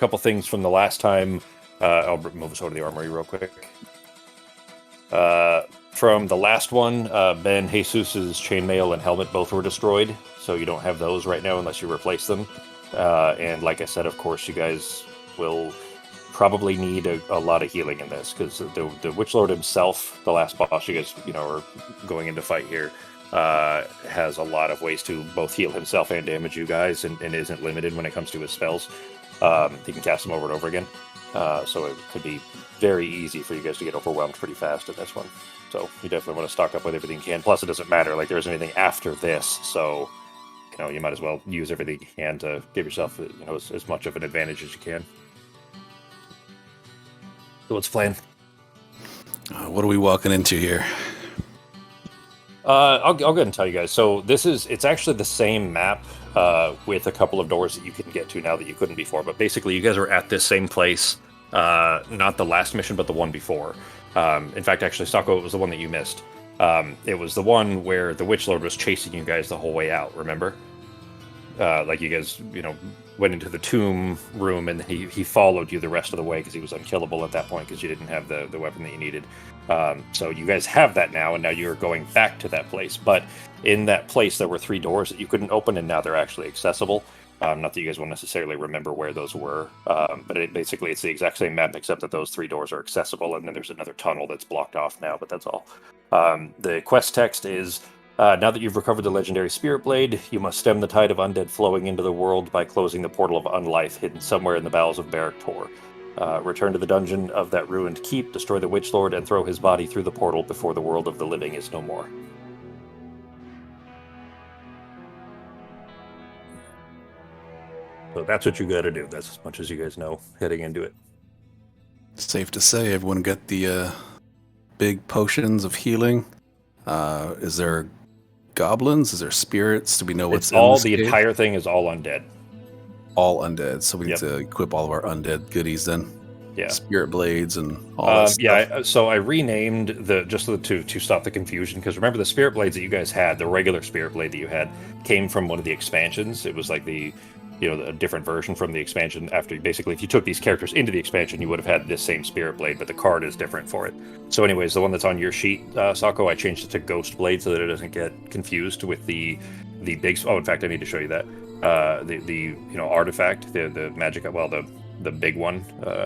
couple things from the last time. I'll move us over to the armory real quick. From the last one, Ben Jesus's chainmail and helmet both were destroyed, so you don't have those right now unless you replace them. And like I said, of course, you guys will probably need a lot of healing in this, because the Witch Lord himself, the last boss you guys are going into fight here, has a lot of ways to both heal himself and damage you guys, and isn't limited when it comes to his spells. He can cast them over and over again, so it could be very easy for you guys to get overwhelmed pretty fast in this one. So you definitely want to stock up with everything you can. Plus, it doesn't matter, like, there isn't anything after this, so you might as well use everything you can to give yourself as much of an advantage as you can. So what's the plan? What are we walking into here? I'll go ahead and tell you guys. So it's actually the same map with a couple of doors that you can get to now that you couldn't before. But basically, you guys are at this same place. Not the last mission, but the one before. In fact, actually, Sako, it was the one that you missed. It was the one where the Witch Lord was chasing you guys the whole way out, remember? Like, you guys, went into the tomb room, and he followed you the rest of the way because he was unkillable at that point because you didn't have the weapon that you needed. So you guys have that now, and now you're going back to that place. But in that place, there were 3 doors that you couldn't open, and now they're actually accessible. Not that you guys will necessarily remember where those were, but it's the exact same map, except that those 3 doors are accessible, and then there's another tunnel that's blocked off now, but that's all. The quest text is, now that you've recovered the legendary Spirit Blade, you must stem the tide of undead flowing into the world by closing the portal of unlife hidden somewhere in the bowels of Barak. Return to the dungeon of that ruined keep, destroy the Witch Lord, and throw his body through the portal before the world of the living is no more. So that's what you got to do. That's as much as you guys know heading into it. Safe to say, everyone got the big potions of healing. Is there goblins? Is there spirits? Do we know what's in this cave? Entire thing is all undead. All undead. So we need to equip all of our undead goodies then. Yeah. Spirit blades and all that stuff. Yeah, so I renamed to stop the confusion, because remember the Spirit Blades that you guys had, the regular Spirit Blade that you had, came from one of the expansions. It was like a different version from the expansion. After, basically, if you took these characters into the expansion, you would have had this same Spirit Blade, but the card is different for it. So anyways, the one that's on your sheet, Sako, I changed it to Ghost Blade so that it doesn't get confused with the big... Oh, in fact, I need to show you that. The artifact, the magic... Well, the big one,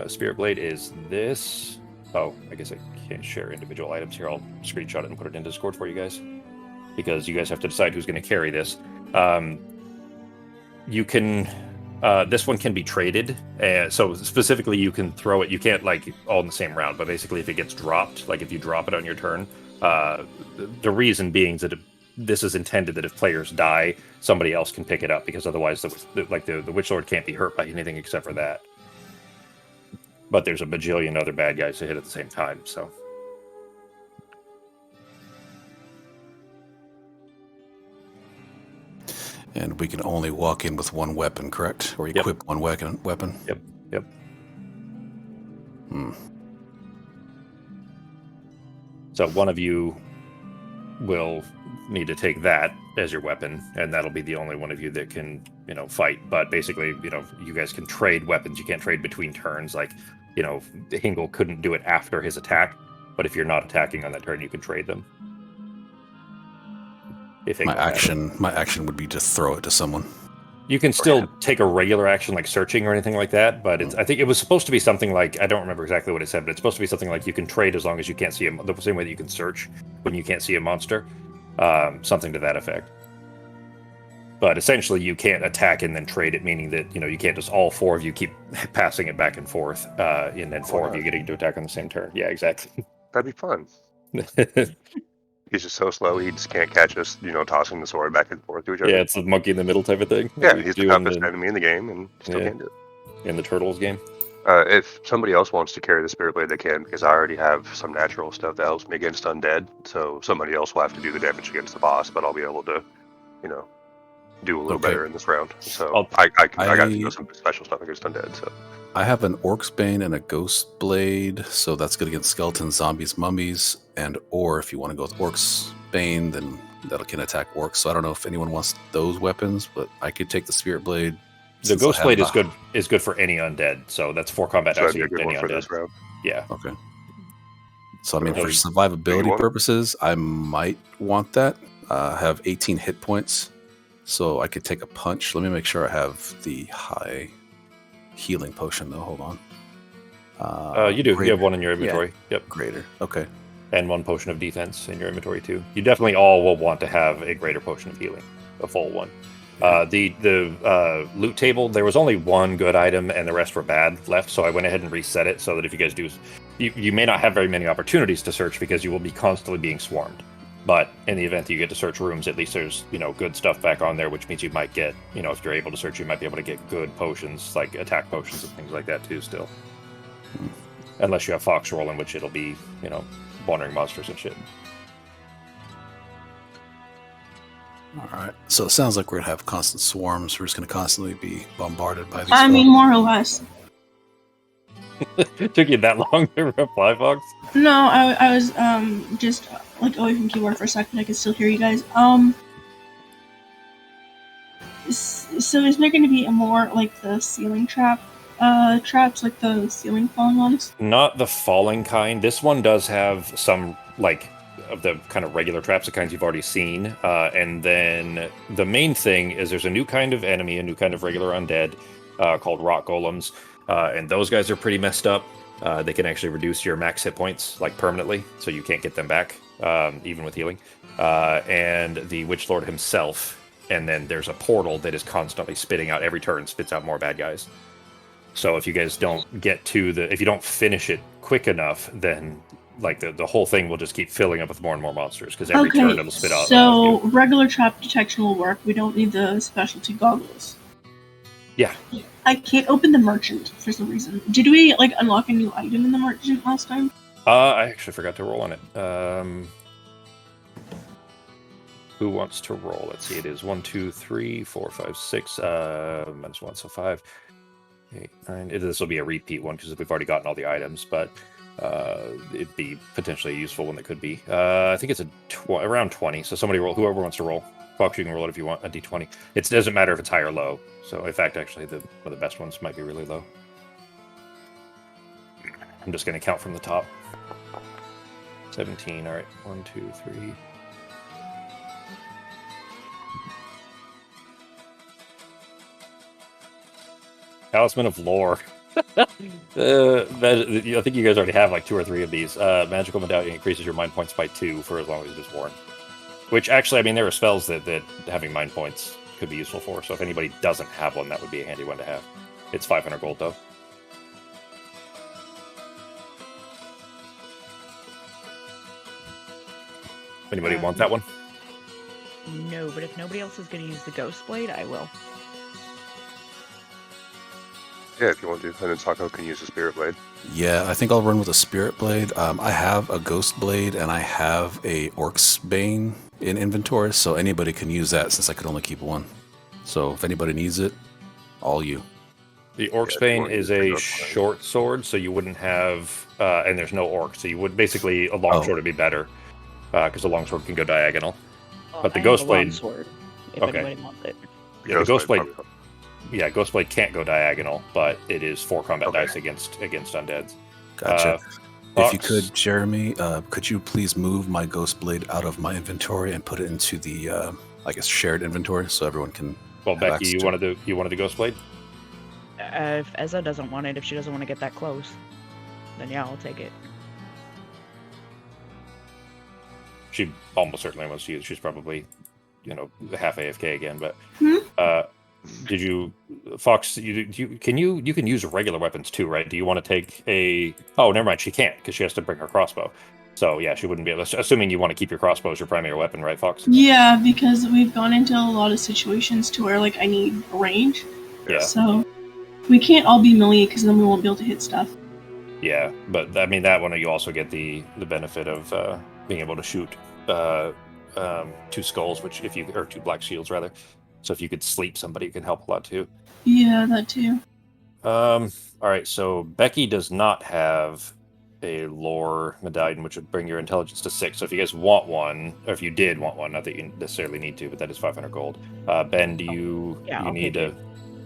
Spirit Blade, is this... Oh, I guess I can't share individual items here. I'll screenshot it and put it in Discord for you guys, because you guys have to decide who's going to carry this. You can, this one can be traded, so specifically you can throw it, you can't all in the same round, but basically if it gets dropped, like if you drop it on your turn, the reason being that this is intended that if players die, somebody else can pick it up, because otherwise the Witch Lord can't be hurt by anything except for that. But there's a bajillion other bad guys to hit at the same time, so... And we can only walk in with one weapon, correct? Or equip one weapon? Yep. So one of you will need to take that as your weapon, and that'll be the only one of you that can, fight. But basically, you guys can trade weapons. You can't trade between turns. Like, Hingle couldn't do it after his attack, but if you're not attacking on that turn, you can trade them. My action would be to throw it to someone. You can still take a regular action like searching or anything like that, but I think it was supposed to be something like, I don't remember exactly what it said, but it's supposed to be something like you can trade as long as you can't see the same way that you can search when you can't see a monster, something to that effect. But essentially you can't attack and then trade it, meaning that you can't just all 4 of you keep passing it back and forth, and then 4 of you getting to attack on the same turn. Yeah, exactly. That'd be fun. He's just so slow, he just can't catch us, tossing the sword back and forth to each other. Yeah, it's the monkey in the middle type of thing. Yeah, he's the toughest enemy in the game, and still can't do it. In the Turtles game. If somebody else wants to carry the Spirit Blade, they can, because I already have some natural stuff that helps me against undead, so somebody else will have to do the damage against the boss, but I'll be able to, do a little better in this round. So I got to do some special stuff against undead, so... I have an Orc's Bane and a Ghost Blade, so that's good against skeletons, zombies, mummies, or if you want to go with Orc's Bane, then that can attack orcs. So I don't know if anyone wants those weapons, but I could take the Spirit Blade, the Ghost Blade is good for any undead, so that's 4 combat dice against any undead. this round. Yeah. Okay. So I mean, for survivability purposes, I might want that. I have 18 hit points, so I could take a punch. Let me make sure I have the high healing potion, though. Hold on. You do. Greater. You have 1 in your inventory. Yeah. Yep. Greater. Okay. And 1 potion of defense in your inventory too. You definitely all will want to have a greater potion of healing, a full one. The loot table, there was only 1 good item and the rest were bad left, so I went ahead and reset it so that if you guys do, you may not have very many opportunities to search because you will be constantly being swarmed. But in the event that you get to search rooms, at least there's good stuff back on there, which means you might get if you're able to search, you might be able to get good potions like attack potions and things like that too. Still, unless you have Fox rolling, which it'll be wandering monsters and shit. All right. So it sounds like we're gonna have constant swarms. We're just gonna constantly be bombarded by these. I mean, more or less. It took you that long to reply, Fox? No, I was just like away from keyboard for a second. I could still hear you guys. So is there going to be a more like the ceiling traps, like the ceiling falling ones? Not the falling kind. This one does have some like of the kind of regular traps, the kinds you've already seen. And then the main thing is there's a new kind of enemy, a new kind of regular undead called rock golems. And those guys are pretty messed up. They can actually reduce your max hit points like permanently, so you can't get them back, even with healing. And the Witch Lord himself. And then there's a portal that is constantly spitting out every turn, spits out more bad guys. So if you guys don't get to if you don't finish it quick enough, then like the whole thing will just keep filling up with more and more monsters because every turn it'll spit out. So regular trap detection will work. We don't need the specialty goggles. Yeah. I can't open the merchant for some reason. Did we like unlock a new item in the merchant last time? I actually forgot to roll on it. Who wants to roll? Let's see. It is 1, 2, 3, 4, 5, 6. Minus 1, so 5, 8, 9. This will be a repeat one because we've already gotten all the items, but it'd be potentially a useful one that could be. I think it's around 20. So somebody roll. Whoever wants to roll. Fox, you can roll it if you want, a d20. It doesn't matter if it's high or low. So, in fact, actually, one of the best ones might be really low. I'm just going to count from the top. 17. All right. 1, 2, 3. Talisman of Lore. I think you guys already have like 2 or 3 of these. Magical Medallion increases your mind points by 2 for as long as it is worn. Which actually, I mean, there are spells that having mind points could be useful for. So if anybody doesn't have one, that would be a handy one to have. It's 500 gold though. Anybody want that one? No, but if nobody else is going to use the Ghost Blade, I will. Yeah, if you want to. And then Sako can use the Spirit Blade. Yeah, I think I'll run with a Spirit Blade. I have a Ghost Blade and I have a Orc's Bane in inventory, so anybody can use that since I could only keep 1. So if anybody needs it, all you. The Orc's Bane is a short sword, so you wouldn't have, and there's no orc, so you would basically, a long sword would be better, because a long sword can go diagonal. But the Ghost Blade, sword, if anybody wants it. Yeah, the Ghost Blade. Yeah, Ghost Blade can't go diagonal, but it is 4 combat dice against undeads. Gotcha. If you could, Jeremy, could you please move my Ghost Blade out of my inventory and put it into the, I guess, shared inventory so everyone can. Well, Becky, you wanted the Ghost Blade? If Ezza doesn't want it, if she doesn't want to get that close, then yeah, I'll take it. She almost certainly wants to use. She's probably, half AFK again. But did you, Fox? You can use regular weapons too, right? Do you want to take a? Oh, never mind. She can't because she has to bring her crossbow. So yeah, she wouldn't be able. Assuming you want to keep your crossbow as your primary weapon, right, Fox? Yeah, because we've gone into a lot of situations to where like I need range. Yeah. So we can't all be melee because then we won't be able to hit stuff. Yeah, but I mean that one you also get the benefit of being able to shoot 2 skulls, or 2 black shields rather. So if you could sleep somebody, it can help a lot too. Yeah, that too. All right, so Becky does not have a lore medallion, which would bring your intelligence to 6. So if you guys want one, or if you did want one, not that you necessarily need to, but that is 500 gold. Ben, do you need a?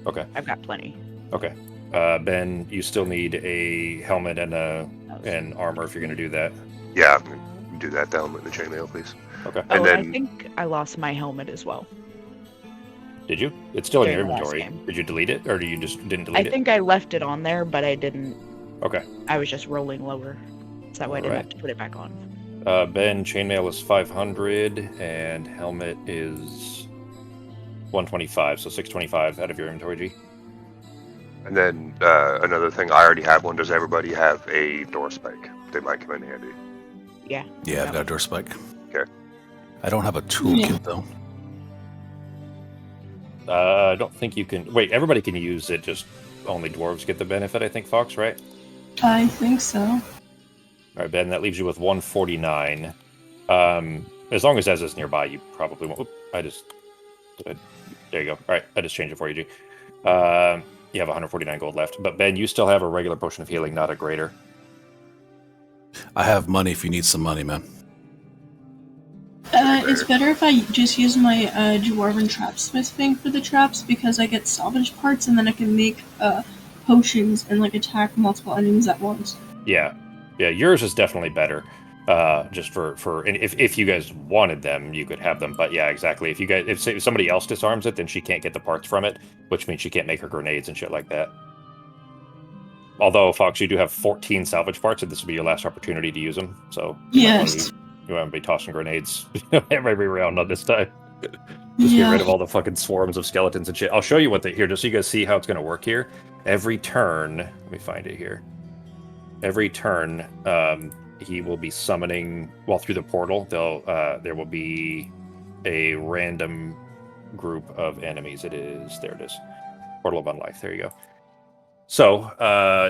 Okay. I've got plenty. Okay. Ben, you still need a helmet and armor if you're going to do that. Yeah, I'm gonna do that. The helmet and the chainmail, please. Okay. And Oh, then I think I lost my helmet as well. Did you? It's still in your During the last inventory. game. Did you delete it, or you just didn't delete it? I think I left it on there, but I didn't. Okay. I was just rolling lower, so that way I didn't Alright. have to put it back on. Ben, chainmail is 500, and helmet is 125, so 625 out of your inventory, G. And then another thing, I already have one. Does everybody have a door spike? They might come in handy. Yeah. Yeah, I've got a door spike. Okay. I don't have a toolkit though. I don't think you can. Wait, everybody can use it. Just only dwarves get the benefit. I think, Fox, right? I think so. All right, Ben. That leaves you with 149. As long as Ez is nearby, you probably won't. Oop, there you go. All right, I just changed it for you, G. You have 149 gold left, but Ben, you still have a regular potion of healing, not a greater. I have money if you need some money, man. It's better if I just use my dwarven trapsmith thing for the traps because I get salvage parts and then I can make potions and like attack multiple enemies at once. Yeah, yours is definitely better. Just for and if you guys wanted them, you could have them. But yeah, exactly. If somebody else disarms it, then she can't get the parts from it, which means she can't make her grenades and shit like that. Although, Fox, you do have 14 salvage parts, and this will be your last opportunity to use them. So Yes. you want to be tossing grenades every round on this time. Just get rid of all the fucking swarms of skeletons and shit. I'll show you here, just so you guys see how it's going to work here. Every turn, let me find it here. Every turn, he will be summoning, through the portal, there will be a random group of enemies. There it is. Portal of Unlife, there you go. So,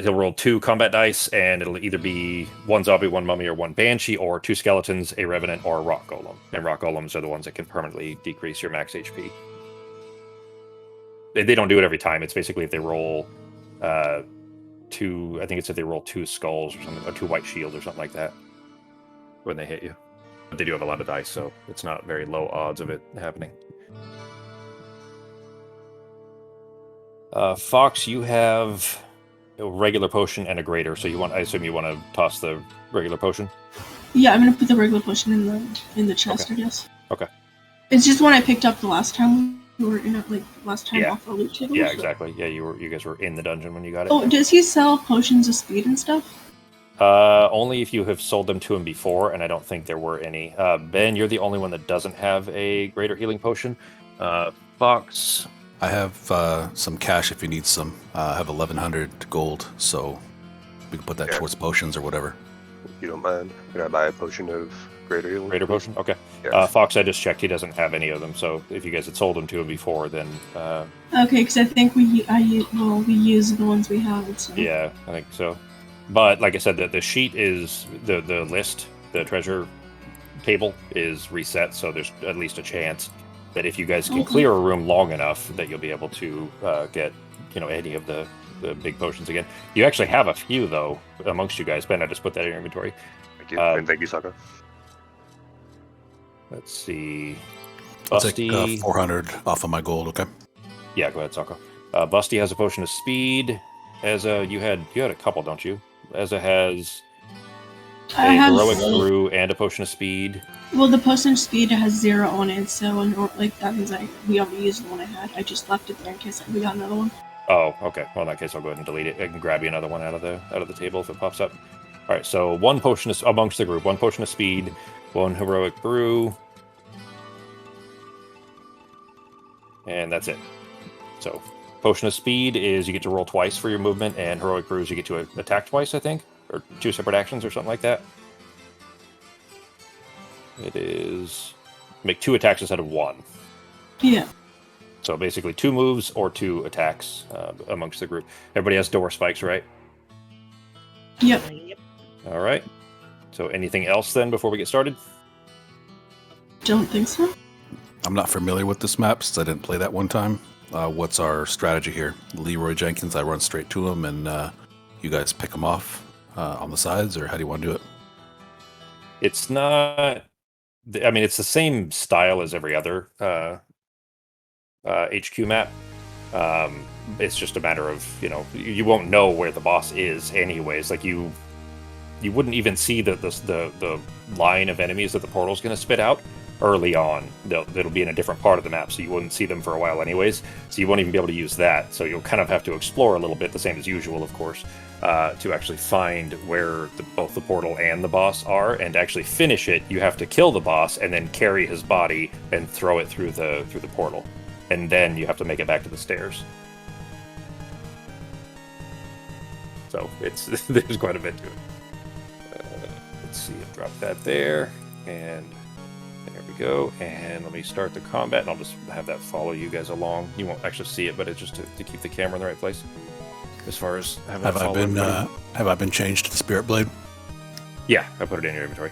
he'll roll 2 combat dice, and it'll either be 1 zombie, 1 mummy, or 1 banshee, or 2 skeletons, a revenant, or a rock golem. And rock golems are the ones that can permanently decrease your max HP. They don't do it every time. It's basically if they roll 2, I think it's if they roll 2 skulls or something, or 2 white shields or something like that when they hit you. But they do have a lot of dice, so it's not very low odds of it happening. Fox, you have a regular potion and a greater, so I assume you want to toss the regular potion? Yeah, I'm gonna put the regular potion in the chest, Okay. I guess. Okay. It's just one I picked up the last time we were in it, last time off the loot table. Yeah, exactly. Yeah, you guys were in the dungeon when you got it. Oh, does he sell potions of speed and stuff? Only if you have sold them to him before, and I don't think there were any. Ben, you're the only one that doesn't have a greater healing potion. Fox, I have some cash if you need some. I have 1,100 gold, so we can put that towards potions or whatever. If you don't mind, can I buy a potion of greater healing? greater potion? Okay. Yeah. Fox, I just checked. He doesn't have any of them, so if you guys had sold them to him before, then... Okay, because I think we use the ones we have. So. Yeah, I think so. But like I said, the sheet is the list, the treasure table is reset, so there's at least a chance that if you guys can clear a room long enough, that you'll be able to get any of the big potions again. You actually have a few though amongst you guys. Ben, I just put that in your inventory. Thank you, and thank you, Saka. Let's see. I'll Busty, take 400 off of my gold. Okay. Yeah, go ahead, Saka. Busty has a potion of speed. Eza, you had a couple, don't you? Eza has a heroic brew and a potion of speed. Well, the potion of speed has 0 on it, so that means we already used the one I had. I just left it there in case we got another one. Oh, okay. Well, in that case, I'll go ahead and delete it. I can grab you another one out of the table if it pops up. All right. So 1 potion amongst the group. 1 potion of speed, 1 heroic brew, and that's it. So potion of speed is you get to roll twice for your movement, and heroic brews you get to attack twice, I think, or 2 separate actions or something like that. It is make 2 attacks instead of 1. Yeah. So basically 2 moves or 2 attacks amongst the group. Everybody has door spikes, right? Yep. All right. So anything else then before we get started? Don't think so. I'm not familiar with this map since I didn't play that one time. What's our strategy here? Leroy Jenkins, I run straight to him, and you guys pick him off on the sides, or how do you want to do it? It's not... I mean, it's the same style as every other HQ map. it's just a matter of, you won't know where the boss is anyways. Like you wouldn't even see the line of enemies that the portal's going to spit out early on. It'll be in a different part of the map, so you wouldn't see them for a while anyways. So you won't even be able to use that. So you'll kind of have to explore a little bit, the same as usual, of course, to actually find where both the portal and the boss are. And to actually finish it, you have to kill the boss and then carry his body and throw it through the portal. And then you have to make it back to the stairs. So there's quite a bit to it. Let's see, I'll drop that there, and there we go. And let me start the combat, and I'll just have that follow you guys along. You won't actually see it, but it's just to keep the camera in the right place. As far as having have I been changed to the Spirit Blade? Yeah, I put it in your inventory.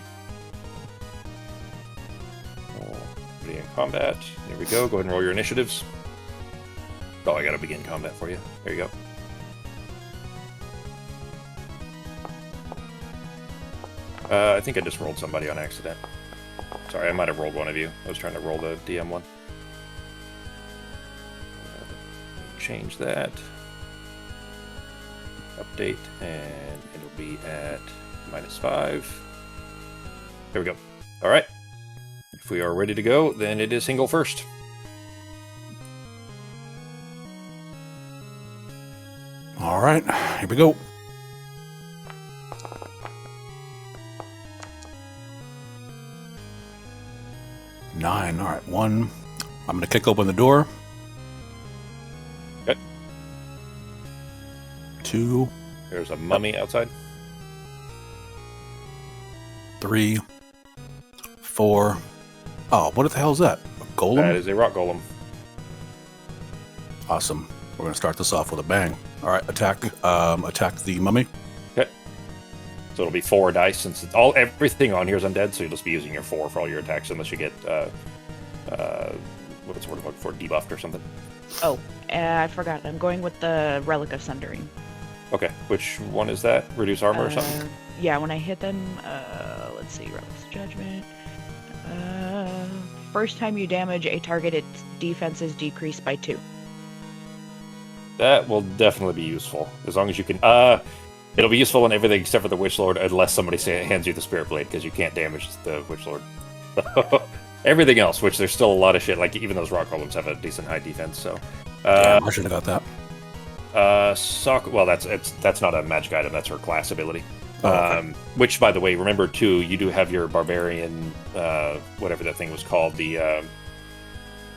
Put it in combat. There we go. Go ahead and roll your initiatives. Oh, I got to begin combat for you. There you go. I think I just rolled somebody on accident. Sorry, I might have rolled one of you. I was trying to roll the DM one. Change that. Update, and it'll be at -5. There we go. All right. If we are ready to go, then it is single first. All right, here we go. Nine. All right, 1. I'm going to kick open the door. Okay. 2. There's a mummy outside. 3. 4. Oh, what the hell is that? A golem? That is a rock golem. Awesome. We're going to start this off with a bang. All right, attack the mummy. Okay. So it'll be 4 dice, since everything on here is undead, so you'll just be using your 4 for all your attacks, unless you get what's the word I'm looking for? Debuffed or something. Oh, I forgot. I'm going with the Relic of Sundering. Okay, which one is that? Reduce armor or something? Yeah, when I hit them, let's see, Relic's Judgment. First time you damage a target, its defense is decreased by 2. That will definitely be useful, as long as you can. It'll be useful in everything except for the Witch Lord, unless somebody hands you the Spirit Blade, because you can't damage the Witch Lord. Everything else, which there's still a lot of shit, like even those rock golems have a decent high defense. So, Yeah, I should have got that. Well, that's not a magic item. That's her class ability. Oh, okay. Which, by the way, remember too, you do have your barbarian, whatever that thing was called, the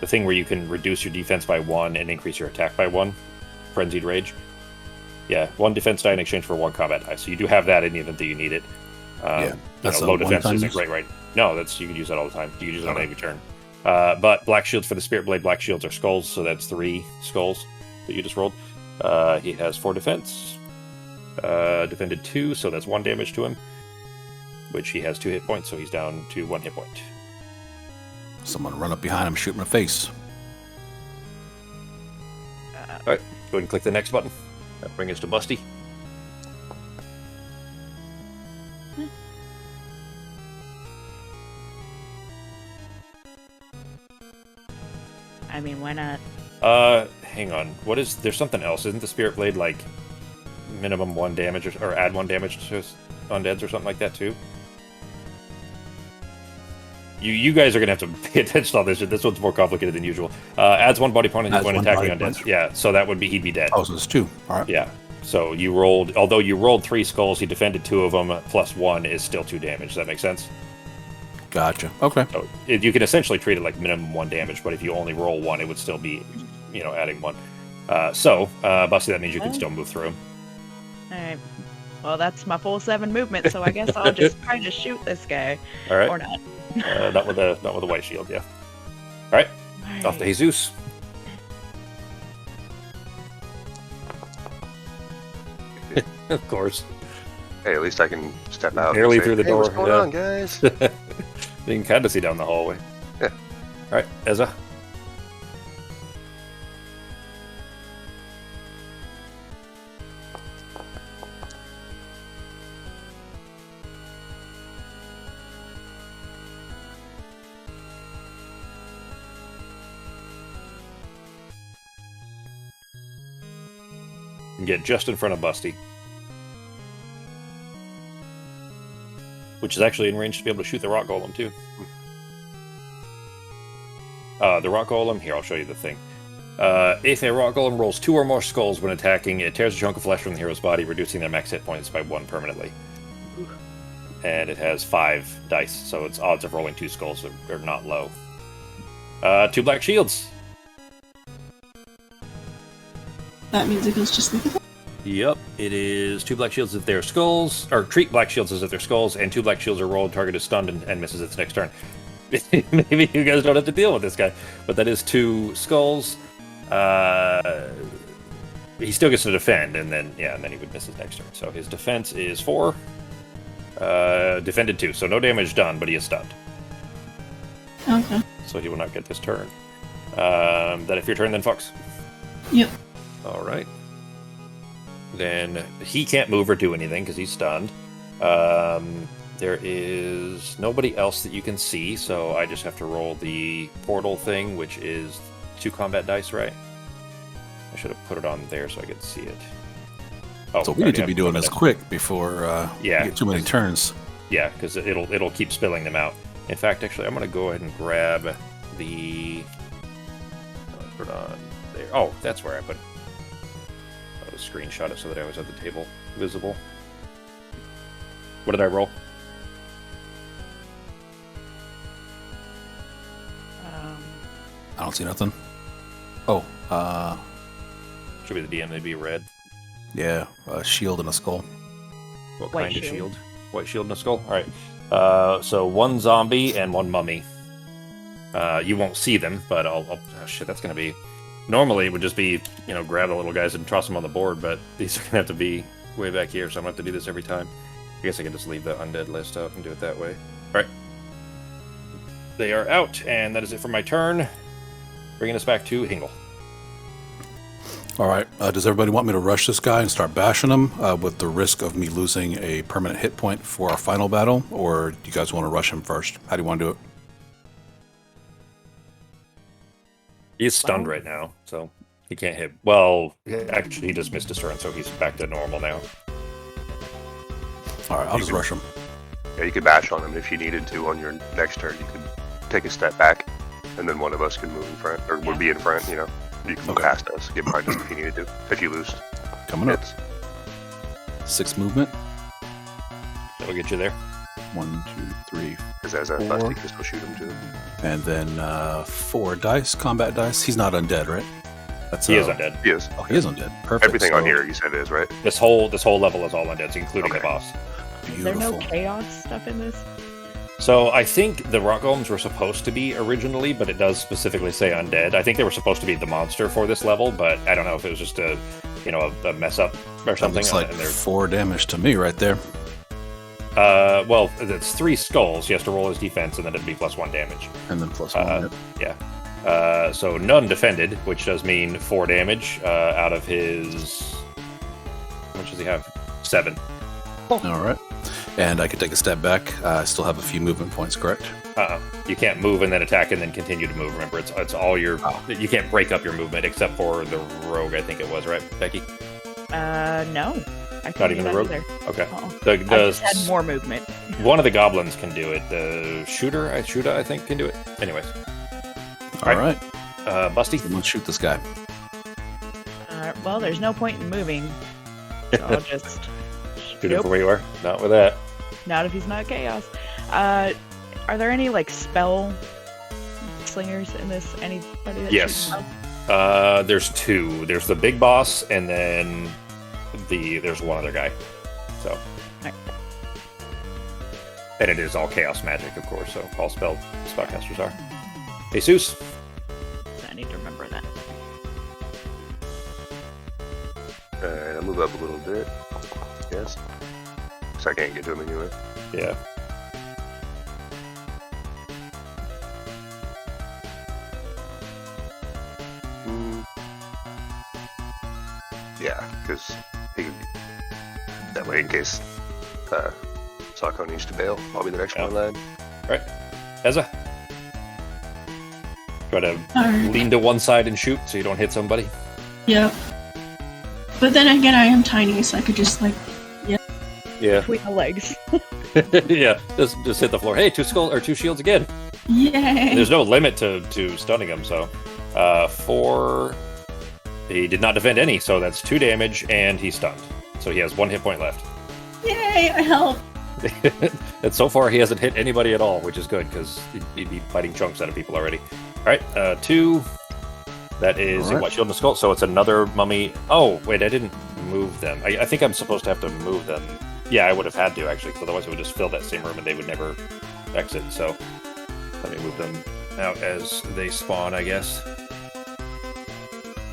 thing where you can reduce your defense by 1 and increase your attack by 1. Frenzied Rage. Yeah, 1 defense die in exchange for 1 combat die. So you do have that in the event that you need it. That's low a defense one-time isn't use? great, right? No, you can use that all the time. You can use it on every turn. But Black Shields for the Spirit Blade, Black Shields are skulls, so that's 3 skulls that you just rolled. He has 4 defense. Defended 2, so that's 1 damage to him. Which he has 2 hit points, so he's down to 1 hit point. Someone run up behind him, shoot him in the face. Alright, go ahead and click the next button. That brings us to Busty. I mean, why not? Hang on. There's something else. Isn't the Spirit Blade like minimum 1 damage or add 1 damage to undeads or something like that too? You guys are gonna have to pay attention to all this. This one's more complicated than usual. Adds 1 body point when attacking undeads. Point. Yeah, so that would be he'd be dead. Oh, so it's 2. All right. Yeah. So you rolled, although you rolled 3 skulls, he defended 2 of them. Plus 1 is still 2 damage. Does that make sense? Gotcha. Okay. So you can essentially treat it like minimum 1 damage, but if you only roll 1, it would still be, adding 1. Busty, that means you can still move through him. Alright. Well, that's my full 7 movement, so I guess I'll just try to shoot this guy. All right. Or not. Not with the white shield, yeah. All right. Off to Jesus. Of course. Hey, at least I can step out. Barely and say, through the "Hey, door, What's going yeah. on, guys? You can kind of see down the hallway. Yeah. All right, Ezra. and get just in front of Busty. Which is actually in range to be able to shoot the rock golem, too. The rock golem, here, I'll show you the thing. If a rock golem rolls 2 or more skulls when attacking, it tears a chunk of flesh from the hero's body, reducing their max hit points by 1 permanently. And it has 5 dice, so its odds of rolling 2 skulls are not low. 2 black shields. That means it goes just like that. Yep, it is 2 black shields if they're skulls, or treat black shields as if they're skulls, and 2 black shields are rolled, target is stunned, and misses its next turn. Maybe you guys don't have to deal with this guy, but that is 2 skulls. He still gets to defend, and then he would miss his next turn. So his defense is 4. Defended 2, so no damage done, but he is stunned. Okay. So he will not get this turn. That if your turn, then Fox. Yep. All right. Then he can't move or do anything because he's stunned. There is nobody else that you can see, so I just have to roll the portal thing, which is 2 combat dice, right? I should have put it on there so I could see it. Oh, So we need to be doing this quick before we Yeah. get too many turns. Yeah, because it'll keep spilling them out. In fact, actually, I'm going to go ahead and grab the... put it on there. Oh, that's where I put it. I'll screenshot it so that I always have the table visible. What did I roll? I don't see nothing. Oh, Should be the DM, they'd be red. yeah, a shield and a skull. What White kind of shield. shield? White shield and a skull? Alright. So 1 zombie and 1 mummy. You won't see them, but oh shit, that's gonna be... Normally it would just be, grab the little guys and toss them on the board, but these are gonna have to be way back here, so I'm gonna have to do this every time. I guess I can just leave the undead list up and do it that way. Alright. They are out, and that is it for my turn. Bringing us back to Hingle. All right. Does everybody want me to rush this guy and start bashing him with the risk of me losing a permanent hit point for our final battle? Or do you guys want to rush him first? How do you want to do it? He's stunned right now, so he can't hit. Well, actually, he just missed his turn, so he's back to normal now. All right, I'll just rush him. Yeah, you could bash on him if you needed to on your next turn. You could take a step back, and then one of us can move in front, or would be in front, You can move past us, get behind us if you needed to, if you lose. Coming up. Hits. 6 movement. That'll get you there. 1, 2, 3, Because as a 4. busty, you can still shoot him too. And then 4 dice, combat dice. He's not undead, right? That's He is undead. He is. Oh, he is undead. Perfect. Everything on So, here you said is, right? This whole level is all undeads, including the Okay. boss. Is there no Beautiful. chaos stuff in this? So I think the rock golems were supposed to be originally, but it does specifically say undead. I think they were supposed to be the monster for this level, but I don't know if it was just a mess up or That something. looks like And they're- 4 damage to me right there. well, it's 3 skulls. He has to roll his defense, and then it'd be +1 damage. And then plus 1. Yeah. So none defended, which does mean 4 damage out of his. How much does he have? 7. All right. And I can take a step back. I still have a few movement points, correct? You can't move and then attack and then continue to move. Remember, it's all your. Oh. You can't break up your movement except for the rogue. I think it was, right, Becky? No. I Not couldn't even do the rogue. that either. Okay. Uh-uh. The I just had more movement. one of the goblins can do it. The shooter, I think, can do it. Anyways, All right. Busty. Let's shoot this guy. Well, there's no point in moving. So I'll just Shoot him from where you are. Not with that. Not if he's not chaos. Are there any spell slingers in this? Anybody that Yes. shoots spells? There's 2. There's the big boss, and then there's one other guy. So. Right. And it is all chaos magic, of course. So all spellcasters are. Jesus. I need to remember that. Alright, I'll move up a little bit. Yes. So I can't get to him anyway. Yeah. Yeah, because that way, in case Sako needs to bail, I'll be the next one in line. Right. Ezza. Try to Alright. lean to one side and shoot so you don't hit somebody. Yep. But then again, I am tiny, so I could just like. Yeah. Between the legs. Yeah. Just hit the floor. Hey, two shields again. Yay! There's no limit to stunning him, so 4. He did not defend any, so that's 2 damage, and he's stunned. So he has 1 hit point left. Yay! I helped. And so far he hasn't hit anybody at all, which is good because he'd be biting chunks out of people already. All right, 2. That is All right. what, shield and skull. So it's another mummy. Oh wait, I didn't move them. I think I'm supposed to have to move them. Yeah, I would have had to actually, because otherwise it would just fill that same room and they would never exit. So let me move them out as they spawn, I guess.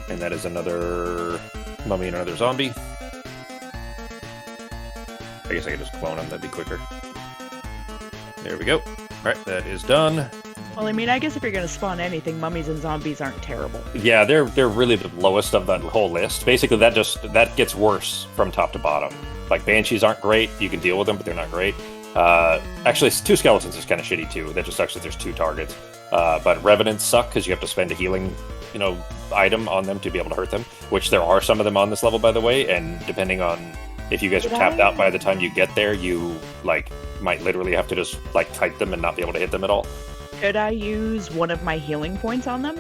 And that is another mummy and another zombie. I guess I could just clone them, that'd be quicker. There we go. Alright, that is done. Well, I mean, I guess if you're gonna spawn anything, mummies and zombies aren't terrible. Yeah, they're really the lowest of that whole list. Basically, that gets worse from top to bottom. Like, banshees aren't great, you can deal with them, but they're not great. Actually, 2 skeletons is kind of shitty too. That just sucks that there's 2 targets. But revenants suck because you have to spend a healing, item on them to be able to hurt them. Which there are some of them on this level, by the way. And depending on if you guys are tapped out by the time you get there, you might literally have to just kite them and not be able to hit them at all. Could I use one of my healing points on them?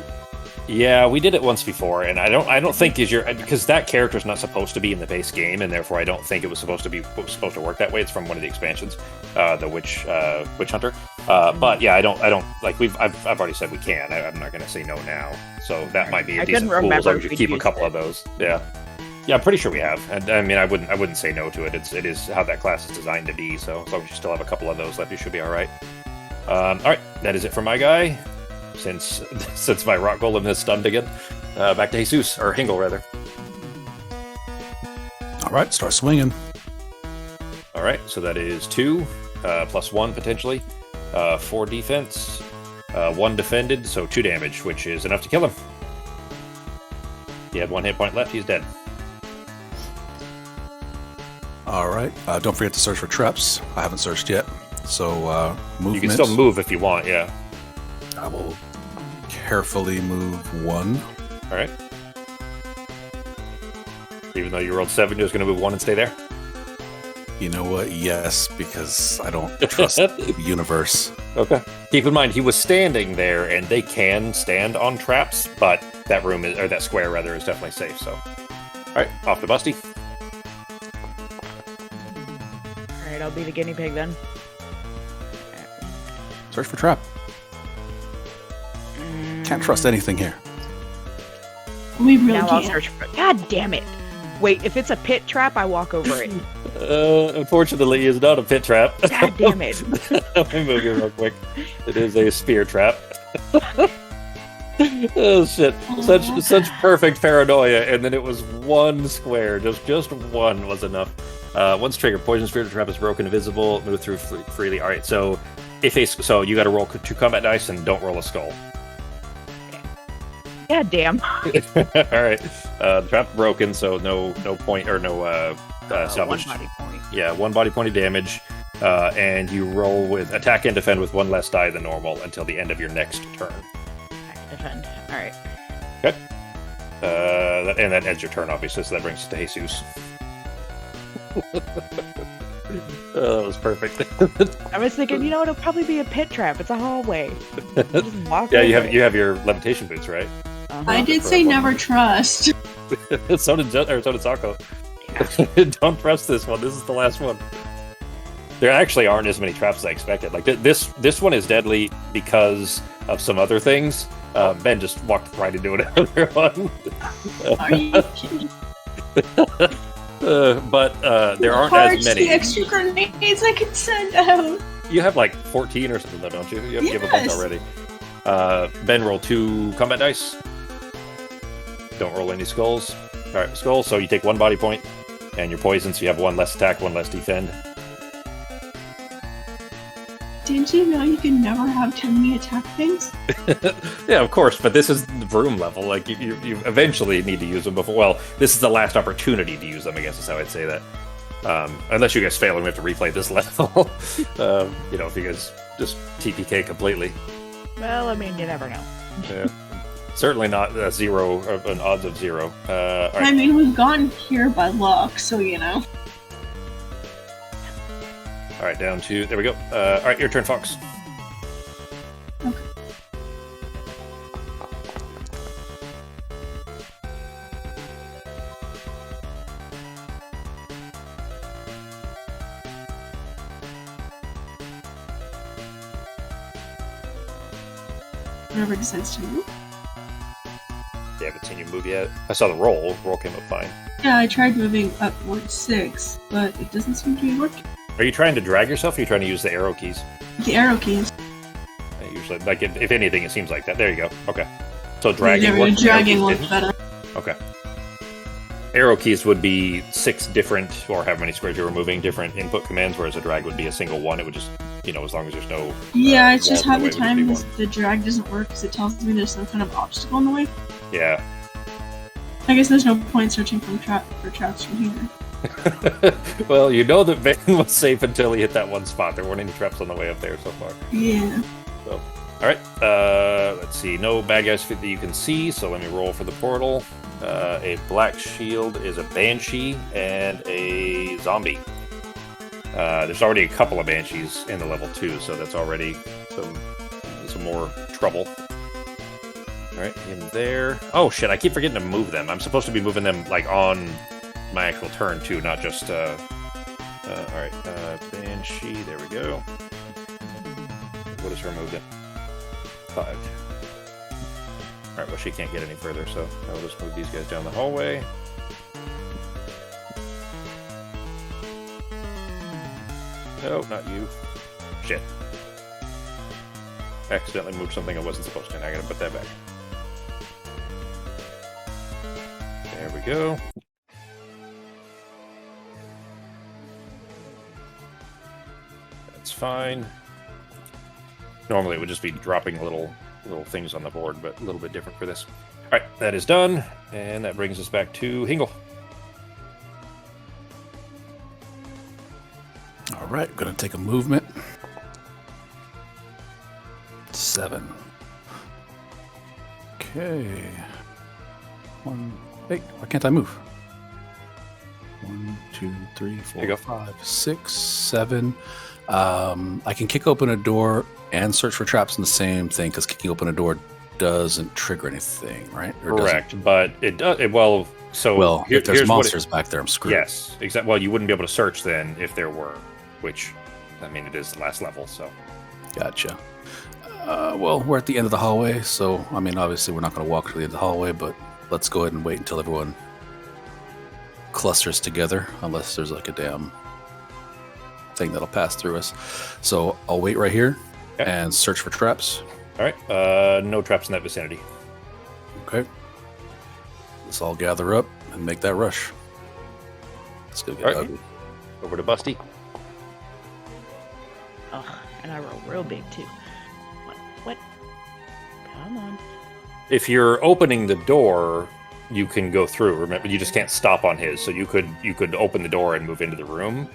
Yeah, we did it once before, and I don't think because that character's not supposed to be in the base game, and therefore I don't think it was supposed to work that way. It's from one of the expansions, the witch hunter. But yeah, I don't I've already said we can. I'm not going to say no now. So that might be a decent pool as long as you keep a couple of those. Yeah, I'm pretty sure we have. And I mean, I wouldn't say no to it. It is how that class is designed to be. So as long as you still have a couple of those left, you should be all right. All right, that is it for my guy. Since my rock golem has stunned again, back to Jesus, or Hingle rather. All right, start swinging. All right, so that is 2 plus 1 potentially, 4 defense, 1 defended, so 2 damage, which is enough to kill him. He had 1 hit point left. He's dead. All right, don't forget to search for traps. I haven't searched yet, so movement. You can still move if you want. Yeah. I will carefully move 1. All right. Even though you rolled 7, you're just going to move 1 and stay there? You know what? Yes, because I don't trust the universe. Okay. Keep in mind, he was standing there, and they can stand on traps, but that room or that square rather is definitely safe. So, all right, off to Busty. All right, I'll be the guinea pig then. Search for trap. Can't trust anything here. We really Now I'll can't. search for. God damn it! Wait, if it's a pit trap, I walk over it. Unfortunately, it's not a pit trap. God damn it! Let me move you real quick. It is a spear trap. Oh shit! Such perfect paranoia, and then it was 1 square. Just 1 was enough. Once triggered, poison spirit trap is broken, invisible, move through freely. All right, so so you got to roll 2 combat dice and don't roll a skull. God damn. All right, the trap broken, so no point or no salvage. 1 body point. Yeah, 1 body point of damage, and you roll with attack and defend with 1 less die than normal until the end of your next turn. Defend. All right. Okay. And that ends your turn, obviously, so that brings us to Jesus. Oh, that was perfect. I was thinking, it'll probably be a pit trap. It's a hallway. Just walk Yeah, over you have your levitation boots, right? Uh-huh. I did say never trust. so did Sako. Don't trust this one. This is the last one. There actually aren't as many traps as I expected. Like this one is deadly because of some other things. Ben just walked right into another one. Are you kidding? But there aren't Parts, as many. The extra grenades I could send out. You have like 14 or something though, don't you? You have a bunch already. Ben, roll 2 combat dice. Don't roll any skulls. All right, skull. So you take 1 body point, and you're poisoned, so you have 1 less attack, 1 less defend. Didn't you know you can never have too many attack things? Yeah, of course, but this is the room level. Like you eventually need to use them before. Well, this is the last opportunity to use them. I guess is how I'd say that. Unless you guys fail and we have to replay this level. If you guys just TPK completely. Well, I mean, you never know. Yeah. Certainly not a zero, an odds of 0. All right. I mean, we've gotten here by luck, so you know. All right, down to there we go. All right, your turn, Fox. Okay. Whenever it decides to move. Yeah, haven't seen you move yet. I saw the roll. Roll came up fine. Yeah, I tried moving upward 6, but it doesn't seem to be working. Are you trying to drag yourself, or are you trying to use the arrow keys? The arrow keys. Usually, like, if anything, it seems like that. There you go. Okay. So dragging There we go, works. dragging arrow keys looks didn't? better. Okay. Arrow keys would be 6 different, or however many squares you're removing, different input commands, whereas a drag would be a single one. It would just, as long as there's no... Yeah, it's just walls half in the way, it would time just be the drag doesn't work because it tells me there's some kind of obstacle in the way. one. Yeah. I guess there's no point searching for traps from here. Well, you know that Van was safe until he hit that one spot. There weren't any traps on the way up there so far. Yeah. So, all right. Let's see. No bad guys that you can see, so let me roll for the portal. A black shield is a banshee and a zombie. There's already a couple of banshees in the level 2, so that's already some more trouble. All right, him there. Oh shit! I keep forgetting to move them. I'm supposed to be moving them like on my actual turn too, not just. All right, banshee. There we go. What is her movement? 5. All right, well she can't get any further, so I'll just move these guys down the hallway. No, not you. Shit. Accidentally moved something I wasn't supposed to. Now I gotta put that back. There we go. That's fine. Normally it would just be dropping little things on the board, but a little bit different for this. All right, that is done, and that brings us back to Hingle. All right, gonna take a movement. 7. Okay. 1. Hey, why can't I move? 1, 2, 3, There 4, you go. 5, 6, 7. I can kick open a door and search for traps in the same thing because kicking open a door doesn't trigger anything, right? Or Correct, but it does. So if there's monsters back there, I'm screwed. Yes, exactly. Well, you wouldn't be able to search then if there were, which, I mean, it is the last level, so. Gotcha. Well, we're at the end of the hallway, so, I mean, obviously we're not going to walk to the end of the hallway, but let's go ahead and wait until everyone clusters together, unless there's like a damn thing that'll pass through us. So I'll wait right here and search for traps. All right, no traps in that vicinity. Okay. Let's all gather up and make that rush. Let's go get All right. ugly. Over to Busty. Ugh, and I roll real big too. What? Come on. If you're opening the door, you can go through. Remember, you just can't stop on his. So you could open the door and move into the room.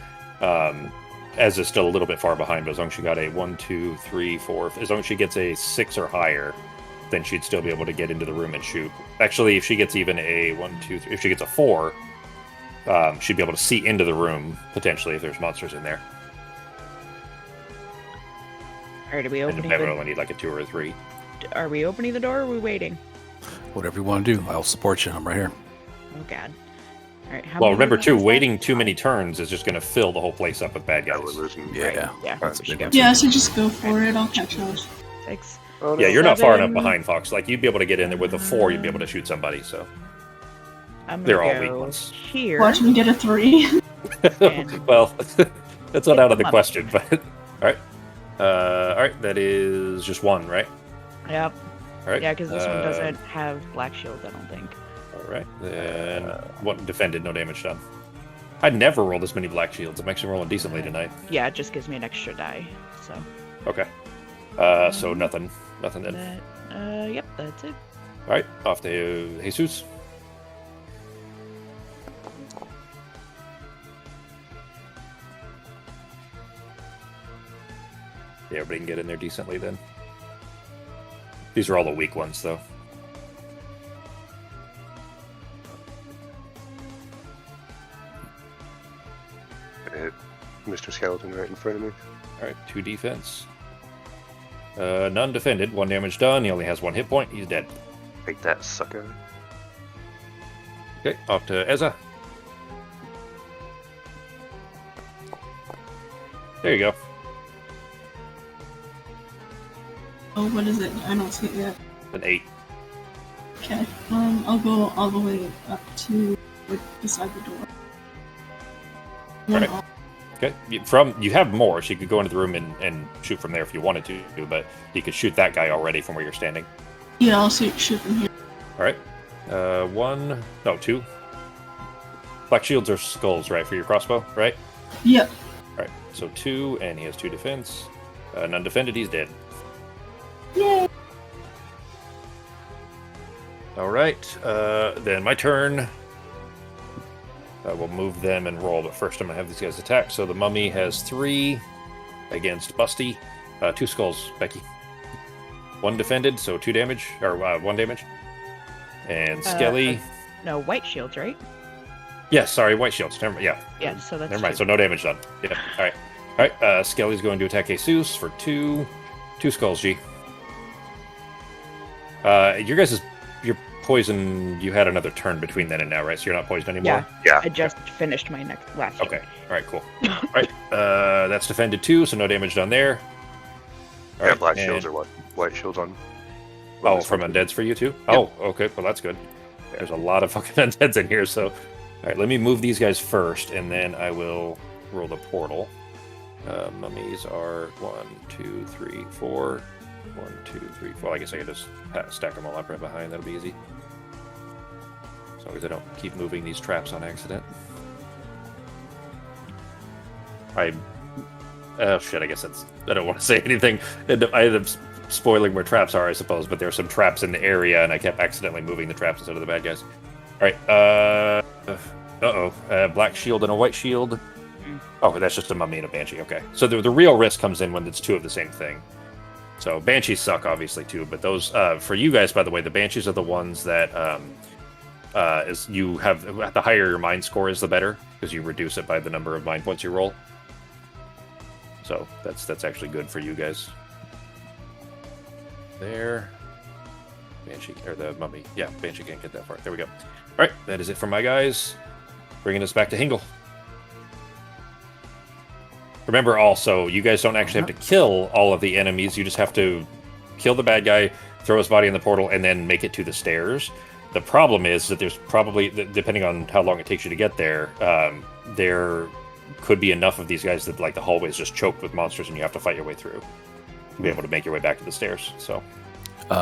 Ez is still a little bit far behind, but as long as she got a 1, 2, 3, 4, as long as she gets a 6 or higher, then she'd still be able to get into the room and shoot. Actually, if she gets even a 1, 2, 3, if she gets a 4, she'd be able to see into the room potentially if there's monsters in there. All right, are we And opening that would the? only need like a 2 or a 3. Are we opening the door? Or are we waiting? Whatever you want to do, I'll support you. I'm right here. Oh God. All right. How Well, many remember movements too, is that? waiting too many turns is just going to fill the whole place up with bad Yeah, guys. we're losing. Yeah. Yeah. That's a we should big go. one. Yeah, so just go for it. I'll catch up. 6. Oh, Yeah, you're not far enough 7. behind Fox. Like you'd be able to get in there with a 4, you'd be able to shoot somebody. So I'm They're gonna all weak go ones. here. Watch me get a 3. And- well, that's not out of the Come on. question. But all right, that is just 1, right? Yep. All right. Yeah, because this one doesn't have black shields, I don't think. All right, then what defended? No damage done. I never roll this many black shields. I'm actually rolling decently tonight. Yeah, it just gives me an extra die. So. Okay. So nothing then. Yep, that's it. All right, off to Jesus. Yeah, everybody can get in there decently then. These are all the weak ones, though. hit Mr. Skeleton right in front of me. All right, 2 defense. None defended. 1 damage done. He only has 1 hit point. He's dead. Take that, sucker. Okay, off to Ezza. There you go. Oh, what is it? I don't see it yet. An 8. Okay. I'll go all the way up to beside the door. One Right. off. Okay, you have more, so you could go into the room and shoot from there if you wanted to, but you could shoot that guy already from where you're standing. Yeah, I'll shoot from here. All right, 2. Black shields are skulls, right, for your crossbow, right? Yep. All right, so 2, and he has 2 defense. None defended, he's dead. Yay! All right, then my turn. We'll move them and roll, but first I'm going to have these guys attack. So the mummy has 3 against Busty. 2 skulls, Becky. 1 defended, so 2 damage, or 1 damage. And Skelly... No, white shields, right? Yeah, sorry, white shields. Yeah. Yeah, so that's Never mind, 2. so no damage done. Yeah, all right. All right, Skelly's going to attack Jesus for 2 skulls, G. Your guys' your poison, you had another turn between then and now, right? So you're not poisoned anymore? Yeah. I just finished my last turn. Okay. All right, cool. All right, that's defended 2, so no damage done there. All Yeah, right, black and- shields or what? White shields on. Oh, from undeads for you too? Oh, okay, well that's good. There's a lot of fucking undeads in here, so... Alright, let me move these guys first, and then I will roll the portal. Mummies are 1, 2, 3, 4. 1, 2, 3, 4. I guess I can just stack them all up right behind. That'll be easy. As long as I don't keep moving these traps on accident. Oh shit, I guess that's... I don't want to say anything. I ended up spoiling where traps are, I suppose, but there's some traps in the area, and I kept accidentally moving the traps instead of the bad guys. Alright, black shield and a white shield. Oh, that's just a mummy and a banshee, okay. So the real risk comes in when it's 2 of the same thing. So banshees suck, obviously, too, but those, for you guys, by the way, the banshees are the ones that, is you have, the higher your mind score is, the better, because you reduce it by the number of mind points you roll. So that's actually good for you guys. There. Banshee, or the mummy. Yeah, Banshee can't get that far. There we go. Alright, that is it for my guys. Bringing us back to Hingle. Remember also, you guys don't actually have to kill all of the enemies. You just have to kill the bad guy, throw his body in the portal, and then make it to the stairs. The problem is that there's probably, depending on how long it takes you to get there, there could be enough of these guys that like the hallway is just choked with monsters and you have to fight your way through to be able to make your way back to the stairs. So,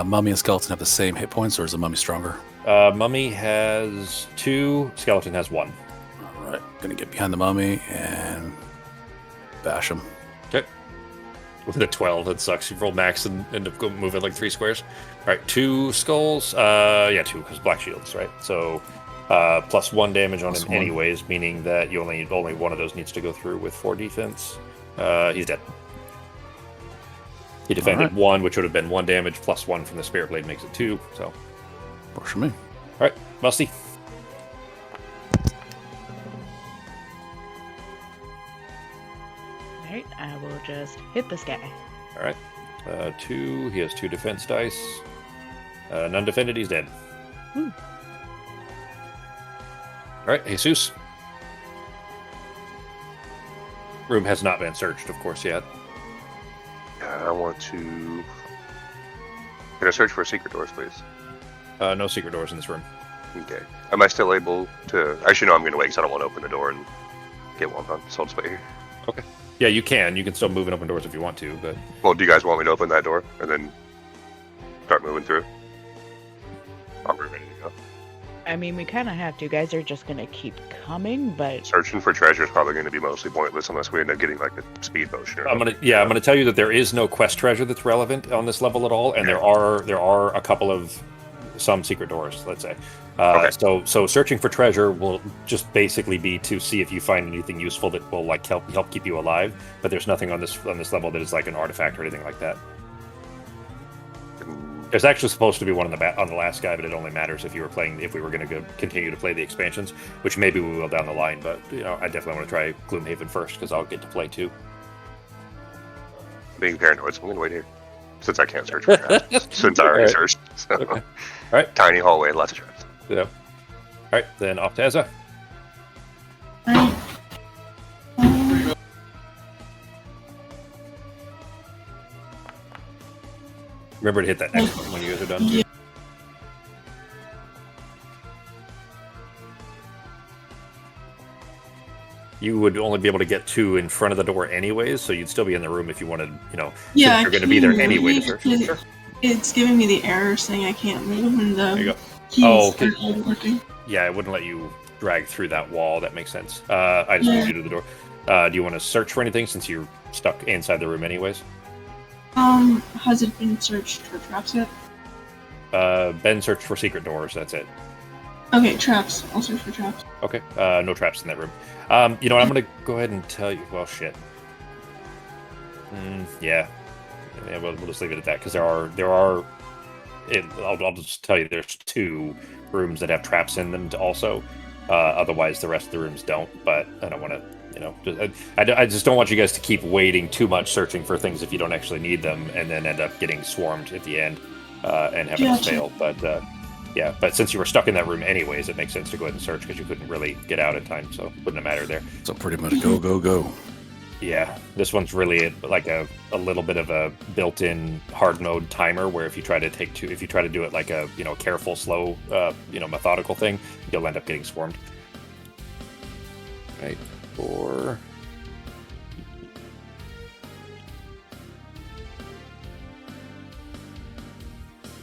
Mummy and Skeleton have the same hit points, or is the Mummy stronger? Mummy has 2, Skeleton has 1. All right, gonna get behind the Mummy and bash him. Okay. With a 12, that sucks. You roll max and end up moving like 3 squares. All right, 2 skulls. 2, because black shields, right? So plus 1 damage on him anyways, meaning that you only one of those needs to go through with 4 defense. He's dead. He defended 1, which would have been 1 damage, plus 1 from the Spirit Blade makes it 2. So, works for me. All right, Musty. Alright, I will just hit this guy. All right, 2. He has 2 defense dice. None defended. He's dead. All right, Jesus. Room has not been searched, of course, yet. I want to... Can I search for secret doors, please? No secret doors in this room. Okay. Am I still able to... Actually, no, I'm going to wait because I don't want to open the door and get one on. So I'll just wait here. Okay. Yeah, you can. You can still move and open doors if you want to, but... Well, do you guys want me to open that door and then start moving through? I'm ready to go. I mean, we kind of have to. You guys are just going to keep coming, but... Searching for treasure is probably going to be mostly pointless unless we end up getting like a speed potion. I'm gonna tell you that there is no quest treasure that's relevant on this level at all, and there are a couple of some secret doors, let's say. Okay. So searching for treasure will just basically be to see if you find anything useful that will like help keep you alive. But there's nothing on this level that is like an artifact or anything like that. There's actually supposed to be one on the last guy, but it only matters if we were going to continue to play the expansions, which maybe we will down the line. But I definitely want to try Gloomhaven first because I'll get to play too. Being paranoid, so I'm gonna wait here since I can't search for traps. Since I already searched. So. Okay. All right. Tiny hallway, lots of traps. Yeah. All right, then off to Ezra. Alright. Remember to hit that next one when you guys are done. Yeah. You would only be able to get 2 in front of the door anyways, so you'd still be in the room if you wanted, Yeah, since you're going to be there anyway to search. leave, Sure. It's giving me the error saying I can't move, and There you the go. keys okay. aren't working. Yeah, it wouldn't let you drag through that wall. That makes sense. I just moved you to the door. Do you want to search for anything since you're stuck inside the room anyways? Has it been searched for traps yet? Ben searched for secret doors. That's it. Okay, traps. I'll search for traps. Okay. No traps in that room. You know what? I'm going to go ahead and tell you. Well, shit. Yeah. We'll just leave it at that because there are. I'll just tell you, there's 2 rooms that have traps in them also. Otherwise, the rest of the rooms don't. But I don't want to. I just don't want you guys to keep waiting too much searching for things if you don't actually need them, and then end up getting swarmed at the end and having us fail. But yeah, but since you were stuck in that room anyways, it makes sense to go ahead and search because you couldn't really get out in time, so it wouldn't have mattered there. So pretty much go. Yeah, this one's really like a little bit of a built-in hard mode timer where if you try to do it like a careful, slow, methodical thing, you'll end up getting swarmed. Right. 4.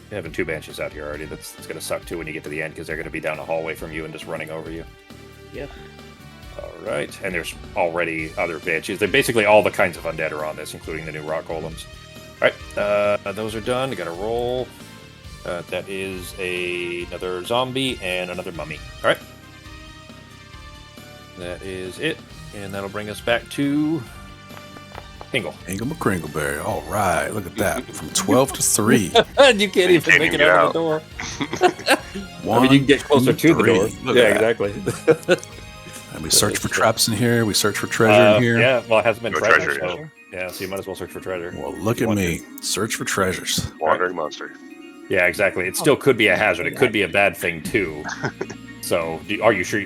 You're having 2 banshees out here already. That's going to suck too when you get to the end because they're going to be down a hallway from you and just running over you. Yep. All right, and there's already other banshees. They're basically all the kinds of undead are on this, including the new rock golems. All right, those are done. You got to roll. That is another zombie and another mummy. All right. That is it. And that'll bring us back to Hingle. Hingle McCringleberry. All right, look at that. From 12 to 3. And you can't even make it out of the door. You can get closer to the door. Yeah, exactly. And we search for traps in here. We search for treasure in here. Yeah, well, it hasn't been treasure. Treasure, So you might as well search for treasure. Well, look at me. Search for treasures. Wandering monster. Yeah, exactly. It still could be a hazard. It could be a bad thing, too. So, are you sure?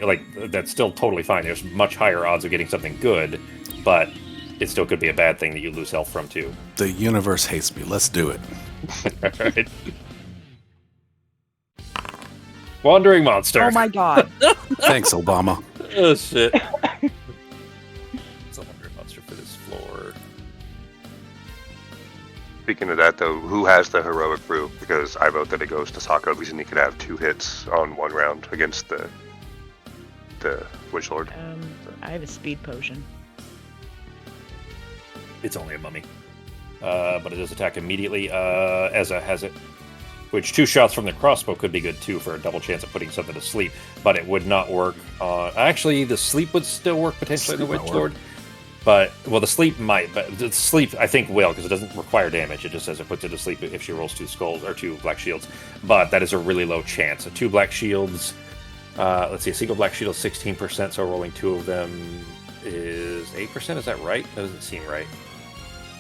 That's still totally fine. There's much higher odds of getting something good, but it still could be a bad thing that you lose health from, too. The universe hates me. Let's do it. All right. Wandering monster. Oh my god. Thanks, Obama. Oh, shit. It's a wandering monster for this floor. Speaking of that, though, who has the heroic brew? Because I vote that it goes to Sako because he could have 2 hits on 1 round against the Witch Lord. I have a speed potion. It's only a mummy. But it does attack immediately. Ezza has it. Which 2 shots from the crossbow could be good too for a double chance of putting something to sleep. But it would not work on... Actually, the sleep would still work potentially in the Witch Lord. But, well, the sleep might. But the sleep, I think, will, because it doesn't require damage. It just says it puts it to sleep if she rolls 2 skulls or 2 black shields. But that is a really low chance. So 2 black shields... let's see, a single black shield is 16%, so rolling 2 of them is 8%. Is that right? That doesn't seem right.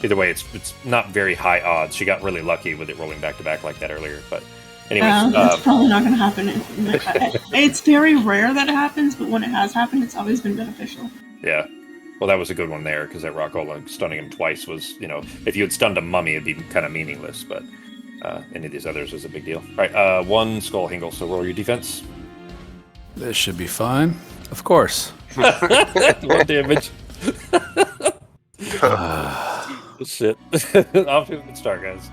Either way, it's not very high odds. She got really lucky with it rolling back to back like that earlier. But anyways, that's probably not going to happen. It's very rare that it happens, but when it has happened, it's always been beneficial. Yeah. Well, that was a good one there because that rock golem stunning him twice was, if you had stunned a mummy, it'd be kind of meaningless. But any of these others is a big deal. All right, 1 skull Hingle. So roll your defense. This should be fine. Of course. 1 damage. Shit. Off to a good start, guys.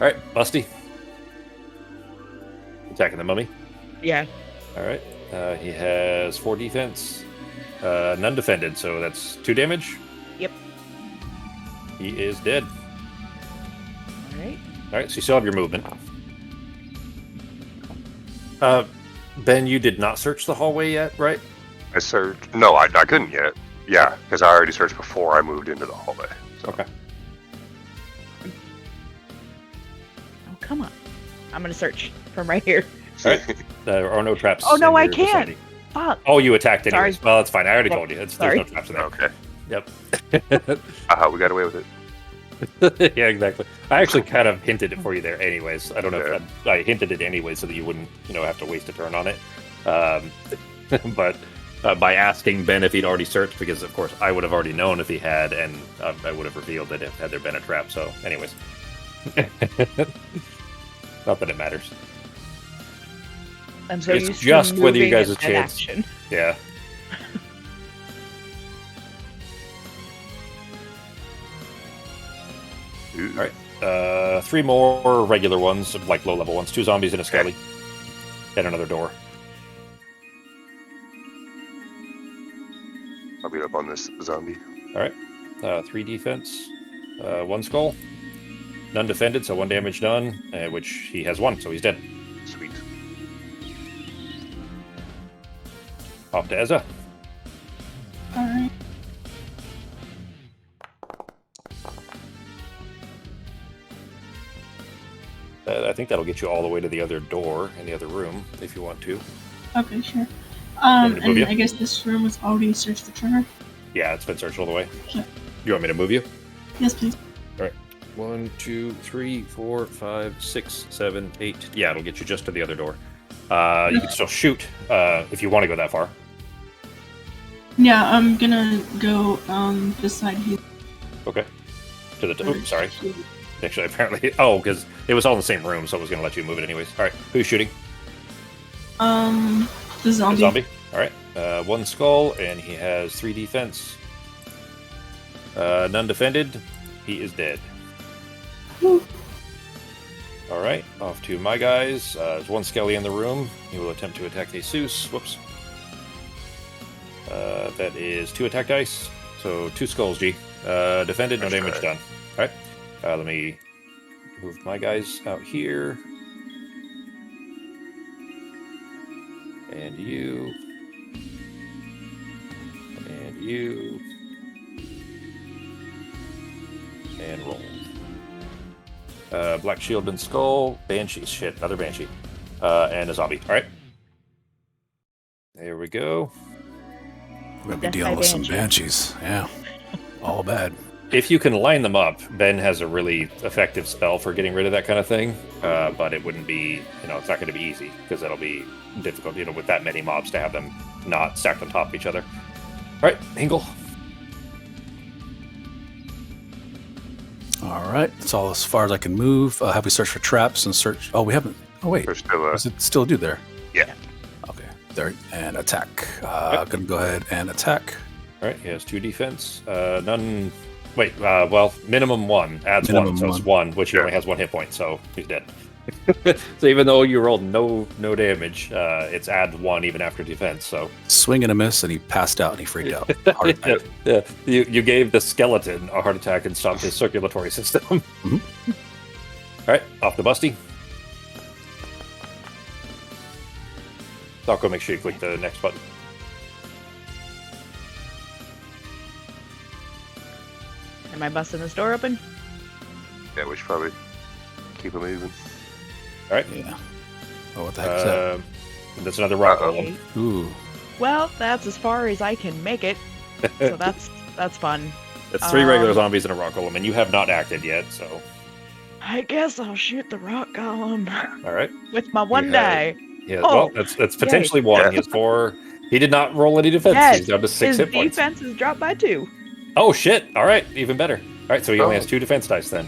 All right, Busty. Attacking the mummy. Yeah. All right. He has 4 defense, none defended, so that's 2 damage. Yep. He is dead. All right. All right, so you still have your movement. Ben, you did not search the hallway yet, right? I searched. No, I couldn't yet. Yeah, because I already searched before I moved into the hallway. So. Okay. Oh, Come on. I'm gonna search from right here. There are no traps. Oh, no, in I your can't. vicinity. Fuck. Oh, you attacked anyways. Sorry. Well, that's fine. I already Well, told you. There's sorry. no traps in there. Okay. Yep. We got away with it. Yeah, exactly. I actually kind of hinted it for you there anyways. I don't know if I hinted it anyway so that you wouldn't, have to waste a turn on it. But by asking Ben if he'd already searched, because of course I would have already known if he had, and I would have revealed that had there been a trap. So, anyways. Not that it matters. I'm so It's used just to whether you moving guys' and chance. action. Yeah. Ooh. Alright. 3 more regular ones, like low-level ones. 2 zombies and a skelly. And another door. I'll beat up on this zombie. Alright. 3 defense. 1 skull. None defended, so 1 damage done, which he has 1, so he's dead. Sweet. Off to Ezza. Alright. I think that'll get you all the way to the other door in the other room, if you want to. Okay, sure. Want me to move And you? I guess this room was already searched for trigger. Yeah, it's been searched all the way. Sure. You want me to move you? Yes, please. 1, 2, 3, 4, 5, 6, 7, 8. Yeah, it'll get you just to the other door. You can still shoot if you want to go that far. Yeah, I'm gonna go this side here. Okay. To the oops, sorry. Actually, apparently, because it was all in the same room, so I was going to let you move it anyways. All right, who's shooting? The zombie. The zombie. All right, 1 skull, and he has 3 defense. None defended. He is dead. Woo. All right, off to my guys. There's 1 skelly in the room. He will attempt to attack Jesus. Whoops. That is 2 attack dice. So 2 skulls, G. Defended, no damage done. All right. Let me move my guys out here. And you. And you. And roll. Black shield and skull. Banshee. Shit, another banshee. And a zombie. All right. There we go. We're going to be Death dealing by with some banshee. banshees. Yeah. All bad. If you can line them up, Ben has a really effective spell for getting rid of that kind of thing. But it wouldn't be, it's not going to be easy because that'll be difficult, with that many mobs to have them not stacked on top of each other. All right, Hingle. All right. That's all as far as I can move. Have we searched for traps and search? Oh, we haven't. Oh, wait. There's still Is it still do there? Yeah. Okay. There. And attack. Going to go ahead and attack. All right, he has 2 defense. None. Wait, minimum 1. Adds Minimum 1, so it's 1, which he Yeah. only has 1 hit point, so he's dead. So even though you rolled no damage, it's add 1 even after defense, so. Swing and a miss, and he passed out and he freaked out. Heart attack. Yeah, you gave the skeleton a heart attack and stopped his circulatory system. Mhm. All right, off the busty. Falco, make sure you click the next button. Am I busting this door open? Yeah, we should probably keep it moving. All right. Yeah. Oh, what the heck is that? That's another rock Uh-oh. golem. Ooh. Well, that's as far as I can make it. So that's fun. That's 3 regular Um, zombies and a rock golem, and you have not acted yet, so. I guess I'll shoot the rock golem All right. with my 1 You die. Yeah, Oh, well, that's potentially 1. Yeah. He has 4. He did not roll any defense. Yes, He's down to 6 his hit points. defense is dropped by 2. Oh, shit. All right, even better. All right, so he only Oh. has 2 defense dice then.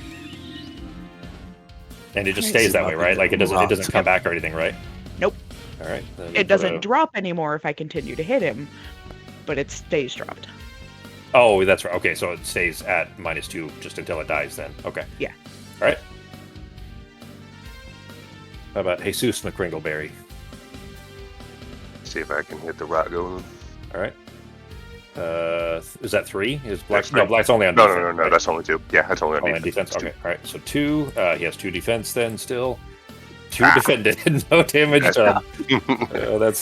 And it just Okay. stays that way, right? Like it doesn't Rocked. come back or anything, right? Nope. All right. then It put doesn't a- drop anymore if I continue to hit him, but it stays dropped. Oh, that's right. Okay, so it stays at -2 just until it dies then. Okay. Yeah. All right. How about Jesus McCringleberry? See if I can hit the rock golem. All right. Is that 3? Is black? That's No, three. black's only on No, defense. no. right? That's only 2. Yeah, that's only on Only on defense. defense. Two. Okay. All right. So 2. He has 2 defense then still. 2 defended, no damage That's done.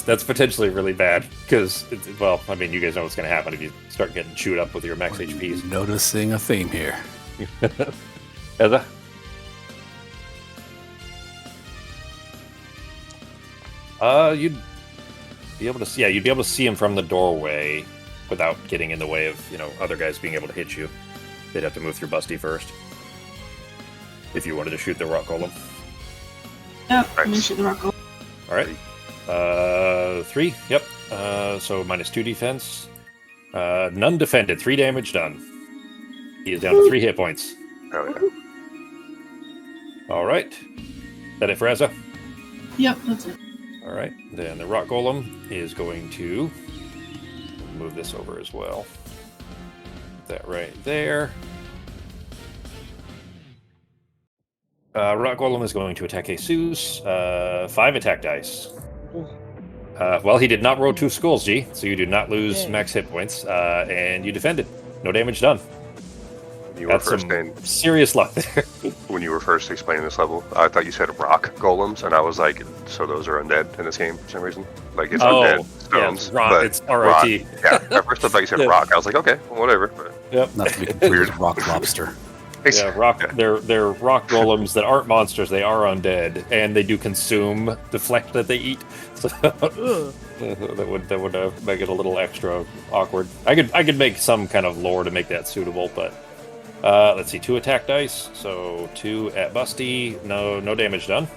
That's potentially really bad because, well, I mean, you guys know what's going to happen if you start getting chewed up with your max HPs. Noticing a theme here. Ezra? You'd be able to see. Yeah, you'd be able to see him from the doorway without getting in the way of other guys being able to hit you. They'd have to move through Busty first if you wanted to shoot the rock golem. Yep, I'm gonna shoot the rock golem. All right. 3. Yep. So -2 defense. None defended. 3 damage done. He is down to 3 hit points. Oh yeah. All right. Is that it for Ezza? Yep, that's it. All right. Then the rock golem is going to move this over as well. That right there. Rock golem is going to attack Jesus. 5 attack dice. Well, he did not roll 2 skulls, G, so you do not lose max hit points, and you defended. No damage done. You were That's first some saying, serious luck there. when you were first explaining this level, I thought you said rock golems, and I was like, so those are undead in this game for some reason? Like, it's undead stones. Yeah, but it's ROT. Yeah, at first I thought you said rock. I was like, okay, well, whatever. But Yep. Not to be confused with rock lobster. Yeah, they're rock golems that aren't monsters. They are undead, and they do consume the flesh that they eat. So that would make it a little extra awkward. I could make some kind of lore to make that suitable, but let's see, 2 attack dice. So 2 at Busty, no damage done.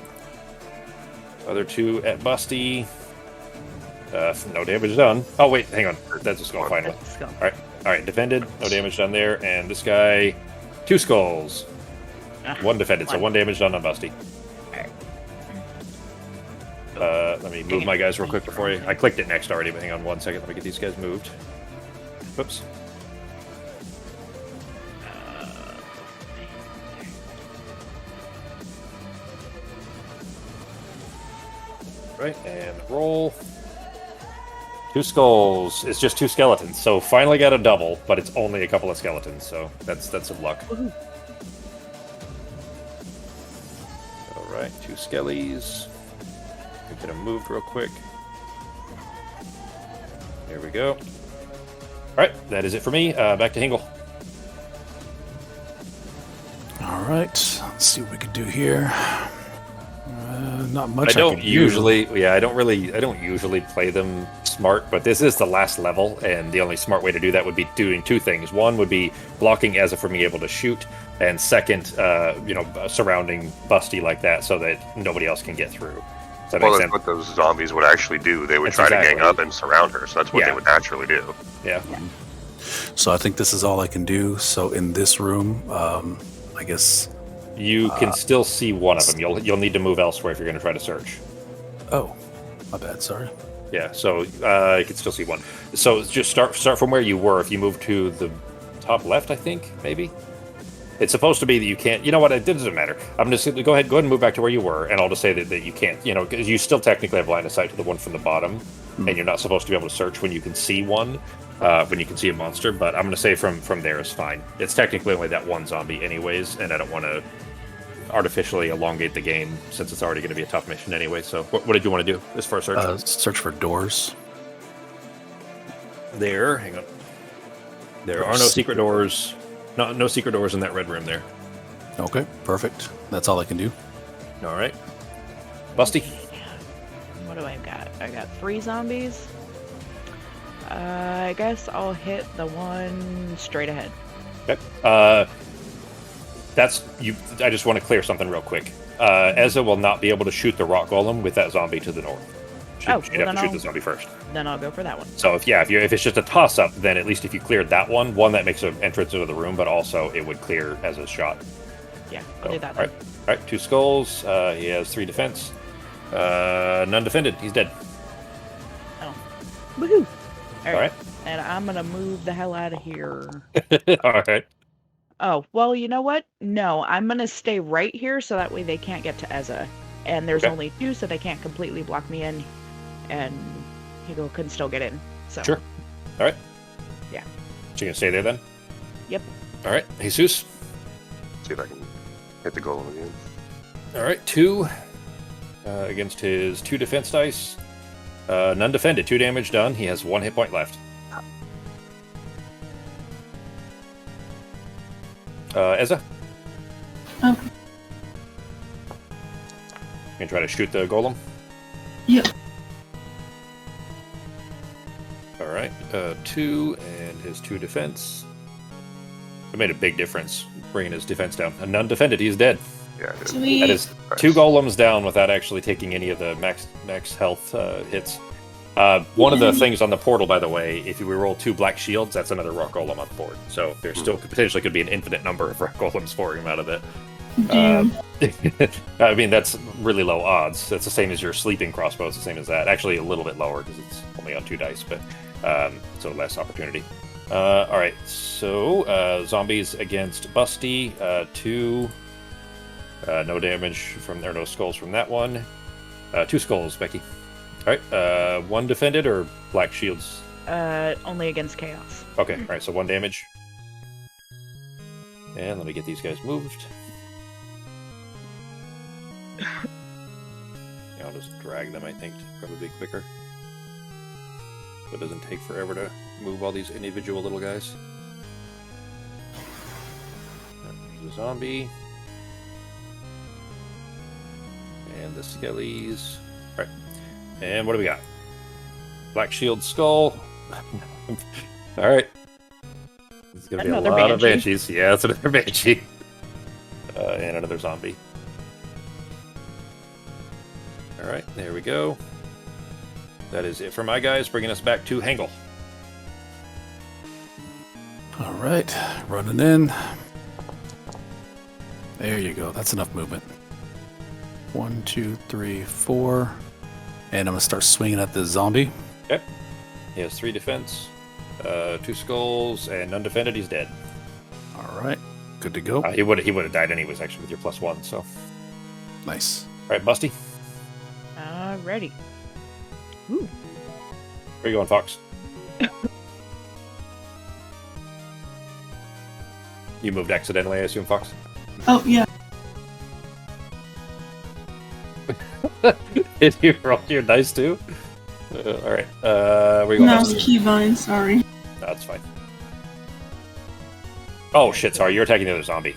Other 2 at Busty, no damage done. Oh wait, hang on, that's a skull finally. All right, defended, no damage done there, and this guy. 2 skulls. 1 defended, so 1 damage done on Busty. Let me move my guys real quick before I clicked it next already, but hang on 1 second. Let me get these guys moved. Whoops. Right, and roll. 2 skulls. It's just 2 skeletons, so finally got a double, but it's only a couple of skeletons, so that's some luck. Alright, 2 skellies. Get them moved real quick. There we go. Alright, that is it for me. Back to Hingle. All right, let's see what we can do here. Not much. I don't usually play them smart, but this is the last level, and the only smart way to do that would be doing 2 things. One would be blocking Ezza from being able to shoot, and second, surrounding Busty like that so that nobody else can get through. Does that make sense? That's what those zombies would actually do. They would try to gang up and surround her, so that's what they would naturally do. Yeah. So I think this is all I can do. So in this room, I guess you can still see one of them. You'll need to move elsewhere if you're going to try to search. Oh, my bad. Sorry. Yeah, so you can still see one. So just start from where you were. If you move to the top left, I think maybe it's supposed to be that you can't. You know what? It doesn't matter. I'm just go ahead and move back to where you were, and I'll just say that you can't. Because you still technically have line of sight to the one from the bottom, and you're not supposed to be able to search when you can see one. When you can see a monster, but I'm going to say from there is fine. It's technically only that one zombie anyways, and I don't want to artificially elongate the game since it's already going to be a tough mission anyway. So what did you want to do as far as search? Search for doors. Hang on. There are no secret doors. No secret doors in that red room there. Okay, perfect. That's all I can do. All right. Busty. What do I got? I got 3 zombies. I guess I'll hit the one straight ahead. Okay. I just want to clear something real quick. Ezza will not be able to shoot the rock golem with that zombie to the north. She'd have to shoot the zombie first. Then I'll go for that one. So if it's just a toss up, then at least if you cleared that one that makes an entrance into the room, but also it would clear Ezza's shot. Yeah, I'll do that. All right, 2 skulls. He has 3 defense. None defended. He's dead. Oh, woohoo! All right. And I'm gonna move the hell out of here. All right. Oh, well, you know what? No, I'm gonna stay right here so that way they can't get to Ezza. And there's only 2, so they can't completely block me in, and Hugo can still get in. So. Sure. All right. Yeah. So you gonna stay there then? Yep. All right, Jesus. See if I can hit the golem again. All right, 2 against his 2 defense dice. None defended. 2 damage done. He has 1 hit point left. Ezza? Okay. You gonna try to shoot the golem? Yep. 2 and his 2 defense. It made a big difference bringing his defense down. A none defended, he's dead. Yeah, dude. Sweet. That is 2 golems down without actually taking any of the max health hits. One of the things on the portal, by the way, if we roll 2 black shields, that's another rock golem on the board. So there still potentially could be an infinite number of rock golems pouring out of it. Damn. I mean, that's really low odds. That's the same as your sleeping crossbow. It's the same as that. Actually, a little bit lower because it's only on 2 dice, but so less opportunity. All right, so zombies against Busty. 2. No damage from there. No skulls from that one. 2 skulls, Becky. All right, 1 defended or black shields? Only against chaos. Okay, all right, so 1 damage. And let me get these guys moved. Yeah, I'll just drag them, I think, to probably be quicker. So it doesn't take forever to move all these individual little guys. There's a zombie. And the skellies. Alright. And what do we got? Black shield skull. Alright. It's gonna be a lot of banshees. Yeah, it's another banshee. And another zombie. Alright, there we go. That is it for my guys, bringing us back to Hangle. All right, running in. There you go. That's enough movement. 1, 2, 3, 4. And I'm going to start swinging at this zombie. Okay. He has 3 defense, 2 skulls, and undefended. He's dead. All right, good to go. He would have died anyways, actually, with your +1. So, Nice. all right, Busty, Ready. Ooh. where you going, Fox? You moved accidentally, I assume, Fox. Oh, yeah. Did you roll your dice too? All right. Where you going? No, Busty? Keyvine, sorry. No, that's fine. Oh shit! Sorry, you're attacking the other zombie.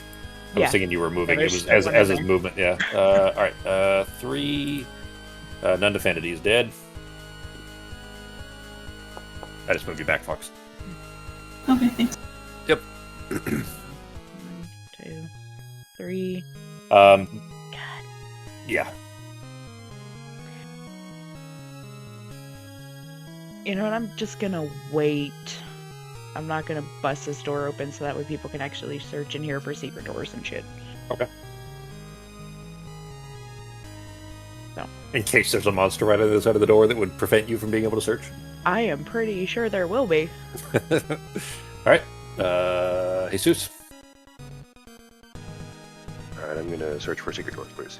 I was thinking you were moving. It was as his movement. Yeah. All right. 3. None defended. He's dead. I just moved you back, Fox. Okay, thanks. Yep. 1, 2, 3. God. God. Yeah. You know what? I'm just gonna wait. I'm not gonna bust this door open so that way people can actually search in here for secret doors and shit. Okay. No. In case there's a monster right on the other side of the door that would prevent you from being able to search. I am pretty sure there will be. All right. Jesus. Alright, I'm gonna search for secret doors, please.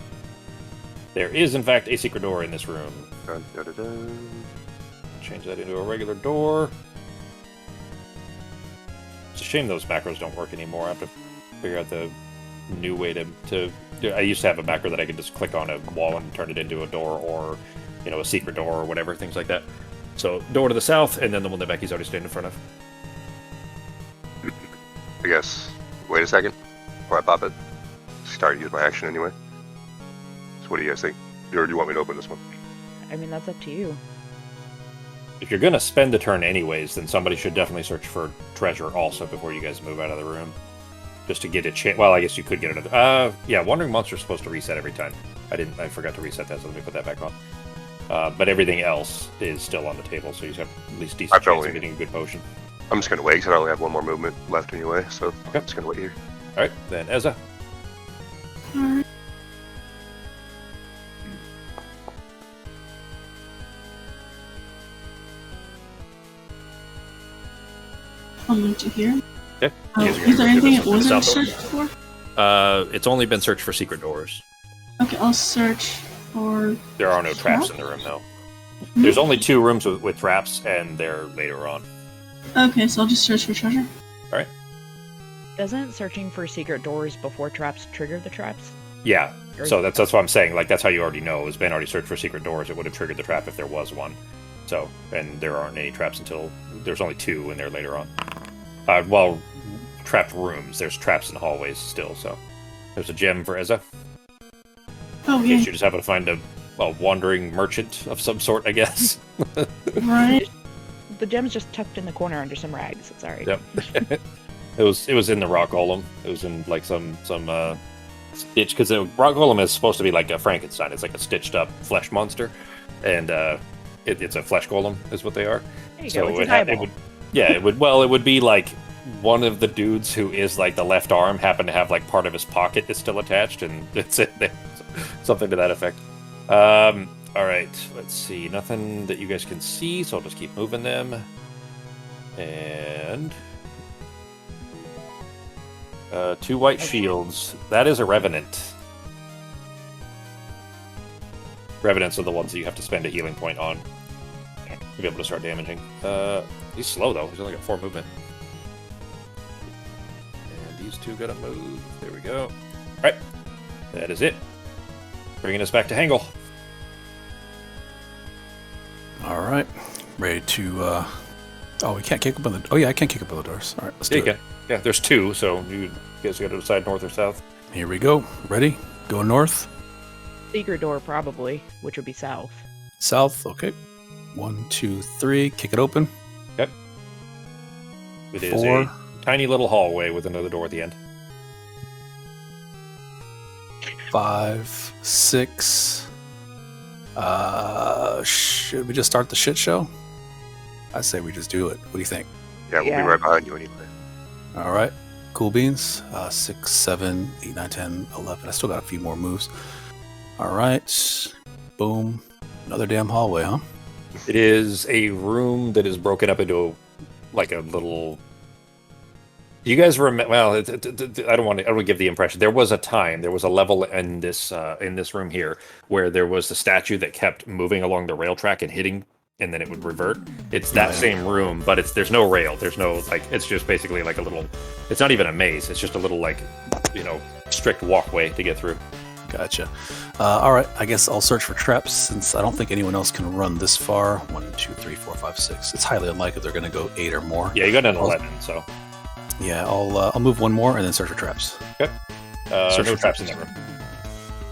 There is, in fact, a secret door in this room. Dun, dun, dun, dun. Change that into a regular door. It's a shame those macros don't work anymore. I have to figure out the new way to I used to have a macro that I could just click on a wall and turn it into a door, or a secret door or whatever, things like that. So door to the south, and then the one that Becky's already standing in front of. I guess. Wait a second before I pop it. Start to use my action anyway. So what do you guys think? Or do you want me to open this one? I mean, that's up to you. If you're gonna spend the turn anyways, then somebody should definitely search for treasure also before you guys move out of the room, just to get a chance. Well, I guess you could get another. Yeah, Wandering Monster's supposed to reset every time. I forgot to reset that, so let me put that back on. But everything else is still on the table, so you have at least decent chance of getting a good potion. I'm just gonna wait because I only have 1 more movement left anyway, so Okay. I'm just gonna wait here. All right, then Ezza. Alright. I'll move to here. Okay. Is there anything it wasn't searched for? It's only been searched for secret doors. Okay, I'll search for... There are no traps in the room, though. There's only 2 rooms with traps, and they're later on. Okay, so I'll just search for treasure. All right. Doesn't searching for secret doors before traps trigger the traps? Yeah. So that's what I'm saying. Like, that's how you already know. Is Ben already searched for secret doors? It would have triggered the trap if there was one. So, and there aren't any traps until there's only 2, and they're later on. Well, trapped rooms. There's traps in hallways still. So, there's a gem for Ezza. Oh, In yeah. case you just happen to find a wandering merchant of some sort, I guess. Right. the gem's just tucked in the corner under some rags. It's alright. Yep. It was in the rock golem. It was in like some stitch, because the rock golem is supposed to be like a Frankenstein. It's like a stitched up flesh monster, and it's a flesh golem is what they are. There you So go. It's an it would, yeah, it would. Well, it would be like one of the dudes who is like the left arm happened to have like part of his pocket is still attached, and it's it there. Something to that effect. All right, let's see. Nothing that you guys can see, so I'll just keep moving them. And 2 white shields. That is a revenant. Revenants are the ones that you have to spend a healing point on to be able to start damaging. He's slow though. He's only got 4 movement. And these 2 gotta move. There we go. All right, that is it. Bringing us back to Hangle. All right, ready to. Oh, we can't kick up on the. Oh yeah, I can kick up on the doors. All right, let's do Yeah, you it. can. Yeah, there's 2, so you guys got to decide north or south. Here we go. Ready? Go north, secret door, probably, which would be south. south. Okay. 1, 2, 3. Kick it open. Okay. It is 4. a tiny little hallway with another door at the end. 5, 6. Should we just start the shit show? I say we just do it. What do you think? Yeah, we'll Yeah. be right behind you anyway. All right. Cool beans. 6, 7, 8, 9, 10, 11. I still got a few more moves. All right. Boom. Another damn hallway, huh? It is a room that is broken up into like a little. You guys remember? Well, I don't want to give the impression. There was a time, there was a level in this room here where there was a statue that kept moving along the rail track and hitting, and then it would revert. It's that same room, but there's no rail. There's no it's just basically like a little. It's not even a maze. It's just a little strict walkway to get through. Gotcha. All right. I guess I'll search for traps since I don't think anyone else can run this far. 1, 2, 3, 4, 5, 6. It's highly unlikely they're going to go 8 or more. Yeah, you got an 11, so. Yeah, I'll move 1 more and then search for traps. Okay. Search No for traps in that room.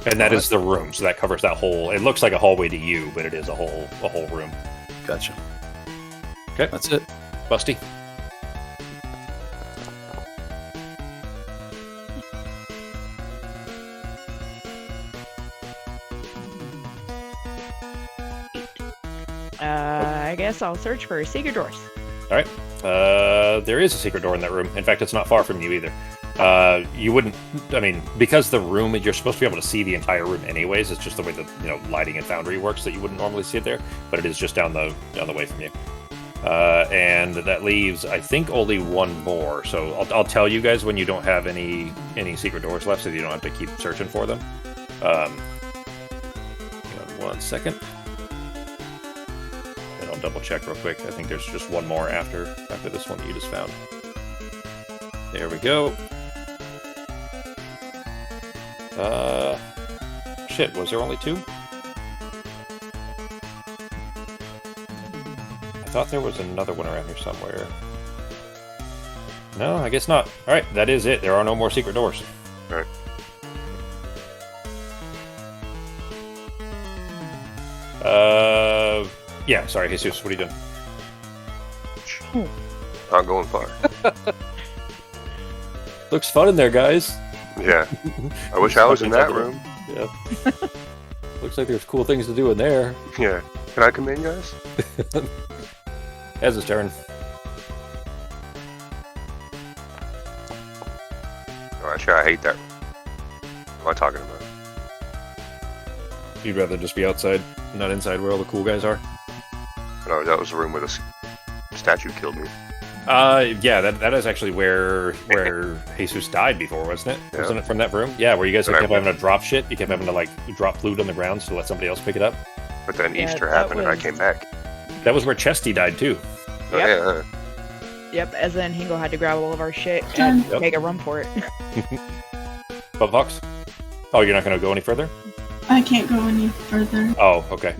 And that is the room, so that covers that whole. It looks like a hallway to you, but it is a whole room. Gotcha. Okay. That's it. Busty. I guess I'll search for secret doors. All right. There is a secret door in that room. In fact, it's not far from you either. You wouldn't. I mean, because the room, you're supposed to be able to see the entire room anyways. It's just the way that lighting in Foundry works that you wouldn't normally see it there. But it is just down the way from you. And that leaves, I think, only 1 more. So I'll tell you guys when you don't have any secret doors left, so you don't have to keep searching for them. Hang on 1 second. And I'll double check real quick. I think there's just 1 more after this one that you just found. There we go. Shit, was there only 2? I thought there was another one around here somewhere. No, I guess not. Alright, that is it. There are no more secret doors. All right. Yeah, sorry, Jesus, what are you doing? Not going far. Looks fun in there, guys. Yeah. I wish I was in that room. Yeah. Looks like there's cool things to do in there. Yeah. Can I come in, guys? Has his turn. Oh, actually, I hate that. What am I talking about? You'd rather just be outside, not inside where all the cool guys are? No, that was the room where the statue killed me. Yeah, that is actually where Jesus died before, wasn't it? Yeah. Wasn't it from that room? Yeah, where you guys Right. kept having to drop shit. You kept having to drop loot on the ground to let somebody else pick it up. But then Yeah, Easter that happened and I was- came back. That was where Chesty died too. Oh, Yep. yeah. Yep, as then Hingle had to grab all of our shit Done. and Yep. make a run for it. Bob Fox? Oh, you're not going to go any further? I can't go any further. Oh, okay.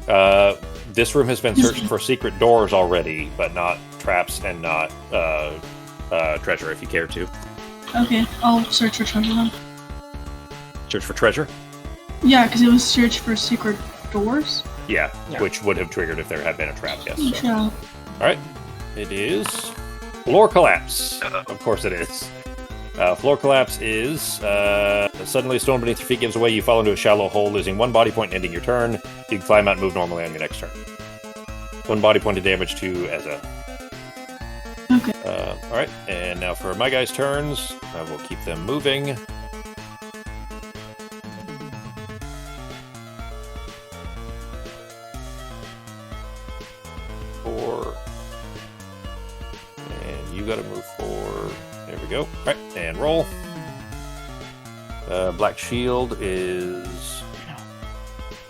This room has been searched for secret doors already, but not traps and not treasure, if you care to. Okay, I'll search for treasure then. Search for treasure? Yeah, because it was search for secret doors. Yeah, Yeah. which would have triggered if there had been a trap, yes. Yeah. Alright. It is floor collapse. Of course it is. Floor collapse is suddenly a stone beneath your feet gives away. You fall into a shallow hole, losing 1 body point, ending your turn. You can climb out and move normally on your next turn. 1 body point of damage to Ezza. Okay. All right, and now for my guys' turns, I will keep them moving. And you gotta move 4. There we go. All right, and roll. Black Shield is...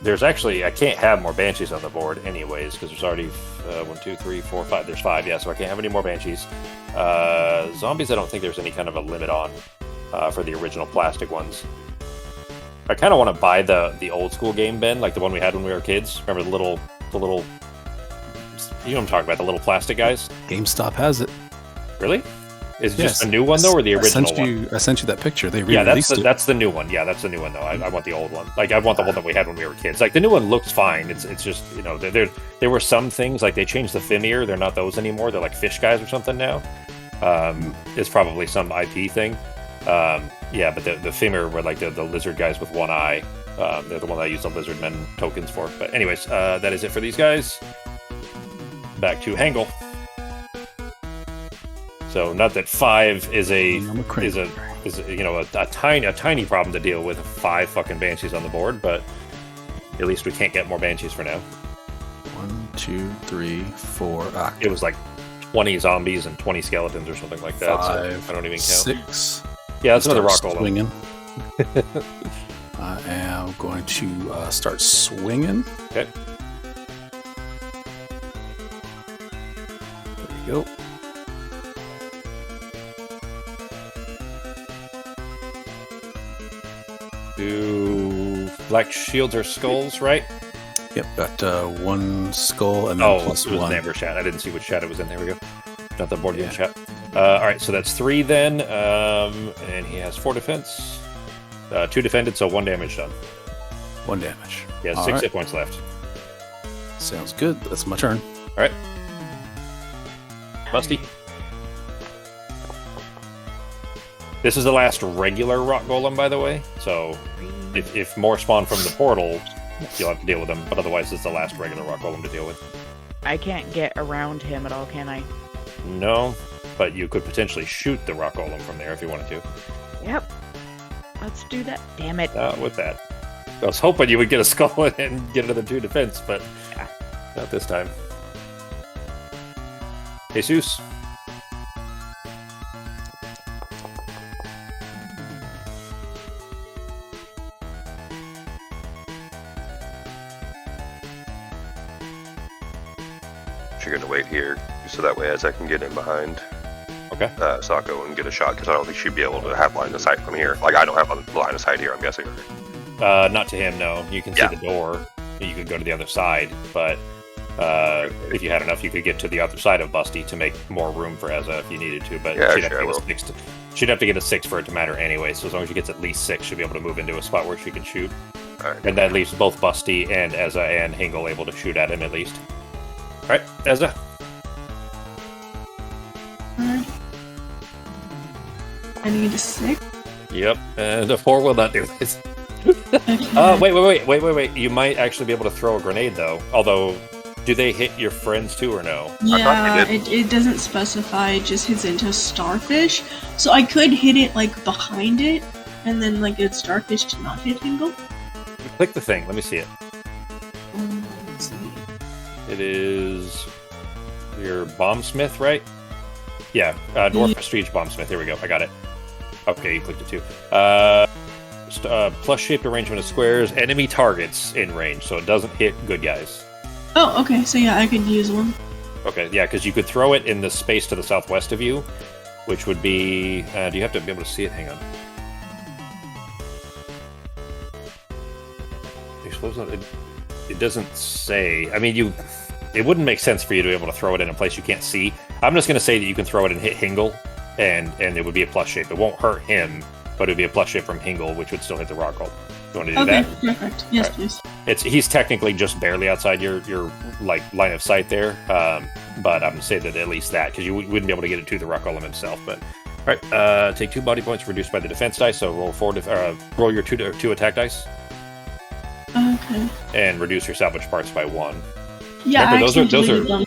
There's actually... I can't have more Banshees on the board anyways, because there's already 1, 2, 3, 4, 5. There's 5, yeah, so I can't have any more Banshees. Zombies, I don't think there's any kind of a limit on for the original plastic ones. I kind of want to buy the old school game, Ben, like the one we had when we were kids. Remember the little... You know what I'm talking about, the little plastic guys? GameStop has it. Really? Is it just a new one, though, or the original one? I sent you that picture. They yeah, re-released it. That's the new one. Yeah, that's the new one, though. I want the old one. Like, I want the one that we had when we were kids. Like, the new one looks fine. It's just, you know, there were some things, like, they changed the Fimir. They're not those anymore. They're like fish guys or something now. It's probably some IP thing. Yeah, but the Fimir were, like, the lizard guys with one eye. They're the one I use the lizard men tokens for. But anyways, that is it for these guys. Back to Hangle. So not that 5 is a tiny problem to deal with 5 fucking Banshees on the board, but at least we can't get more Banshees for now. 1, 2, 3, 4. It was like 20 zombies and 20 skeletons or something like that. 5, so I don't even count. 6. Yeah, that's another rock golem. Swinging. I am going to start swinging. Okay. There you go. Do black shields or skulls, right? Yep, got 1 skull and then plus it was 1. Amber chat. I didn't see which chat it was in. There we go. Not the board game chat. All right, so that's 3 then. And he has 4 defense. 2 defended, so 1 damage done. 1 damage. He has 6 hit points left. Sounds good. That's my turn. All right. Musty. This is the last regular rock golem, by the way. So if more spawn from the portal, you'll have to deal with them. But otherwise, it's the last regular rock golem to deal with. I can't get around him at all, can I? No, but you could potentially shoot the rock golem from there if you wanted to. Yep. Let's do that. Damn it. Not with that. I was hoping you would get a skull and get another 2 defense, but not this time. Jesus. You're going to wait here so that way as I can get in behind Sako and get a shot, because I don't think she'd be able to have line of sight from here. Like, I don't have a line of sight here, I'm guessing. Not to him, no. You can see the door. You could go to the other side, but if you had enough, you could get to the other side of Busty to make more room for Ezza if you needed to, but she'd have to get a 6 for it to matter anyway, so as long as she gets at least 6, she'll be able to move into a spot where she can shoot. Right. And that leaves both Busty and Ezza and Hingle able to shoot at him at least. Alright, Ezza. I need a 6. Yep, and a 4 will not do this. Wait. You might actually be able to throw a grenade, though. Although, do they hit your friends, too, or no? Yeah, it doesn't specify. It just hits into starfish. So I could hit it, like, behind it, and then, like, it's starfish to not hit Hingle. Click the thing. Let me see it. Let's see. It is your bombsmith, right? Yeah, Dwarf Prestige Bombsmith. Here we go. I got it. Okay, you clicked it too. Plus shaped arrangement of squares, enemy targets in range, so it doesn't hit good guys. Oh, okay. So yeah, I could use one. Okay, yeah, because you could throw it in the space to the southwest of you, which would be... do you have to be able to see it? Hang on. It doesn't say... I mean, it wouldn't make sense for you to be able to throw it in a place you can't see. I'm just going to say that you can throw it and hit Hingle, and it would be a plus shape. It won't hurt him, but it would be a plus shape from Hingle, which would still hit the rock hole. You want to do that? Okay, perfect. Yes, please. He's technically just barely outside your like line of sight there, but I'm gonna say that at least that because you wouldn't be able to get it to the rock golem himself. But all right, take 2 body points reduced by the defense dice. So roll your two attack dice. Okay. And reduce your salvage parts by 1. Yeah, remember, those are. them.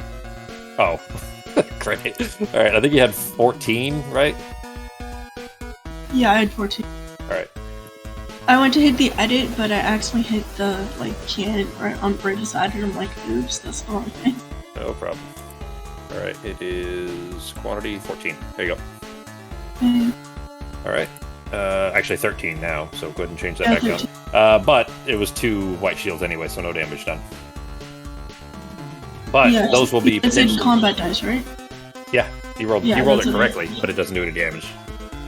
Oh, great! All right, I think you had 14, right? Yeah, I had 14. All right. I went to hit the edit, but I accidentally hit the can right beside it. I'm like, oops, that's the wrong thing. No problem. All right, it is quantity 14. There you go. Okay. All right. Actually 13 now, so go ahead and change that Yeah, back 13. down. But it was 2 white shields anyway, so no damage done. But Yeah, those will be It's in potentially... combat dice, right? Yeah, he rolled Yeah, it that's what correctly, but it doesn't do any damage.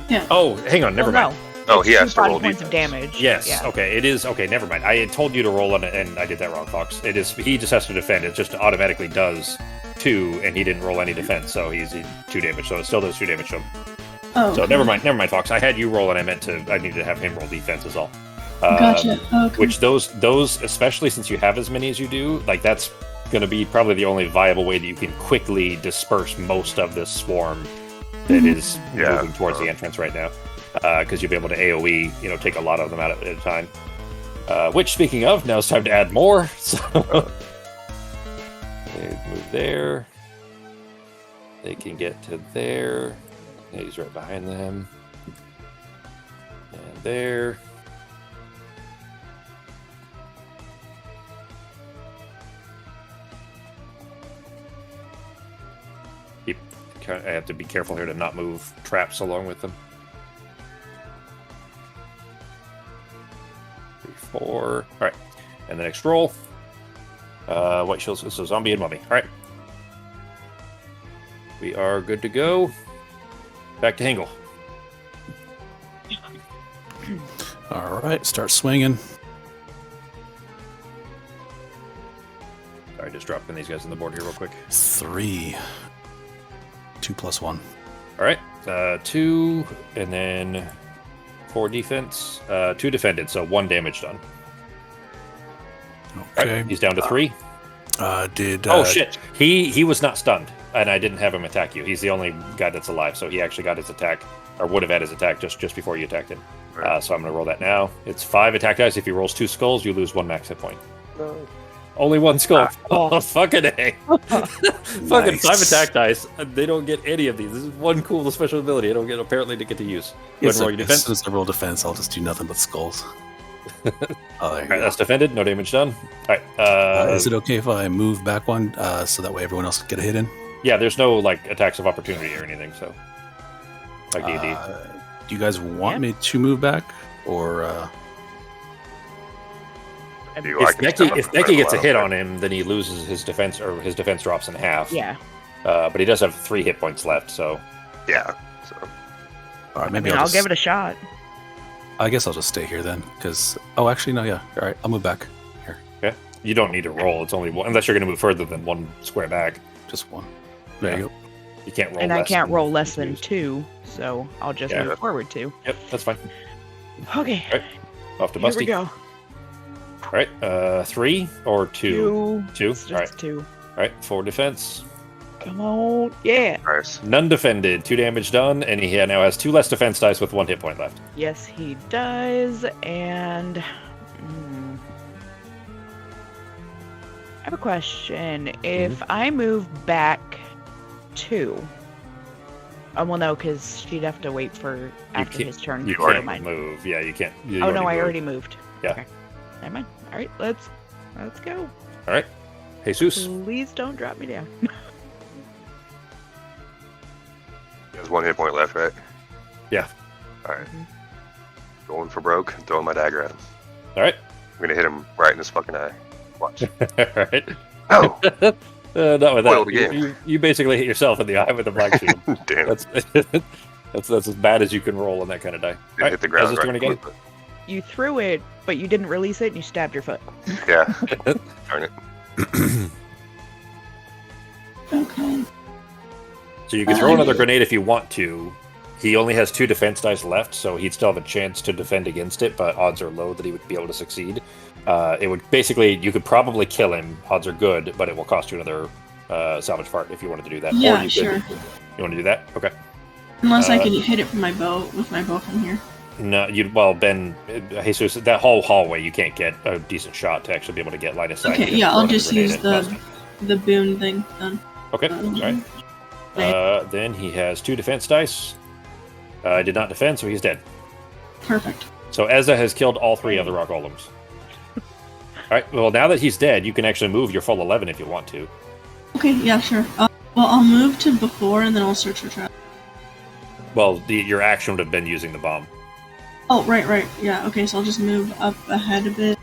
Yeah. Oh, hang on, never mind. Oh, It's he has 2 to body roll points of defense. damage. Yes, Yeah. okay, it is... Okay, never mind. I had told you to roll on it, and I did that wrong, Fox. It is... He just has to defend. It just automatically does 2, and he didn't roll any defense, so he's 2 damage, so it still does 2 damage to him. Oh. So okay. never mind, Fox. I had you roll, and I needed to have him roll defense as well. Gotcha. Okay. Which those, especially since you have as many as you do, that's going to be probably the only viable way that you can quickly disperse most of this swarm that is moving towards the entrance right now. Because you'll be able to AoE, take a lot of them out at a time. Which, speaking of, now it's time to add more. So they move there. They can get to there. He's right behind them. And there. I have to be careful here to not move traps along with them. 3, 4. All right. And the next roll. White shields. So zombie and mummy. All right. We are good to go. Back to Hingle. All right, start swinging. Sorry, just dropping these guys on the board here real quick. 3. 2 + 1. All right. 2, and then 4 defense. 2 defended, so 1 damage done. All Okay. right, he's down to 3. Oh shit! He was not stunned, and I didn't have him attack you. He's the only guy that's alive, so he actually got his attack, or would have had his attack just before you attacked him. Right. So I'm going to roll that now. It's 5 attack dice. If he rolls 2 skulls, you lose 1 max hit point. No. Only 1 skull. Oh, fucking A. Fucking Nice. 5 attack dice. They don't get any of these. This is one cool special ability I don't get apparently to get to use. Go ahead and roll your As defense. soon as I roll defense, I'll just do nothing but skulls. Oh, there you All right, go. that's defended. No damage done. All right. Is it okay if I move back one so that way everyone else can get a hit in? Yeah, there's no attacks of opportunity or anything. So, like D&D. Do you guys want me to move back, or If Becky gets a hit on him, then he loses his defense, or his defense drops in half. Yeah. But he does have 3 hit points left. So, Yeah. So all right, I maybe mean, I'll just, give it a shot. I guess I'll just stay here then, because actually no, yeah. All right, I'll move back here, yeah, you don't need to roll. It's only 1, unless you're going to move further than 1 square back. just 1. There you go. You can't roll. And I less can't than roll less than used. 2, so I'll just Yeah. move forward 2. Yep, that's fine. Okay. All right, off to Here Busty. we go. All right, 3 or 2? 2. It's All right. just 2. All right, 4 defense. Come on. Yeah. nice. None defended. 2 damage done, and he now has 2 less defense dice with 1 hit point left. Yes, he does. And I have a question. If I move back 2, well, no, because she'd have to wait for after can't- his turn. You Never can't mind. move. Yeah, you can't. Oh no, I already moved. Yeah. Okay. Never mind. All right, let's go. All right, Jesus. Please don't drop me down. He has 1 hit point left, right? Yeah. All right. Going for broke and throwing my dagger at him. All right. I'm gonna hit him right in his fucking eye. Watch. All right. Oh, Not with Foiled that. again. You basically hit yourself in the eye with a black shield. damn. That's as bad as you can roll on that kind of die. It hit the ground How's this right. doing again? You threw it, but you didn't release it, and you stabbed your foot. Yeah. Darn it. Okay. So you can throw another grenade if you want to. He only has 2 defense dice left, so he'd still have a chance to defend against it, but odds are low that he would be able to succeed. It would basically, you could probably kill him. Odds are good, but it will cost you another salvage part if you wanted to do that. Yeah, or you sure. You want to do that? Okay. Unless I can hit it from my bow with my bow from here. No, well, Ben, Jesus, that whole hallway, you can't get a decent shot to actually be able to get line of sight. Okay, yeah, I'll just use the boon thing then. Okay, alright. Then he has 2 defense dice. Did not defend, so he's dead. Perfect. So Ezza has killed all 3 of the rock golems. Alright, well, now that he's dead, you can actually move your full 11 if you want to. Okay, yeah, sure. Well, I'll move to before and then I'll search for trap. Well, your action would have been using the bomb. Oh, right. Yeah, okay, so I'll just move up ahead a bit.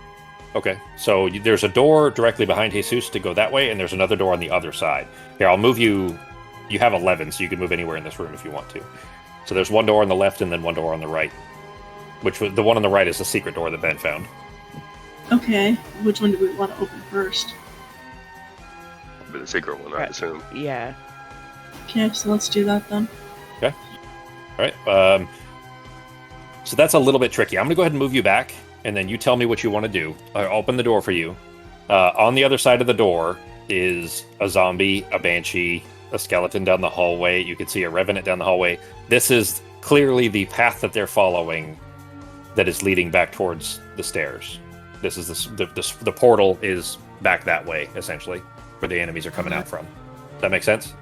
Okay, so there's a door directly behind Jesus to go that way, and there's another door on the other side. Here, I'll move you. You have 11, so you can move anywhere in this room if you want to. So there's one door on the left and then one door on the right. Which the one on the right is the secret door that Ben found. Okay, which one do we want to open first? The secret one, I assume. Yeah. Okay, so let's do that then. Okay. All right. So that's a little bit tricky. I'm going to go ahead and move you back, and then you tell me what you want to do. I'll open the door for you. On the other side of the door is a zombie, a banshee, a skeleton down the hallway. You can see a revenant down the hallway. This is clearly the path that they're following that is leading back towards the stairs. This is the portal is back that way, essentially, where the enemies are coming out from. Does that make sense?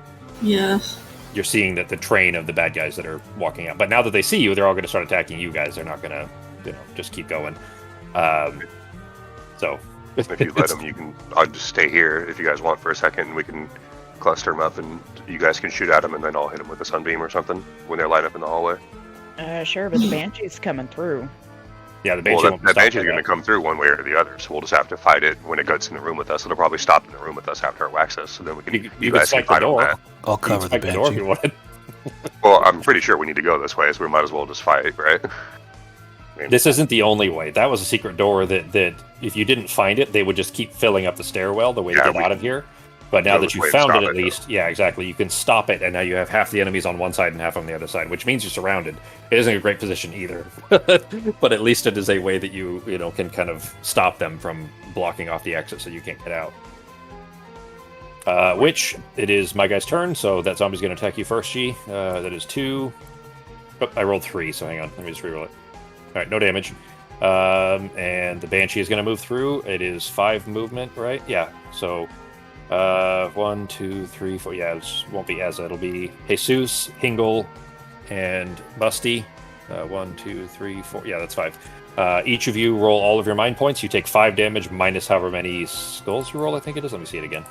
Yes. You're seeing that the train of the bad guys that are walking out. But now that they see you, they're all going to start attacking you guys. They're not going to, just keep going. So if you let them, I'll just stay here if you guys want for a second. We can cluster them up, and you guys can shoot at them, and then I'll hit them with a sunbeam or something when they're lined up in the hallway. Sure, but the banshee's coming through. Yeah, the banshee. Well, that banshee's going to come through one way or the other, so we'll just have to fight it when it gets in the room with us. It'll probably stop in the room with us after it whacks us, so then we can. You can spike the door. I'll cover the door if you banshee. want. Well, I'm pretty sure we need to go this way, so we might as well just fight, right? This isn't the only way. That was a secret door that if you didn't find it, they would just keep filling up the stairwell, the way to get out of here. But now that you found it, at least, yeah, exactly, you can stop it, and now you have half the enemies on one side and half on the other side, which means you're surrounded. It isn't a great position either, but at least it is a way that you can kind of stop them from blocking off the exit so you can't get out. Which, it is my guy's turn, so that zombie's going to attack you first, G. That is 2. Oh, I rolled 3, so hang on, let me just reroll it. Alright, no damage. And the Banshee is going to move through. It is 5 movement, right? Yeah, so 1, 2, 3, 4. Yeah, it won't be Ezza. It'll be Jesus, Hingle, and Busty. 1, 2, 3, 4. Yeah, that's 5. Each of you roll all of your mind points. You take 5 damage minus however many skulls you roll, I think it is. Let me see it again.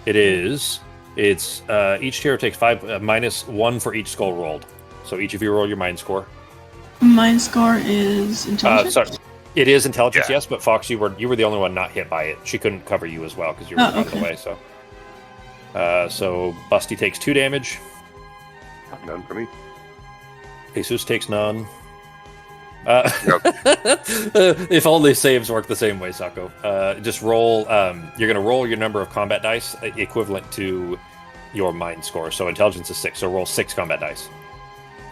It's each hero takes 5 minus 1 for each skull rolled. So each of you roll your mind score. Mind score is intelligence. Sorry. It is intelligence, yes, but Fox, you were the only one not hit by it. She couldn't cover you as well because you were out of the way. So, so Busty takes 2 damage. None for me. Jesus takes none. If only saves work the same way, Sako. Just roll. You're going to roll your number of combat dice equivalent to your mind score. So intelligence is 6. So roll 6 combat dice.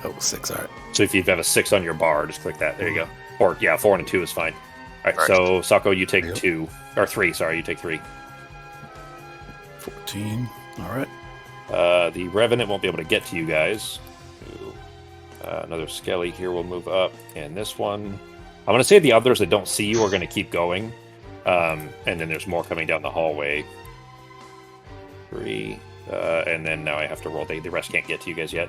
Oh, 6. All right. So if you have a 6 on your bar, just click that. There you go. Or, yeah, 4 and a 2 is fine. All right, so, Sako, you take 2. Or 3, sorry, you take 3. 14. All right. The Revenant won't be able to get to you guys. Another Skelly here will move up. And this one... I'm going to say the others that don't see you are going to keep going. And then there's more coming down the hallway. 3. And then now I have to roll. The rest can't get to you guys yet.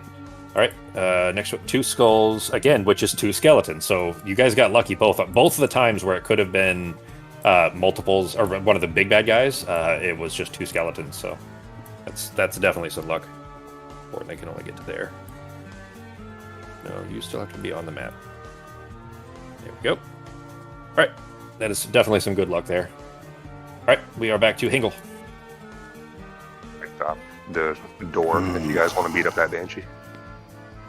All right, next one, 2 skulls, again, which is 2 skeletons. So you guys got lucky both of the times where it could have been multiples, or one of the big bad guys, it was just 2 skeletons. So that's definitely some luck. Or they can only get to there. No, you still have to be on the map. There we go. All right, that is definitely some good luck there. All right, we are back to Hingle. The door, if you guys want to beat up that Banshee.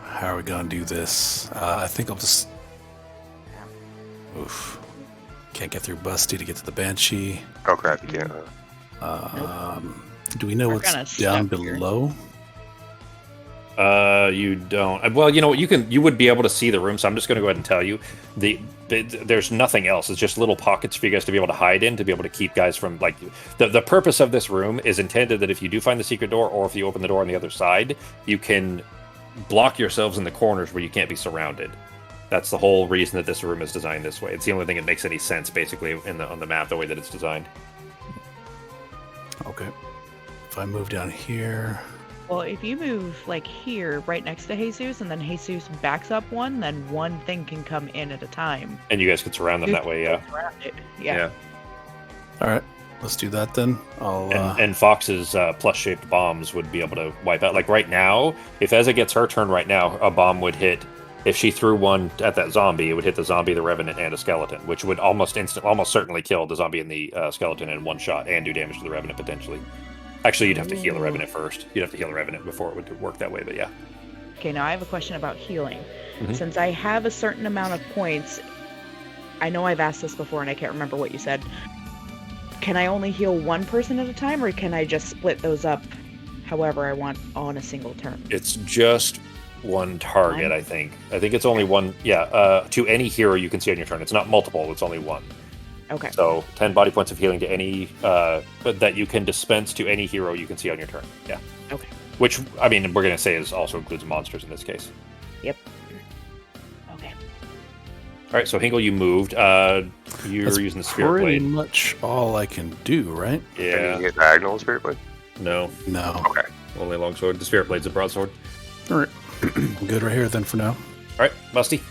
How are we going to do this? I think I'll just... Oof. Can't get through Busty to get to the Banshee. Oh, crap, you can't. Do we know what's down below? You don't. Well, you know what? You would be able to see the room, so I'm just going to go ahead and tell you there's nothing else. It's just little pockets for you guys to be able to hide in, to be able to keep guys from like the purpose of this room is intended that if you do find the secret door, or if you open the door on the other side, you can block yourselves in the corners where you can't be surrounded. That's the whole reason that this room is designed this way. It's the only thing that makes any sense, basically, on the map, the way that it's designed. Okay. If I move down here, Well, if you move like here, right next to Jesus, and then Jesus backs up one, then one thing can come in at a time. And you guys can surround them that way, yeah. Around it. Yeah. all right, let's do that then. I'll. And Fox's plus-shaped bombs would be able to wipe out. Like right now, if Eza gets her turn right now, a bomb would hit. If she threw one at that zombie, it would hit the zombie, the revenant, and a skeleton, which would almost certainly kill the zombie and the skeleton in one shot, and do damage to the revenant potentially. Actually, you'd have to heal the revenant first. You'd have to heal the revenant before it would work that way. But yeah. Okay, now I have a question about healing. Mhm. Since I have a certain amount of points, I know I've asked this before and I can't remember what you said. Can I only heal one person at a time, or can I just split those up however I want on a single turn? It's just one target, I think. I think it's only one. Yeah, to any hero you can see on your turn. It's not multiple. It's only one. Okay. So 10 body points of healing to any but that you can dispense to any hero you can see on your turn. Yeah. Okay. Which I mean, we're gonna say is also includes monsters in this case. Yep. Okay. All right. So Hingle, you moved. You're That's using the spirit pretty blade. much all I can do, right? Can Yeah. you hit diagonal with Spirit Blade? No. No. Okay. Only longsword. The spirit blade's a broadsword. All right. I'm good right here then for now. All right, Musty.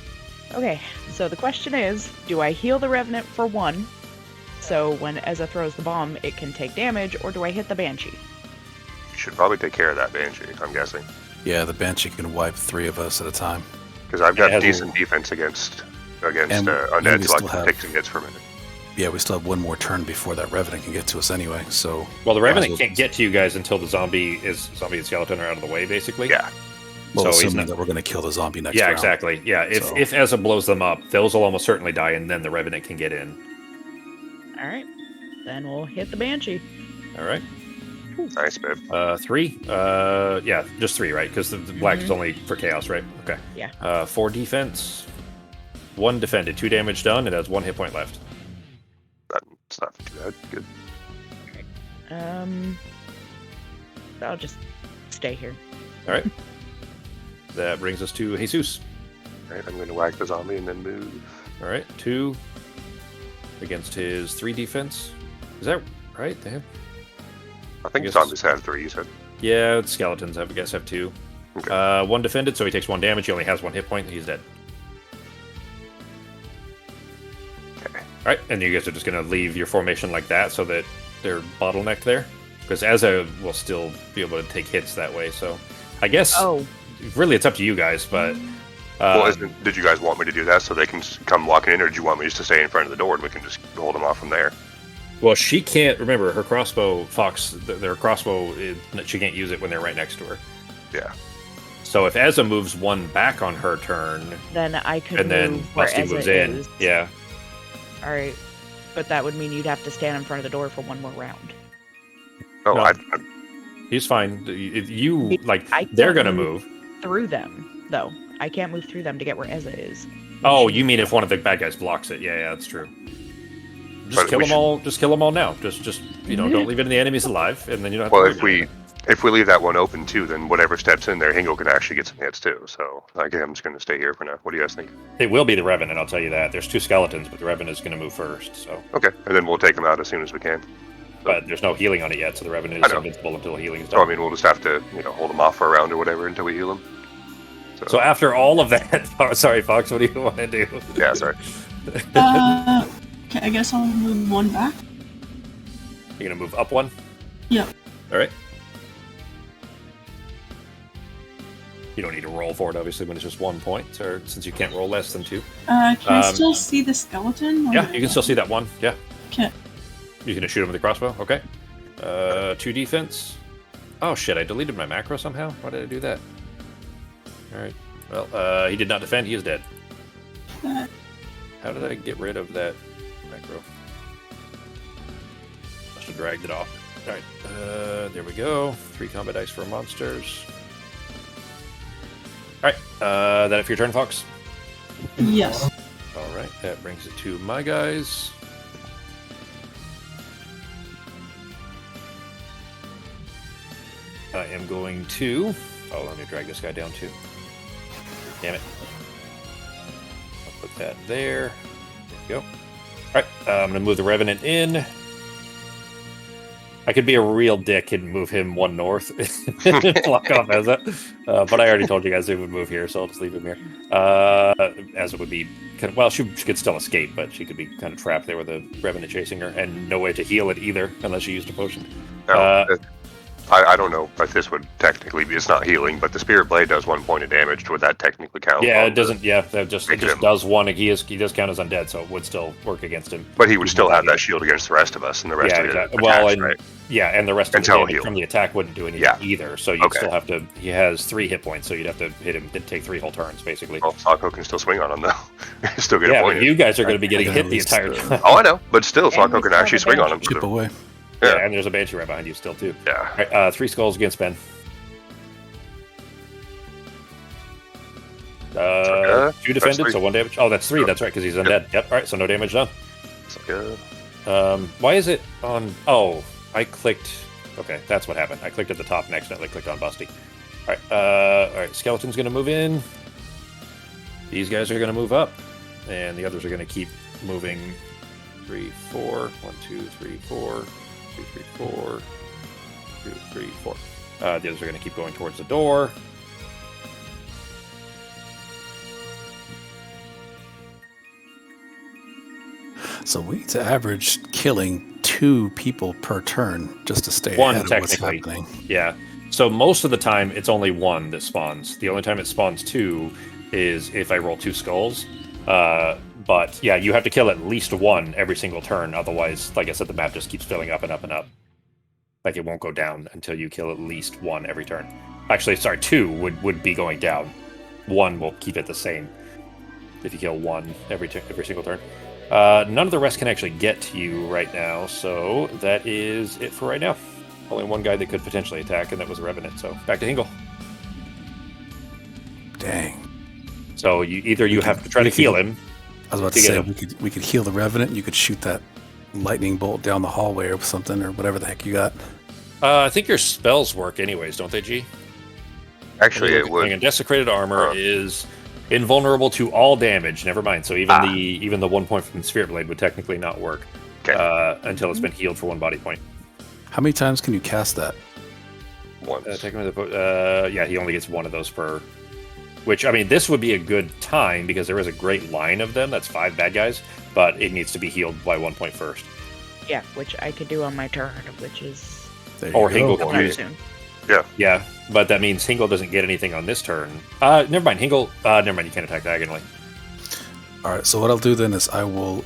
Okay, so the question is, do I heal the Revenant for one, so when Eza throws the bomb, it can take damage, or do I hit the Banshee? You should probably take care of that Banshee, I'm guessing. Yeah, the Banshee can wipe 3 of us at a time. Because I've It got has a- decent defense against And undead, we so I still can have- take some hits for a minute. Yeah, we still have one more turn before that Revenant can get to us anyway, so... Well, the Revenant Well, can't get to you guys until the zombie and skeleton are out of the way, basically. Yeah. Well, So he's assuming not- that we're going to kill the zombie next Yeah, round. exactly. Yeah, if So- if Eza blows them up, those will almost certainly die, and then the Revenant can get in. Alright, then we'll hit the Banshee. All right. Nice, babe. 3. Yeah, just 3, right? Because the black is only for chaos, right? Okay. Yeah. 4 defense, 1 defended, 2 damage done. It has 1 hit point left. It's not too bad. Good. I'll just stay here. All right. That brings us to Jesus. All right, I'm going to whack the zombie and then move. All right, 2 against his 3 defense. Is that right? Damn. I think guess- zombies have 3, you said. Yeah, skeletons, I guess, have 2. Okay. 1 defended, so he takes 1 damage. He only has 1 hit point. He's dead. Okay. All right, and you guys are just going to leave your formation like that so that they're bottlenecked there? Because Eza will still be able to take hits that way, so I guess Oh, really it's up to you guys, but... Well, did you guys want me to do that so they can come walking in, or did you want me just to stay in front of the door and we can just hold them off from there? Well, she can't... Remember, her crossbow, Fox, their crossbow, she can't use it when they're right next to her. Yeah. So if Eza moves 1 back on her turn, then I could and then move where Musty Eza moves in, is. yeah. Alright, but that would mean you'd have to stand in front of the door for 1 more round. Oh, No. I He's fine. You, like, I they're can't going to move. Through them, though. I can't move through them to get where Eza is. Oh, you mean if one of the bad guys blocks it? Yeah, that's true. Just But kill we them all. Just kill them all now. Just don't leave any of the enemies alive, and then you don't have well, to. if we leave that one open too, then whatever steps in there, Hingle can actually get some hits too. So I'm just going to stay here for now. What do you guys think? It will be the Revenant, I'll tell you that. There's 2 skeletons, but the Revenant is going to move first. So, Okay, and then we'll take them out as soon as we can. but there's no healing on it yet, so the Revenant I is know. invincible until healing is So I done. mean, we'll just have to hold them off for a round or whatever until we heal them. So after all of that, sorry, Fox, what do you want to do? Yeah, sorry. Okay, I guess I'll move 1 back. You're gonna move up 1. Yep. All right. You don't need to roll for it, obviously, when it's just 1 point, or since you can't roll less than 2. Can I still see the skeleton? Yeah, you can still see that 1. Yeah. Okay. You can just shoot him with a crossbow. Okay. 2 defense. Oh shit! I deleted my macro somehow. Why did I do that? All right. Well, he did not defend. He is dead. How did I get rid of that macro? Must have dragged it off. All right. There we go. 3 combat dice for monsters. right. That it for your turn, Fox? Yes. All right. That brings it to my guys. I am going to... Oh, let me drag this guy down too. Damn it. I'll put that there. There we go. Alright, I'm going to move the Revenant in. I could be a real dick and move him one north and block off Eza. But I already told you guys they would move here, so I'll just leave him here. Eza would be... Well, she could still escape, but she could be kind of trapped there with a Revenant chasing her, and no way to heal it either, unless she used a potion. I don't know if this would technically be, it's not healing, but the Spirit Blade does 1 point of damage. Would that technically count? Yeah, it doesn't. Yeah, it just does one. He does count as undead, so it would still work against him. But he would still have that shield against the rest of us, and the rest of exactly. the attacks, right? Yeah, and the rest of the damage from the attack wouldn't do anything either. So you'd still have to. He has 3 hit points, so you'd have to hit him. Take 3 whole turns, basically. Well, Sako can still swing on him though. Still get a point. But you guys are going to be getting hit the entire time. Oh, I know, but still, Sako can actually swing on him. Chip away. Yeah, and there's a Banshee right behind you still, too. Yeah. All right, 3 skulls against Ben. 2 defended, so 1 damage. Oh, that's 3, that's right, because he's undead. Yep, all right, so no damage done. That's good. Why is it on... Oh, I clicked... Okay, that's what happened. I clicked at the top and accidentally clicked on Busty. All right, Skeleton's going to move in. These guys are going to move up. And the others are going to keep moving... 3, 4, 1, 2, 3, 4, 2, 3, 4, 2, 3, 4. The others are going to keep going towards the door. So we need to average killing 2 people per turn just to stay One, ahead of what's technically. happening. Yeah. So most of the time, it's only 1 that spawns. The only time it spawns 2 is if I roll 2 skulls. But yeah, you have to kill at least 1 every single turn. Otherwise, like I said, the map just keeps filling up and up and up. Like it won't go down until you kill at least 1 every turn. Actually, sorry, 2 would be going down. 1 will keep it the same if you kill 1 every single turn. None of the rest can actually get to you right now, so that is it for right now. Only 1 guy that could potentially attack, and that was Revenant. So back to Hingle. Dang. So you have to try to heal him. I was about to say we could heal the Revenant. And you could shoot that lightning bolt down the hallway or something, or whatever the heck you got. I think your spells work anyways, don't they, G? Actually, it would. And Desecrated Armor is invulnerable to all damage. Never mind. So even the 1 point from the Spirit Blade would technically not work until it's been healed for 1 body point. How many times can you cast that? Once. Yeah, he only gets 1 of those per. Which, I mean, this would be a good time because there is a great line of them. That's 5 bad guys, but it needs to be healed by 1 point first. Yeah, which I could do on my turn, which is... Or Hingle can coming do soon. Yeah, but that means Hingle doesn't get anything on this turn. Never mind, Hingle... never mind, you can't attack diagonally. Alright, so what I'll do then is I will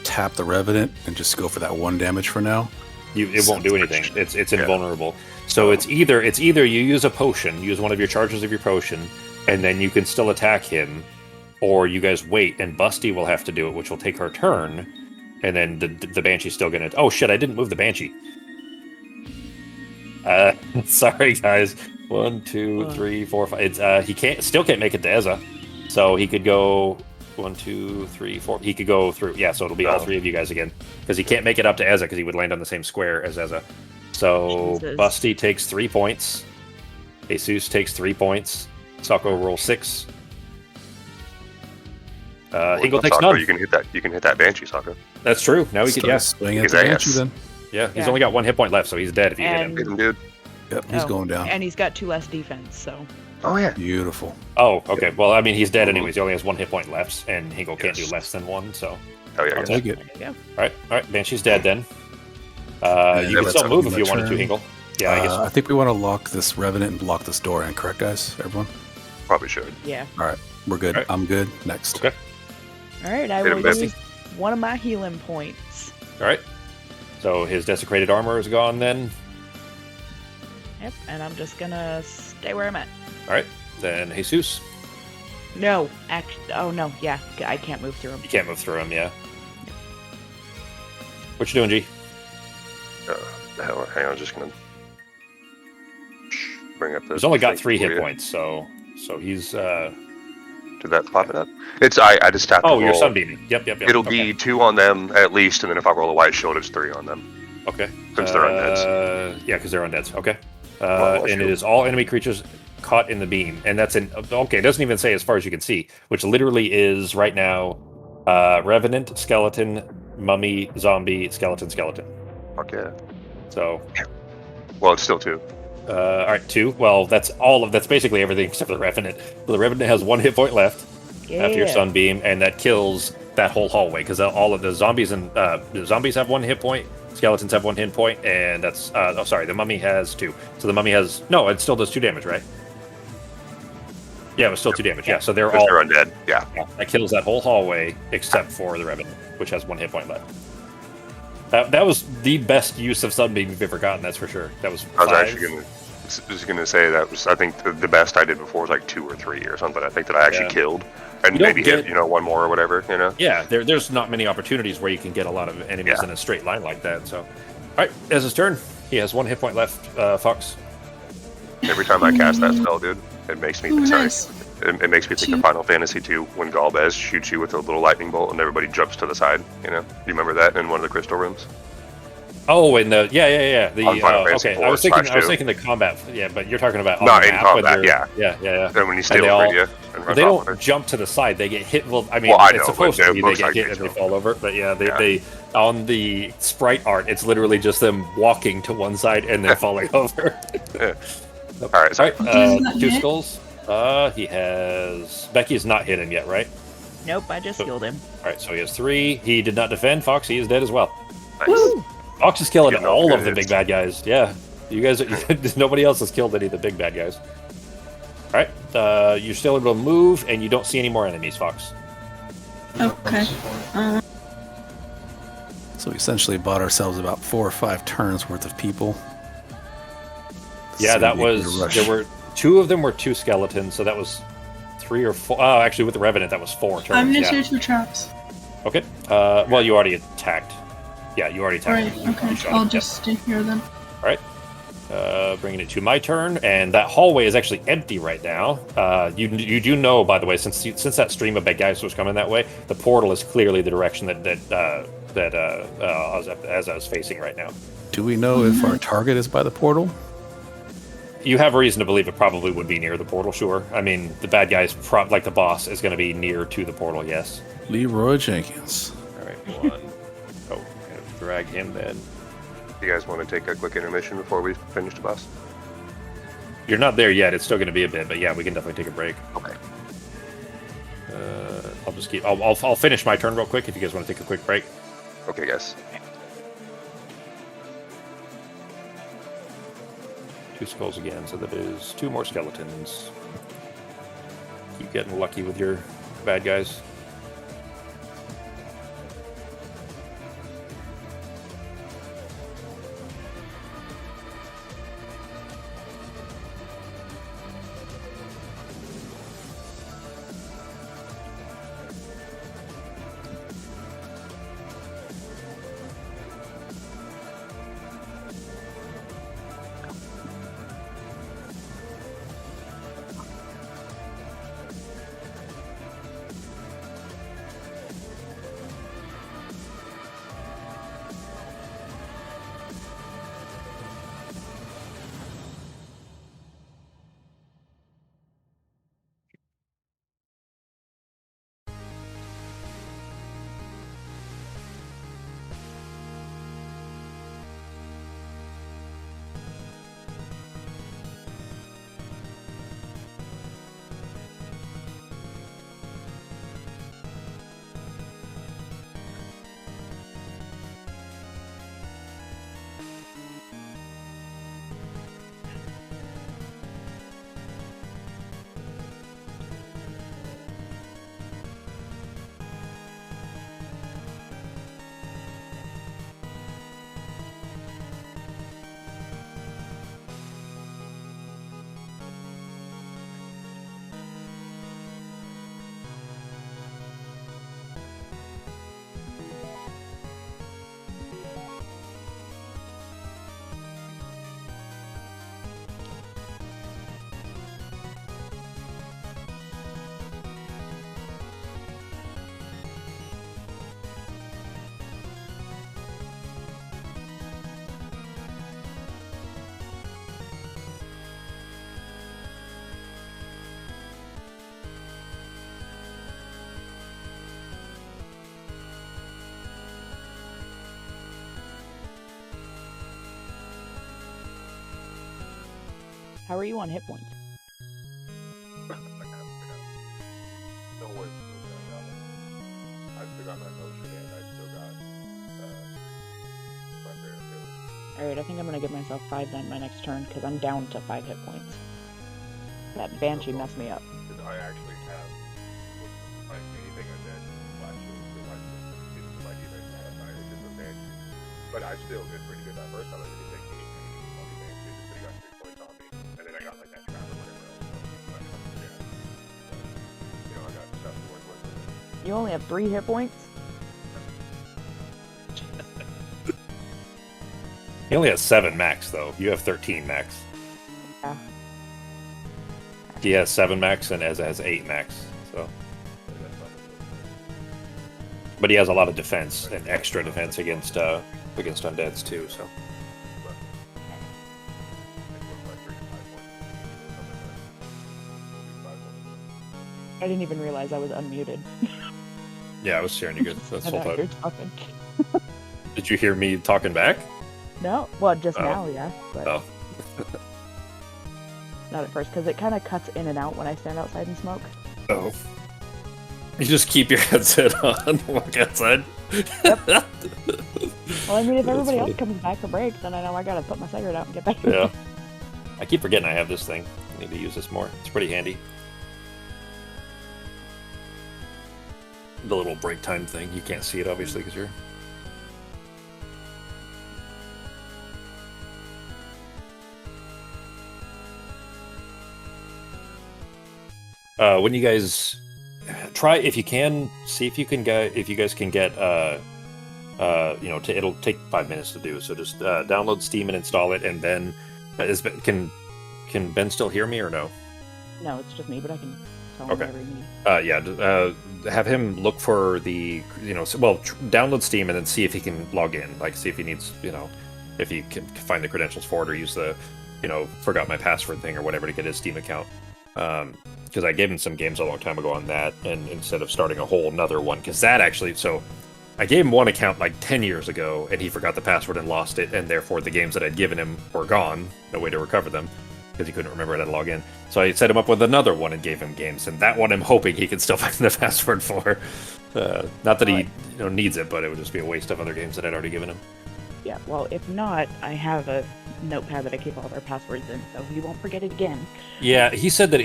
tap the Revenant and just go for that 1 damage for now. It won't do anything. It's invulnerable. So it's either you use a potion, use one of your charges of your potion, and then you can still attack him, or you guys wait and Busty will have to do it, which will take her turn, and then the Banshee's still gonna... Oh shit, I didn't move the Banshee. Sorry guys. 1, 2, 3, 4, 5. It's he still can't make it to Eza. So he could go 1, 2, 3, 4. He could go through. Yeah, so it'll be all 3 of you guys again. Because he can't make it up to Eza because he would land on the same square as Eza. So Jesus. Busty takes 3 points. Jesus takes 3 points. Sako rolls 6. Hingle takes Sako, none. You can hit that Banshee, Sako. That's true. Now he can, yeah. Swing at His the ass. Banshee then. Yeah, he's only got 1 hit point left, so he's dead if you hit him. Hit him, dude. Yep, he's going down. And he's got 2 less defense, so... Oh, yeah. Beautiful. Oh, okay. Well, I mean, he's dead anyways. He only has 1 hit point left, and Hingle can't do less than 1, so... Oh, yeah. I'll take it. Yeah. All right. Banshee's dead then. And You can that's still up move to if my you wanted to, turn. Hingle. Yeah, I guess. I think we want to lock this Revenant and block this door in, correct, guys? Everyone? Probably should. Yeah. Alright, we're good. Alright. I'm good. Next. Okay. Alright, I Hit will him, Bessie. use 1 of my healing points. All right. So his desecrated armor is gone then. Yep, and I'm just gonna stay where I'm at. All right. Then Jesus. No, actually... Oh, no, yeah. I can't move through him. You can't move through him, yeah. What you doing, G? The hell? Hang on, just gonna... bring up the. He's only got thing 3 for hit you. points, so he's. Did that pop it up? It's I just have to Oh, roll. you're sunbeaming. Yep. It'll Okay. be 2 on them at least, and then if I roll a white shield, it's 3 on them. Okay. Since they're undeads. Yeah, because they're undeads. Okay. Well, And it is all enemy creatures caught in the beam, and that's in. Okay, it doesn't even say as far as you can see, which literally is right now, revenant, skeleton, mummy, zombie, skeleton. Fuck yeah. So. Well, it's still 2. All right, 2. Well, that's basically everything except for the revenant. So the revenant has 1 hit point left after your sunbeam, and that kills that whole hallway because all of the zombies and the zombies have 1 hit point. Skeletons have 1 hit point, and that's the mummy has 2. So the mummy has it still does 2 damage, right? Yeah, it was still 2 damage. Yeah, so they're all undead. Yeah. That kills that whole hallway except for the revenant, which has 1 hit point left. That was the best use of sunbeam you've ever gotten. That's for sure. That was 5. I was actually gonna say that was I think the best I did before was like 2 or 3 or something. I think that I actually killed and maybe hit 1 more or whatever. Yeah, there's not many opportunities where you can get a lot of enemies in a straight line like that. So, all right, as his turn, he has 1 hit point left. Fox. Every time I cast that spell, dude, it makes me Nice. it makes me think of Final Fantasy 2 when Galvez shoots you with a little lightning bolt and everybody jumps to the side. You remember that in one of the crystal rooms? Oh, and yeah. The Fantasy okay, I was 4 thinking the combat. Yeah, but you're talking about not the in map combat. when Yeah. Then when you steal all- from you and run they off don't with it. jump to the side. They get hit. Well, I mean, Well, I it's know, supposed but to it be they looks get like hit they and they do. fall over. But yeah, they on the sprite art, it's literally just them walking to one side and then falling over. Yeah. Nope. All right, sorry. Does that 2 hit? skulls. He has Becky is not hit him yet, right? Nope, I just healed him. All right, so he has 3. He did not defend. Fox, he is dead as well. Nice. Fox is killing You know, all of the it's- big bad guys. Yeah, you guys. Nobody else has killed any of the big bad guys. All right, you're still able to move, and you don't see any more enemies, Fox. Okay. So we essentially bought ourselves about 4 or 5 turns worth of people. Yeah, So that we need to was. rush. There were 2 of them were 2 skeletons, so that was 3 or 4. Oh, actually, with the revenant, that was 4 turns. I'm gonna yeah. search for traps. Okay. Well, you already attacked. Yeah, you already attacked. Right, You okay. shot I'll him, just stay here then. All right. Bringing it to my turn, and that hallway is actually empty right now. You do know, by the way, since that stream of bad guys was coming that way, the portal is clearly the direction that as I was facing right now. Do we know if our target is by the portal? You have reason to believe it probably would be near the portal. Sure. I mean, the bad guys, like the boss, is going to be near to the portal. Yes. Leroy Jenkins. All right. 1. Oh, gonna drag him then. You guys want to take a quick intermission before we finish the boss? You're not there yet. It's still going to be a bit, but yeah, we can definitely take a break. Okay. I'll just keep. I'll finish my turn real quick if you guys want to take a quick break. Okay, guys. 2 skulls again, so that is 2 more skeletons. Keep getting lucky with your bad guys. How are you on hit points? Alright, I think I'm gonna give myself 5 then my next turn, because I'm down to 5 hit points. That Banshee messed me up. I actually have like anything I did last year, it's like even modifier, it's just a Banshee. But I still did pretty good that first time. I didn't take any on the Banshee, just but he got 3 points on me. And then I got like that trap or whatever else. So, yeah. You know, I got stuff to work with. You only have 3 hit points? He only has 7 max, though. You have 13 max. Yeah. He has 7 max, and Eza has 8 max. So, but he has a lot of defense and extra defense against undeads too. So. I didn't even realize I was unmuted. Yeah, I was hearing you good. That's I whole know, you're time. talking. Did you hear me talking back? No, well, just Oh. now, yeah. But Oh. not at first, because it kind of cuts in and out when I stand outside and smoke. Oh. You just keep your headset on, walk outside. Yep. Well, I mean, if That's everybody funny. else comes back for break, then I know I gotta put my cigarette out and get back. Yeah. I keep forgetting I have this thing. I need to use this more. It's pretty handy. The little break time thing. You can't see it, obviously, because you're... when you guys try, if you can, see if you can get, if you guys can get, you know, it'll take 5 minutes to do. So just download Steam and install it, and then can Ben still hear me or no? No, it's just me, but I can tell him Okay. whatever you need. Yeah, have him look for the, you know, download Steam and then see if he can log in. Like, see if he needs, you know, if he can find the credentials for it, or use the, you know, forgot my password thing or whatever to get his Steam account. Because I gave him some games a long time ago on that, and instead of starting a whole another one, because that actually, so I gave him one account like 10 years ago, and he forgot the password and lost it, and therefore the games that I'd given him were gone, no way to recover them, because he couldn't remember how to log in. So I set him up with another one and gave him games, and that one I'm hoping he can still find the password for. Not that he needs it, but it would just be a waste of other games that I'd already given him. Yeah, well, if not, I have a notepad that I keep all of our passwords in, so he won't forget it again. Yeah, he said that,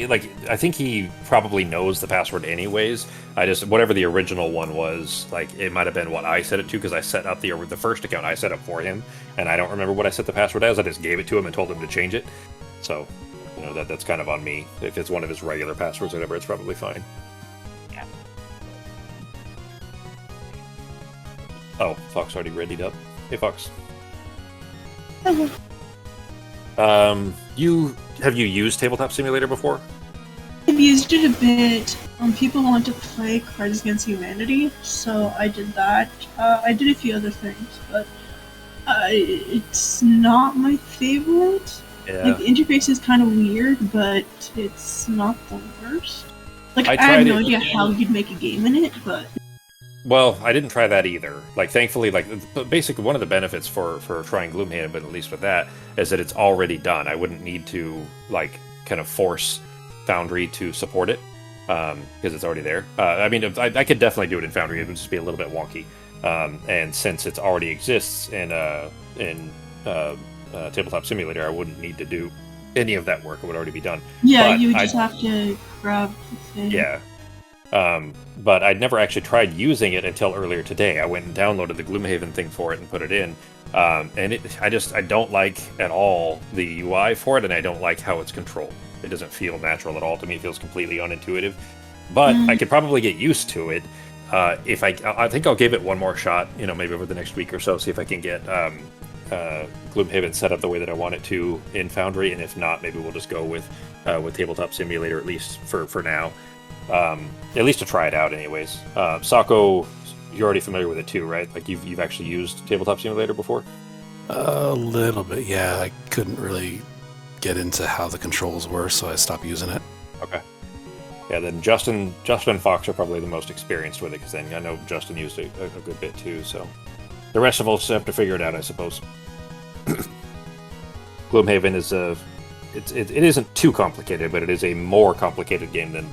I think he probably knows the password anyways. Whatever the original one was, it might have been what I set it to, because I set up the first account I set up for him, and I don't remember what I set the password as. I just gave it to him and told him to change it. So, that's kind of on me. If it's one of his regular passwords or whatever, it's probably fine. Yeah. Oh, Fox already readied up. Hey, Fox. Okay. Have you used Tabletop Simulator before? I've used it a bit. People want to play Cards Against Humanity, so I did that. I did a few other things, but it's not my favorite. Yeah. The interface is kind of weird, but it's not the worst. I I have tried no it. idea how you'd make a game in it, but Well, I didn't try that either. Thankfully, basically one of the benefits for trying Gloomhaven, but at least with that, is that it's already done. I wouldn't need to, kind of force Foundry to support it, because it's already there. I mean, I could definitely do it in Foundry. It would just be a little bit wonky. And since it already exists in Tabletop Simulator, I wouldn't need to do any of that work. It would already be done. yeah, But you would just have to grab the thing. Yeah. But I'd never actually tried using it until earlier today. I went and downloaded the Gloomhaven thing for it and put it in. And I don't like at all the UI for it, and I don't like how it's controlled. It doesn't feel natural at all to me. It feels completely unintuitive. But I could probably get used to it. If I think I'll give it one more shot, maybe over the next week or so, see if I can get Gloomhaven set up the way that I want it to in Foundry, and if not, maybe we'll just go with Tabletop Simulator, at least for now. At least to try it out anyways. Sako, you're already familiar with it too, right? You've actually used Tabletop Simulator before? A little bit, yeah. I couldn't really get into how the controls were, so I stopped using it. Okay. Yeah, then Justin and Fox are probably the most experienced with it, because then I know Justin used it a good bit too, so the rest of us have to figure it out, I suppose. Gloomhaven is it isn't too complicated, but it is a more complicated game than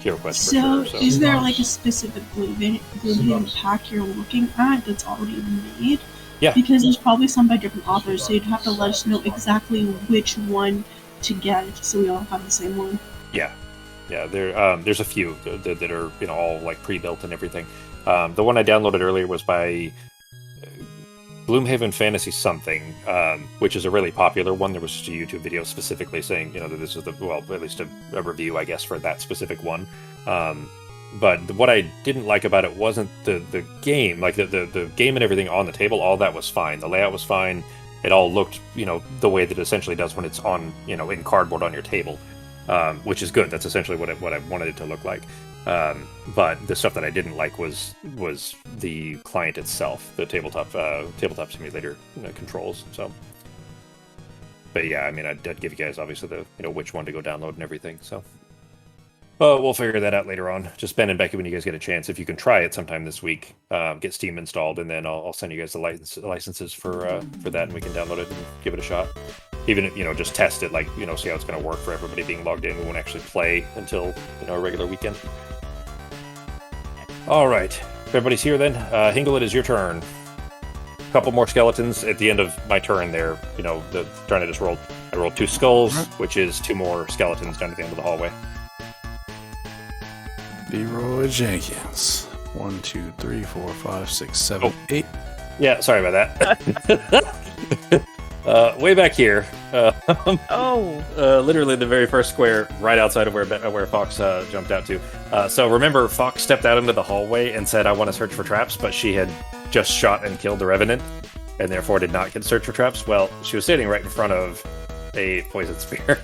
HeroQuest. So, So is there like a specific Gloomhaven pack you're looking at that's already made? Yeah. Because there's probably some by different authors, so you'd have to let us know exactly which one to get, so we all have the same one. Yeah. There's a few that are all like pre-built and everything. The one I downloaded earlier was by Gloomhaven Fantasy something, which is a really popular one. There was just a YouTube video specifically saying that this is at least a review, I guess, for that specific one. But what I didn't like about it wasn't the game, like the game and everything on the table. All that was fine. The layout was fine. It all looked the way that it essentially does when it's on in cardboard on your table. Which is good. That's essentially what I wanted it to look like. But the stuff that I didn't like was the client itself, the tabletop simulator controls. So, but yeah, I mean, I'd give you guys obviously the which one to go download and everything. So, but we'll figure that out later on. Just Ben and Becky, when you guys get a chance, if you can try it sometime this week, get Steam installed, and then I'll send you guys the licenses for that, and we can download it and give it a shot. Even just test it, see how it's going to work for everybody being logged in. We won't actually play until a regular weekend. All right, everybody's here then. Hingle, it is your turn. A couple more skeletons at the end of my turn. There, the turn I just rolled. I rolled 2 skulls, which is 2 more skeletons down at the end of the hallway. Leroy Jenkins. 1, 2, 3, 4, 5, 6, 7, 8. Yeah, sorry about that. Way back here. Literally the very first square, right outside of where Fox jumped out to. So remember, Fox stepped out into the hallway and said, "I want to search for traps," but she had just shot and killed the Revenant, and therefore did not get to search for traps. Well, she was standing right in front of a poison spear.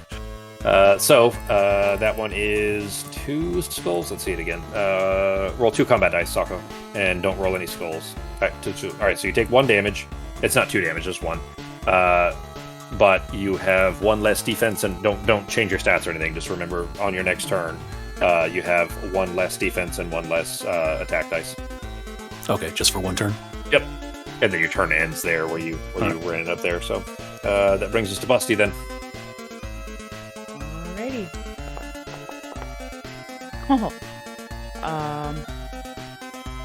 So that one is 2 skulls. Let's see it again. Roll 2 combat dice, Sako, and don't roll any skulls. All right, so you take 1 damage. It's not 2 damage, just 1. But you have 1 less defense, and don't change your stats or anything. Just remember, on your next turn, you have 1 less defense and 1 less attack dice. Okay, just for 1 turn? Yep. And then your turn ends there where you ran it up there. So that brings us to Busty then. Alrighty.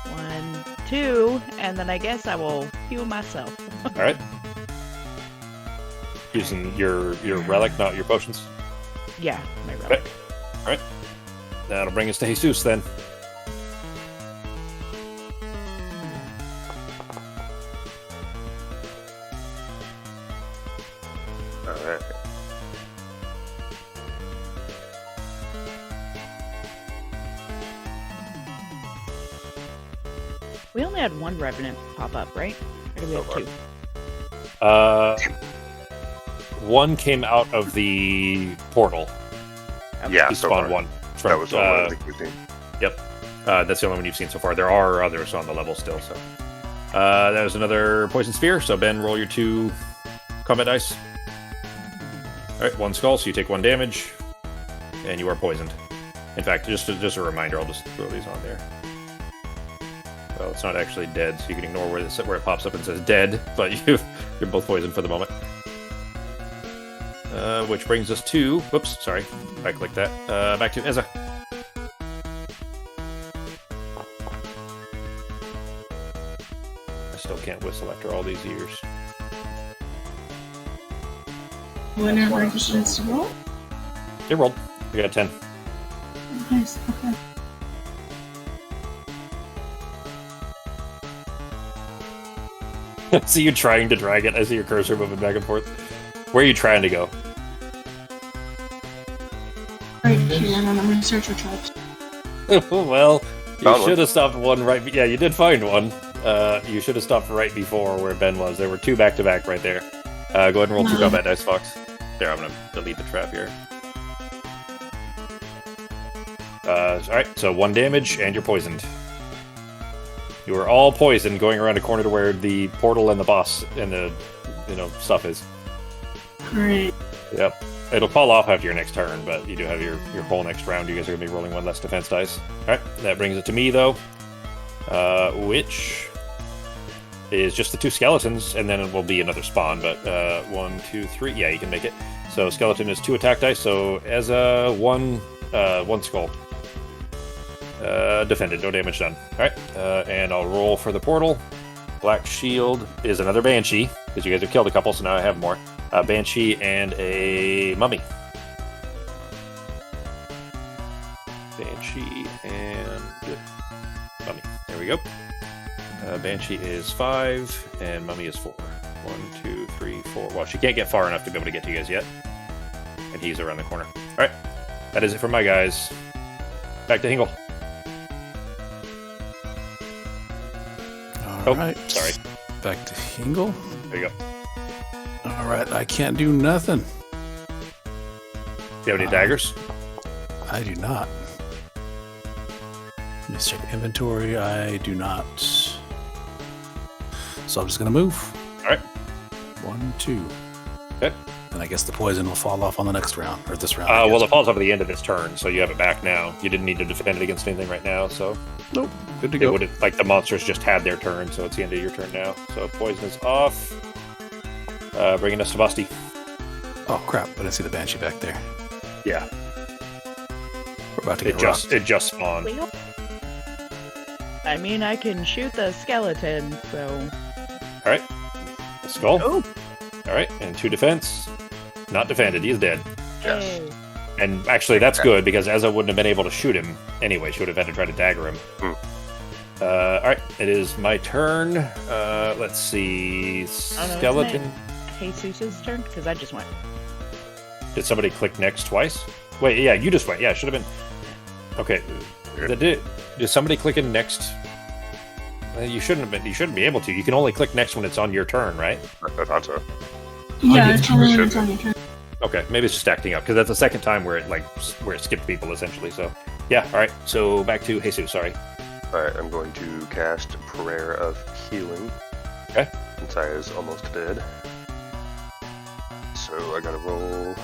1, 2, and then I guess I will heal myself. All right. Using your relic, not your potions? Yeah, my relic. Okay. All right. That'll bring us to Jesus then. All right. We only had 1 Revenant pop up, right? Or do we have 2? 1 came out of the portal. Yeah, You so spawned far. 1. That was all I think we've seen. Yep. That's the only one you've seen so far. There are others on the level still. So that was another poison sphere. So Ben, roll your 2 combat dice. All right, 1 skull, so you take 1 damage, and you are poisoned. In fact, just a reminder, I'll just throw these on there. Well, it's not actually dead, so you can ignore where it pops up and says dead, but you're both poisoned for the moment. Which brings us to... Whoops, sorry. If I click that. Back to Ezza. I still can't whistle after all these years. Whenever it decides to roll? It rolled. I got a 10. Nice, okay. I see you trying to drag it. I see your cursor moving back and forth. Where are you trying to go? Right here, and then I'm gonna search for traps. Well, you Found should have stopped one right... Yeah, you did find one. You should have stopped right before where Ben was. There were 2 back-to-back right there. Go ahead and roll 2 combat dice, Fox. There, I'm going to delete the trap here. Alright, so 1 damage, and you're poisoned. You are all poisoned going around a corner to where the portal and the boss and the stuff is. Great. Yep. It'll fall off after your next turn, but you do have your whole next round. You guys are going to be rolling 1 less defense dice. Alright, that brings it to me, though. Which is just the 2 skeletons, and then it will be another spawn, but 1, 2, 3. Yeah, you can make it. So skeleton is 2 attack dice. So as a 1 skull. Defended, no damage done. All right, and I'll roll for the portal. Black shield is another banshee because you guys have killed a couple, so now I have more. Banshee and a mummy. Banshee and mummy. There we go. Banshee is 5 and mummy is 4. 1, 2, 3, 4. Well, she can't get far enough to be able to get to you guys yet, and he's around the corner. All right, that is it for my guys. Back to Hingle. All right. Sorry. Back to Hingle. There you go. All right. I can't do nothing. Do you have any daggers? I do not. Let's check inventory. I do not. So I'm just going to move. All right. 1, 2. Okay. And I guess the poison will fall off on the next round, or this round. Well, it falls off at the end of this turn, so you have it back now. You didn't need to defend it against anything right now, so Nope. Good to they go. would like the monsters just had their turn, so it's the end of your turn now. So poison is off. Bringing us to Busty. Oh, crap. I didn't see the Banshee back there. Yeah, We're about to it get just rocked. it just spawned. I mean, I can shoot the skeleton, so. All right, a skull. Oh, All right, and 2 defense. Not defended. He is dead. Yes. hey. And actually, that's good because Ezza wouldn't have been able to shoot him anyway. She would have had to try to dagger him. All right, it is my turn. Let's see. Oh, no, Skeleton. Jesus' turn? Because I just went. Did somebody click next twice? Wait, yeah, you just went. Yeah, it should have been. Okay. Did somebody click in next? You shouldn't have been. You shouldn't be able to. You can only click next when it's on your turn, right? I thought so. Yeah, it's it's only when true. it's on your turn. Okay, maybe it's just acting up because that's the second time where it skipped people essentially. So yeah, all right. So back to Jesus. Sorry. Alright, I'm going to cast Prayer of Healing. Okay. Since I is almost dead. So I gotta roll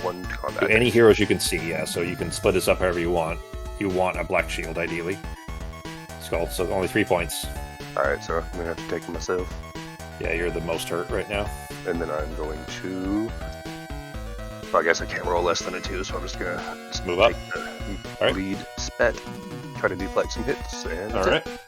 1 to combat. So any heroes you can see, yeah. So you can split this up however you want. You want a black shield ideally. Skull. So only 3 points. Alright, so I'm gonna have to take myself. Yeah, you're the most hurt right now. And then I'm going to... Well, I guess I can't roll less than a 2, so I'm just gonna Move up. take the Alright. lead spet. Try to deflect some hits, and All that's right.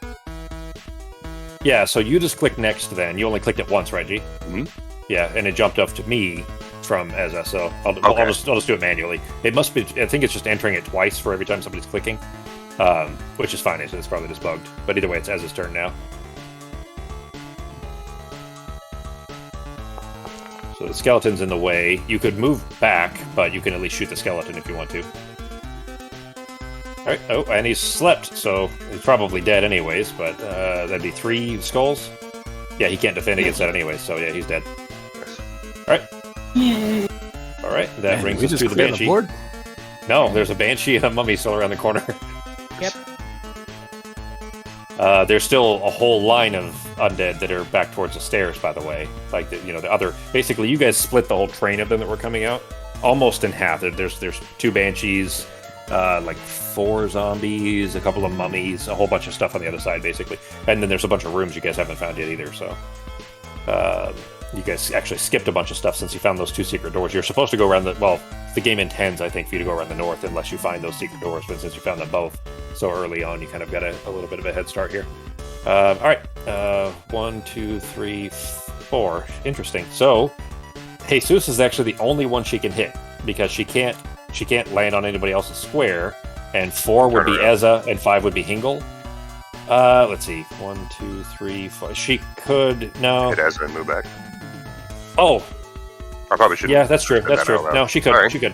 Yeah, so you just click next then. You only clicked it once, right, G? Mhm. Yeah, and it jumped up to me from Ezza, so I'll just do it manually. It must be, I think it's just entering it twice for every time somebody's clicking, which is fine, it's probably just bugged. But either way, it's Ezza's turn now. So the skeleton's in the way. You could move back, but you can at least shoot the skeleton if you want to. Alright, oh, and he's slept, so he's probably dead anyways, but that'd be 3 skulls. Yeah, he can't defend against that anyways, so yeah, he's dead. Alright, Yay. alright, that Man, brings we us just to the cleared Banshee. board. No, there's a Banshee and a Mummy still around the corner. Yep. There's still a whole line of undead that are back towards the stairs, by the way. Like, the other... Basically, you guys split the whole train of them that were coming out almost in half. There's 2 Banshees, like 4 zombies, a couple of mummies, a whole bunch of stuff on the other side, basically. And then there's a bunch of rooms you guys haven't found yet either, so... you guys actually skipped a bunch of stuff since you found those 2 secret doors. You're supposed to go around the... Well, the game intends, I think, for you to go around the north unless you find those secret doors, but since you found them both so early on, you kind of got a little bit of a head start here. Alright, 1, 2, 3, 4. Interesting. So, Jesus is actually the only one she can hit, because she can't land on anybody else's square, and 4 would be Ezza, and 5 would be Hingle. Let's see. 1, 2, 3, 4. She could... No. Hit Ezra and move back. Oh, I probably should. yeah, that's true. That's true. No, she could. Alright. She could.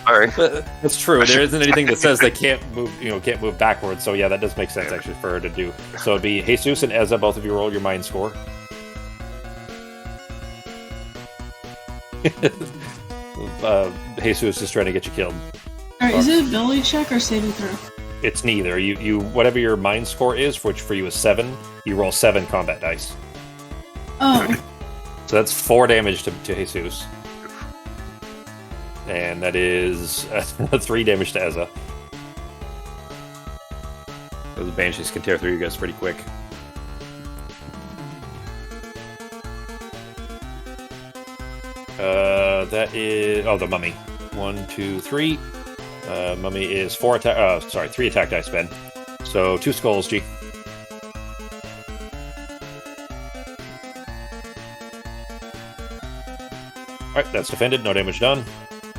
Alright. That's true. There isn't anything that says they can't move. Can't move backwards. So yeah, that does make sense actually for her to do. So it'd be Jesus and Ezza. Both of you roll your mind score. Jesus is trying to get you killed. Alright, is it a ability check or saving throw? It's neither. You whatever your mind score is, which for you is 7. You roll 7 combat dice. Oh, So that's 4 damage to Jesus. And that is 3 damage to Ezza. Those Banshees can tear through you guys pretty quick. That is the mummy. 1, 2, 3. Mummy is 4 attack. 3 attack dice, Ben. So 2 skulls, G. All right, that's defended. No damage done.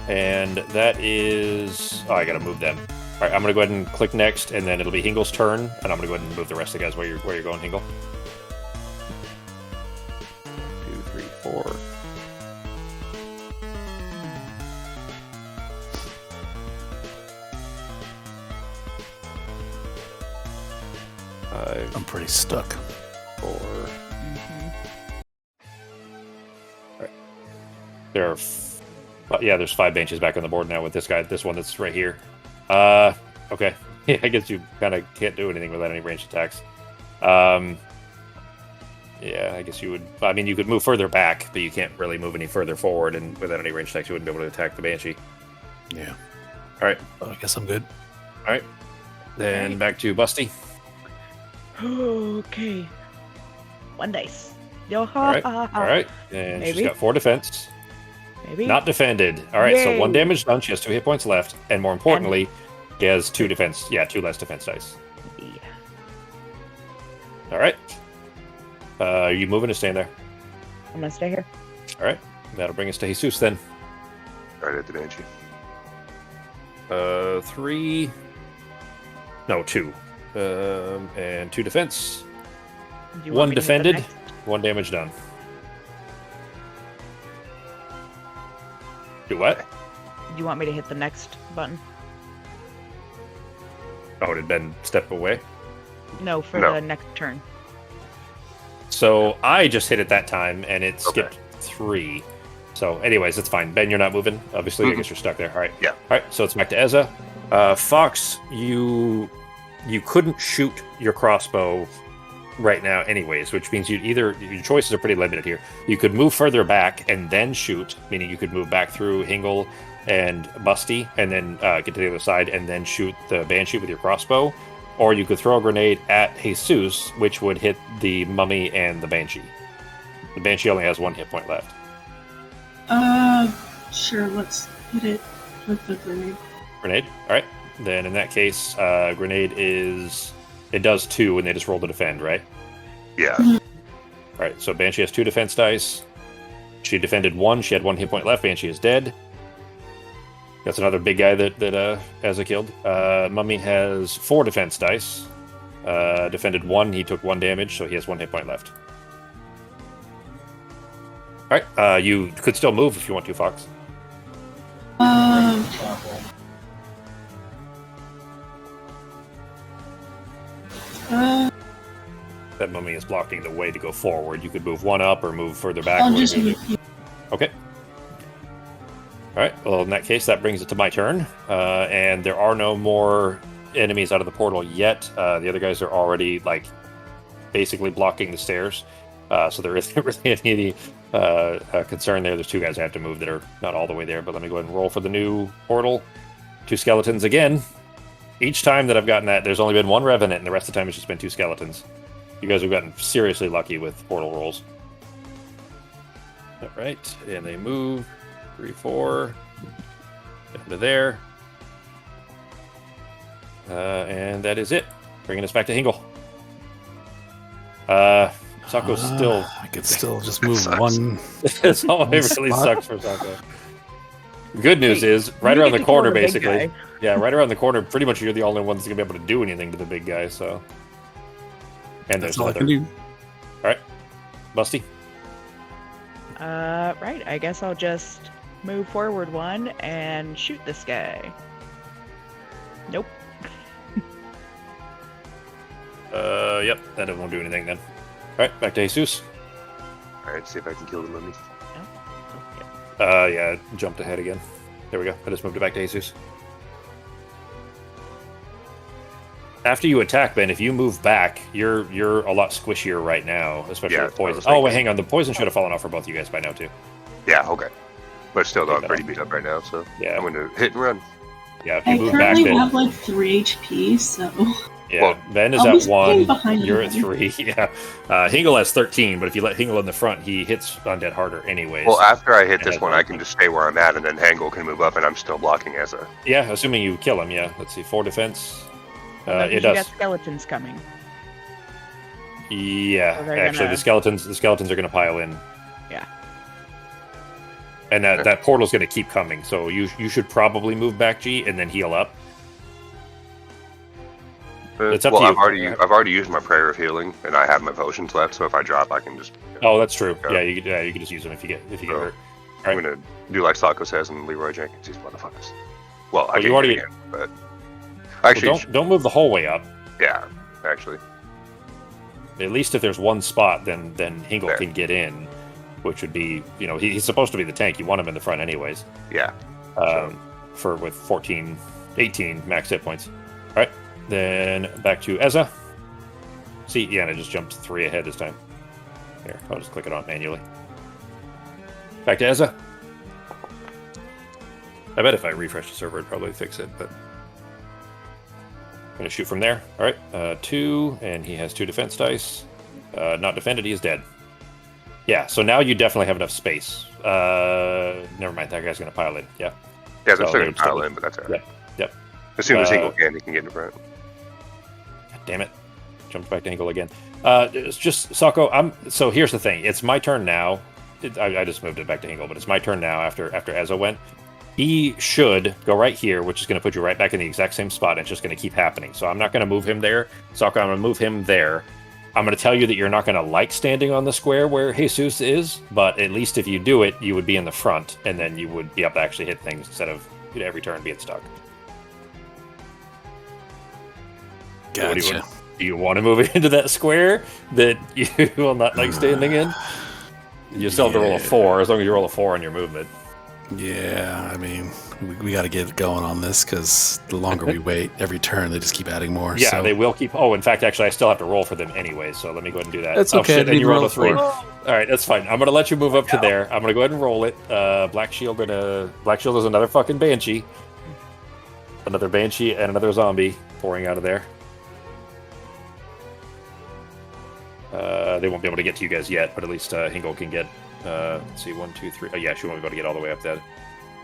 And that is. Oh, I gotta move them. All right, I'm gonna go ahead and click next, and then it'll be Hingle's turn, and I'm gonna go ahead and move the rest of the guys where you're going, Hingle. 2, 3, 4. I'm pretty stuck. 4. Mm-hmm. All right. There are. There's 5 benches back on the board now with this guy. This one that's right here. Okay. Yeah, I guess you kind of can't do anything without any ranged attacks. Yeah, I guess you would. I mean, you could move further back, but you can't really move any further forward, and without any ranged attacks, you wouldn't be able to attack the Banshee. Yeah. All right. I guess I'm good. All right. Then back to Busty. Okay. 1 dice. Yo, All right. All right. And Maybe. she's got 4 defense. Maybe. Not defended. All right. So 1 Yay. damage done. She has 2 hit points left, and more importantly, she has 2 defense. Yeah, 2 less defense dice. Yeah. All right. Are you moving or staying there? I'm gonna stay here. All right. That'll bring us to Jesus then. Right at the Banshee. 3. No, 2. And 2 defense. Do you want 1 me to hit the defended. next? 1 damage done. Do what? Do you want me to hit the next button? Oh, did Ben step away? No, for No. the next turn. So I just hit it that time, and it skipped 3. So, anyways, it's fine. Ben, you're not moving. Obviously, I guess you're stuck there. All right. Yeah. All right. So it's back to Ezza. Fox, you couldn't shoot your crossbow right now, anyways, which means your choices are pretty limited here. You could move further back and then shoot, meaning you could move back through Hingle and Busty, and then get to the other side and then shoot the Banshee with your crossbow. Or you could throw a grenade at Jesus, which would hit the Mummy and the Banshee. The Banshee only has 1 hit point left. Sure, let's hit it with the grenade. Grenade? Alright. Then in that case, grenade it does 2 and they just roll to defend, right? Yeah. Alright, so Banshee has 2 defense dice. She defended 1, she had 1 hit point left, Banshee is dead. That's another big guy that Ezza killed. Mummy has 4 defense dice. Defended 1, he took 1 damage, so he has 1 hit point left. Alright, you could still move if you want to, Fox. That Mummy is blocking the way to go forward. You could move 1 up or move further back. I'll just move you. Okay. Alright, well, in that case, that brings it to my turn. And there are no more enemies out of the portal yet. The other guys are already, basically blocking the stairs. So there isn't really any concern there. There's 2 guys I have to move that are not all the way there. But let me go ahead and roll for the new portal. 2 skeletons again. Each time that I've gotten that, there's only been 1 Revenant, and the rest of the time it's just been 2 skeletons. You guys have gotten seriously lucky with portal rolls. Alright, and they move. 3, 4. Down to there. And that is it. Bringing us back to Hingle. Sako's still... I could still just move sucks. 1. That's all it really spot. sucks for Sako. Good news is, right You around get the to kill corner, the big basically. guy. Yeah, right around the corner, pretty much you're the only one that's going to be able to do anything to the big guy, so... And That's there's all I another... can do. Alright. Busty. Right, I guess I'll just move forward 1 and shoot this guy. Nope. Yep, that won't do anything then. Alright, back to Jesus. Alright, see if I can kill the mummy. Yeah, jumped ahead again. There we go. I just moved it back to Jesus. After you attack, Ben, if you move back, you're a lot squishier right now, especially Yeah, with poison. I was Oh, wait, thinking. hang on. The poison should have fallen off for both you guys by now, too. Yeah, okay. But still, though, I'm Yeah. pretty beat up right now, so Yeah. I'm going to hit and run. Yeah, if you I move back, currently then... have 3 HP, so Yeah, Well, Ben is I'll at be staying 1. behind You're him. at 3. Yeah. Hingle has 13, but if you let Hingle in the front, he hits undead harder anyways. Well, after I hit And this has one, one I can just stay where I'm at, and then Hangle can move up, and I'm still blocking as a. Yeah, assuming you kill him. Yeah. Let's see. 4 defense. Well, no, 'cause It you does. got skeletons coming. Yeah. So they're Actually, gonna- the skeletons are going to pile in. Yeah. And that portal's going to keep coming. So you should probably move back, G, and then heal up. It's up well, to you. I've already used my prayer of healing, and I have my potions left. So if I drop, I can just. Oh, that's true. Yeah. Yeah, you can just use them if you get hurt. I'm gonna do like Sako says and Leroy Jenkins, these motherfuckers. Well, I you can't already- again, but Well, actually, don't move the whole way up. yeah, actually, At least if there's one spot, then Hingle Fair. can get in, which would be, he's supposed to be the tank. You want him in the front anyways. yeah. With 14, 18 max hit points. All right, then back to Ezza. See, yeah, and I just jumped 3 ahead this time. Here, I'll just click it on manually. Back to Ezza. I bet if I refresh the server, it'd probably fix it, but I'm going to shoot from there. All right, 2, and he has 2 defense dice. Not defended, he is dead. Yeah, so now you definitely have enough space. Never mind, that guy's going to pile in. Yeah. Yeah, they're So still they gonna would still pile be- in, but that's alright. Yep. As soon as Hangle can, he can get in front. God damn it. Jumped back to Angle again. It's just, Sako, so here's the thing. It's my turn now. I just moved it back to Hingle, but it's my turn now after Ezza went. He should go right here, which is going to put you right back in the exact same spot, and it's just going to keep happening. So I'm not going to move him there. Sako, I'm going to move him there. I'm going to tell you that you're not going to like standing on the square where Jesus is, but at least if you do it, you would be in the front, and then you would be able to actually hit things instead of every turn being stuck. So what Gotcha. do you want to move into that square that you will not like standing in? You still have to roll a 4, as long as you roll a 4 on your movement. Yeah, I mean, we got to get going on this because the longer we wait, every turn they just keep adding more. Yeah, so. they will keep. Oh, in fact, actually, I still have to roll for them anyway, so let me go ahead and do that. That's Oh, okay, I shit, and didn't you rolled roll a 3. a 4. All right, that's fine. I'm going to let you move up to there. I'm going to go ahead and roll it. Black Shield is another fucking Banshee. Another Banshee and another zombie pouring out of there. They won't be able to get to you guys yet, but at least Hingle can get, let's see, 1, 2, 3. Oh, yeah, she won't be able to get all the way up there.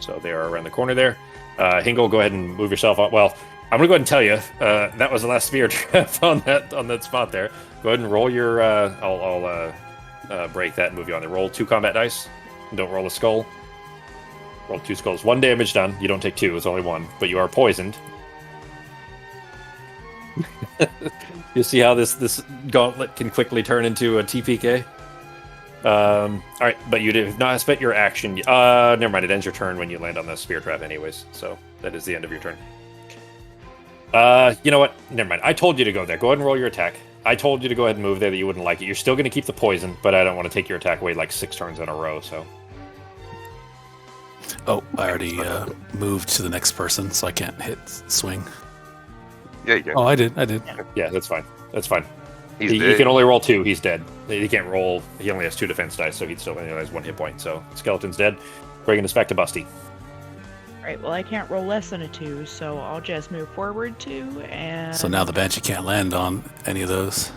So they are around the corner there. Hingle, go ahead and move yourself up. Well, I'm going to go ahead and tell you, that was the last spear trap on that spot there. Go ahead and roll your, I'll break that and move you on there. Roll 2 combat dice. Don't roll a skull. Roll 2 skulls. 1 damage done. You don't take 2, it's only 1. But you are poisoned. You see how this gauntlet can quickly turn into a TPK? All right, but you did not spent your action. Never mind. It ends your turn when you land on the spear trap, anyways. So that is the end of your turn. You know what? Never mind. I told you to go there. Go ahead and roll your attack. I told you to go ahead and move there. That you wouldn't like it. You're still going to keep the poison, but I don't want to take your attack away like 6 turns in a row. So Oh, I already moved to the next person, so I can't hit swing. Yeah, you can. Oh, I did. yeah, that's fine. That's fine. He's He dead. can only roll 2. He's dead. He can't roll. He only has 2 defense dice, so he still only has 1 hit point. So skeleton's dead. Bringing us back to Busty. Right, well, I can't roll less than a 2, so I'll just move forward 2, and So now the Banshee can't land on any of those.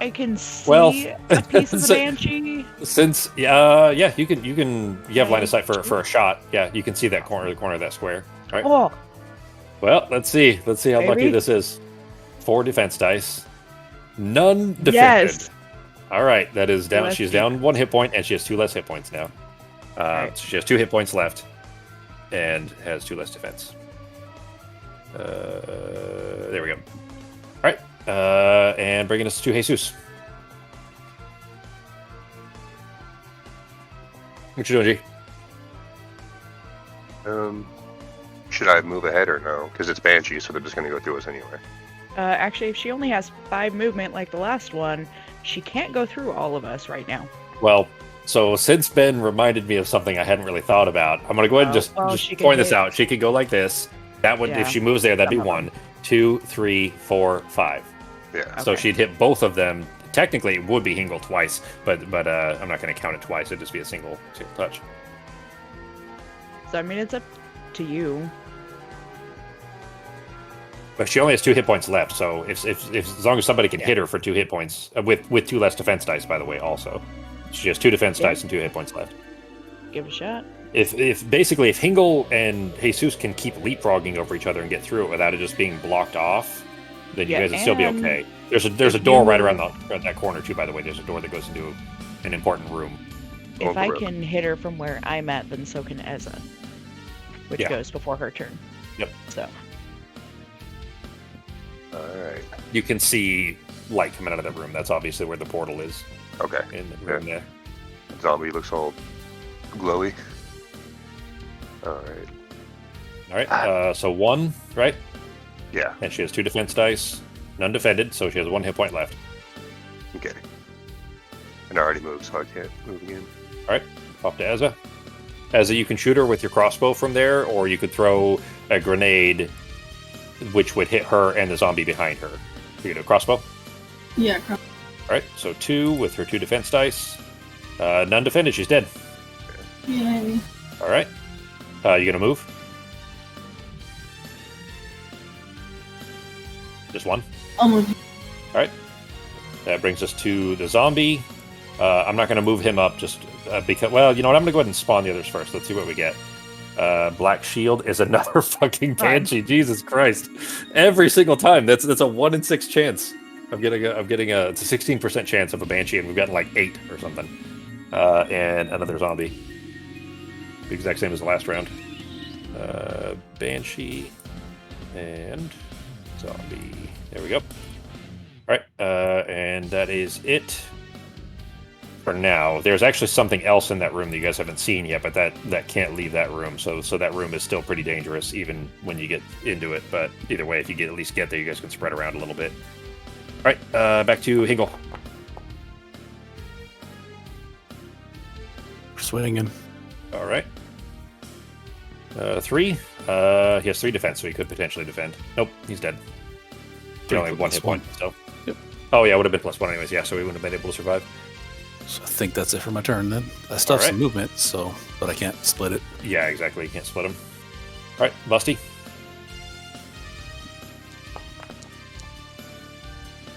I can see Well, a piece of the so- Banshee. Since you have line of sight for a shot. Yeah, you can see the corner of that square. All right. Oh, Well, let's see how lucky Maybe. this is. 4 defense dice. None defended. yes. All right, that is down. Less She's hit. down 1 hit point, and she has 2 less hit points now. Right. So she has 2 hit points left, and has 2 less defense. There we go. All right, and bringing us to Jesus. What you doing, G? Should I move ahead or no? Because it's Banshee, so they're just going to go through us anyway. Actually, if she only has 5 movement like the last one, she can't go through all of us right now. Well, so since Ben reminded me of something I hadn't really thought about, I'm going to go ahead and Well, just she can point this hit- out. She could go like this. That would, Yeah. if she moves there, that'd be Some of 1, 2, 3, 4, 5. Yeah. So Okay. she'd hit both of them. Technically, it would be Hingle twice, but I'm not going to count it twice. It'd just be a single touch. So, I mean, it's up to you. But she only has 2 hit points left, so if as long as somebody can hit her for 2 hit points, with 2 less defense dice, by the way, also. She has 2 defense dice and 2 hit points left. Give it a shot. If Hingle and Jesus can keep leapfrogging over each other and get through it without it just being blocked off, then you guys will still be okay. There's a door right around that corner too, by the way. There's a door that goes into an important room. If I can hit her from where I'm at, then so can Ezza, which goes before her turn. Yep. So. Alright. You can see light coming out of that room. That's obviously where the portal is. Okay. In the room there. Zombie looks all glowy. Alright. So 1, right? Yeah. And she has 2 defense dice, none defended, so she has 1 hit point left. Okay. And I already moved, so I can't move again. Alright, off to Ezza. Ezza, you can shoot her with your crossbow from there, or you could throw a grenade which would hit her and the zombie behind her. You do a crossbow? Yeah. Alright, so 2 with her 2 defense dice. None defended, she's dead. Yay. Alright. You gonna move? Just 1? I'll move. Alright. That brings us to the zombie. I'm not gonna move him up just because, well, you know what, I'm gonna go ahead and spawn the others first. Let's see what we get. Black Shield is another fucking Banshee. Jesus Christ! Every single time, that's a 1 in 6 chance. I'm getting it's a 16% chance of a Banshee, and we've gotten like 8 or something. And another zombie, the exact same as the last round. Banshee and zombie. There we go. All right, and that is it. For now, there's actually something else in that room that you guys haven't seen yet, but that can't leave that room. So that room is still pretty dangerous, even when you get into it. But either way, if you at least get there, you guys can spread around a little bit. All right, back to Hingle. Swinging. All right. 3. He has 3 defense, so he could potentially defend. Nope, he's dead. He only have 1 hit point. So. Yep. Oh yeah, it would have been +1 anyways. Yeah, so he wouldn't have been able to survive. So I think that's it for my turn then. I still have some movement, but I can't split it. Yeah, exactly. You can't split them. All right, Busty.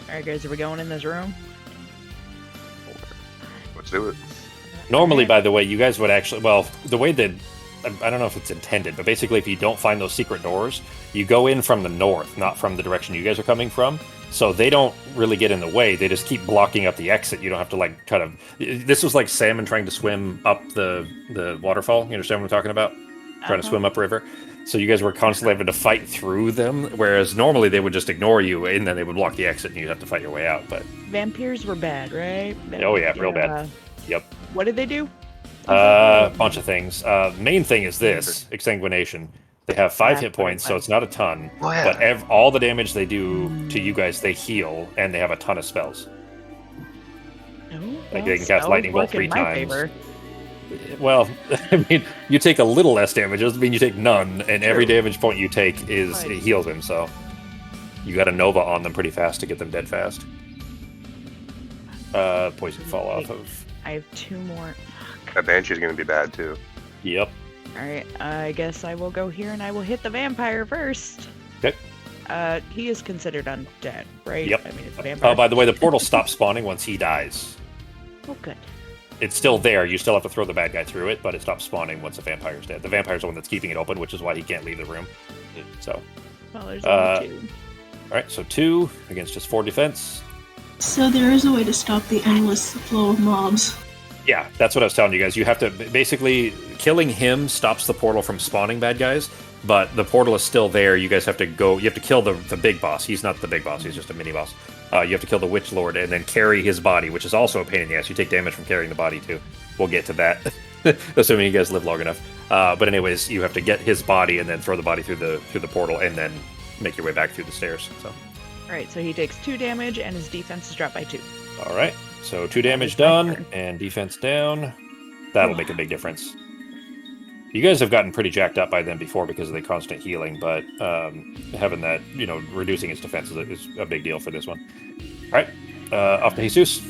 All right, guys, are we going in this room? Let's do it. Normally, by the way, you guys would actually, well, the way that, I don't know if it's intended, but basically if you don't find those secret doors, you go in from the north, not from the direction you guys are coming from. So they don't really get in the way. They just keep blocking up the exit. You don't have to like try to. This was like salmon trying to swim up the waterfall. You understand what I'm talking about? Trying to swim upriver. So you guys were constantly having to fight through them, whereas normally they would just ignore you and then they would block the exit and you'd have to fight your way out. But vampires were bad, right? Oh yeah, real bad. Yep. What did they do? Bunch of things. Main thing is this exsanguination. They have 5 hit points, so it's not a ton. Oh, yeah. But all the damage they do to you guys, they heal, and they have a ton of spells. Like they can cast lightning bolt 3 times. Favor. Well, I mean, you take a little less damage. It doesn't mean you take none, and every damage point you take it heals them. So you got a Nova on them pretty fast to get them dead fast. Poison fall off of. I have 2 more. That Banshee's going to be bad too. Yep. Alright, I guess I will go here and I will hit the vampire first. Okay. He is considered undead, right? Yep. I mean, it's a vampire. By the way, the portal stops spawning once he dies. Oh, good. It's still there. You still have to throw the bad guy through it, but it stops spawning once the vampire's dead. The vampire's the one that's keeping it open, which is why he can't leave the room. So. Well, there's only 2. Alright, so 2 against just 4 defense. So there is a way to stop the endless flow of mobs. Yeah, that's what I was telling you guys. You have to basically killing him stops the portal from spawning bad guys, but the portal is still there. You guys have to go. You have to kill the big boss. He's not the big boss. He's just a mini boss. You have to kill the Witch Lord and then carry his body, which is also a pain in the ass. You take damage from carrying the body too. We'll get to that, assuming you guys live long enough. But anyways, you have to get his body and then throw the body through the portal and then make your way back through the stairs. So. All right, so he takes 2 damage and his defense is dropped by 2. All right. So 2 damage done and defense down. That'll make a big difference. You guys have gotten pretty jacked up by them before because of the constant healing, but having that, reducing his defense is a big deal for this one. All right, off to Jesus.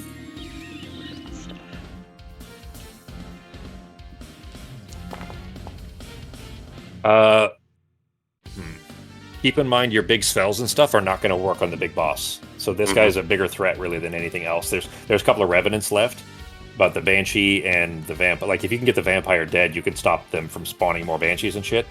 keep in mind your big spells and stuff are not going to work on the big boss. So this guy's a bigger threat really than anything else. There's a couple of revenants left, but the banshee and the vampire, like if you can get the vampire dead, you can stop them from spawning more banshees and shit.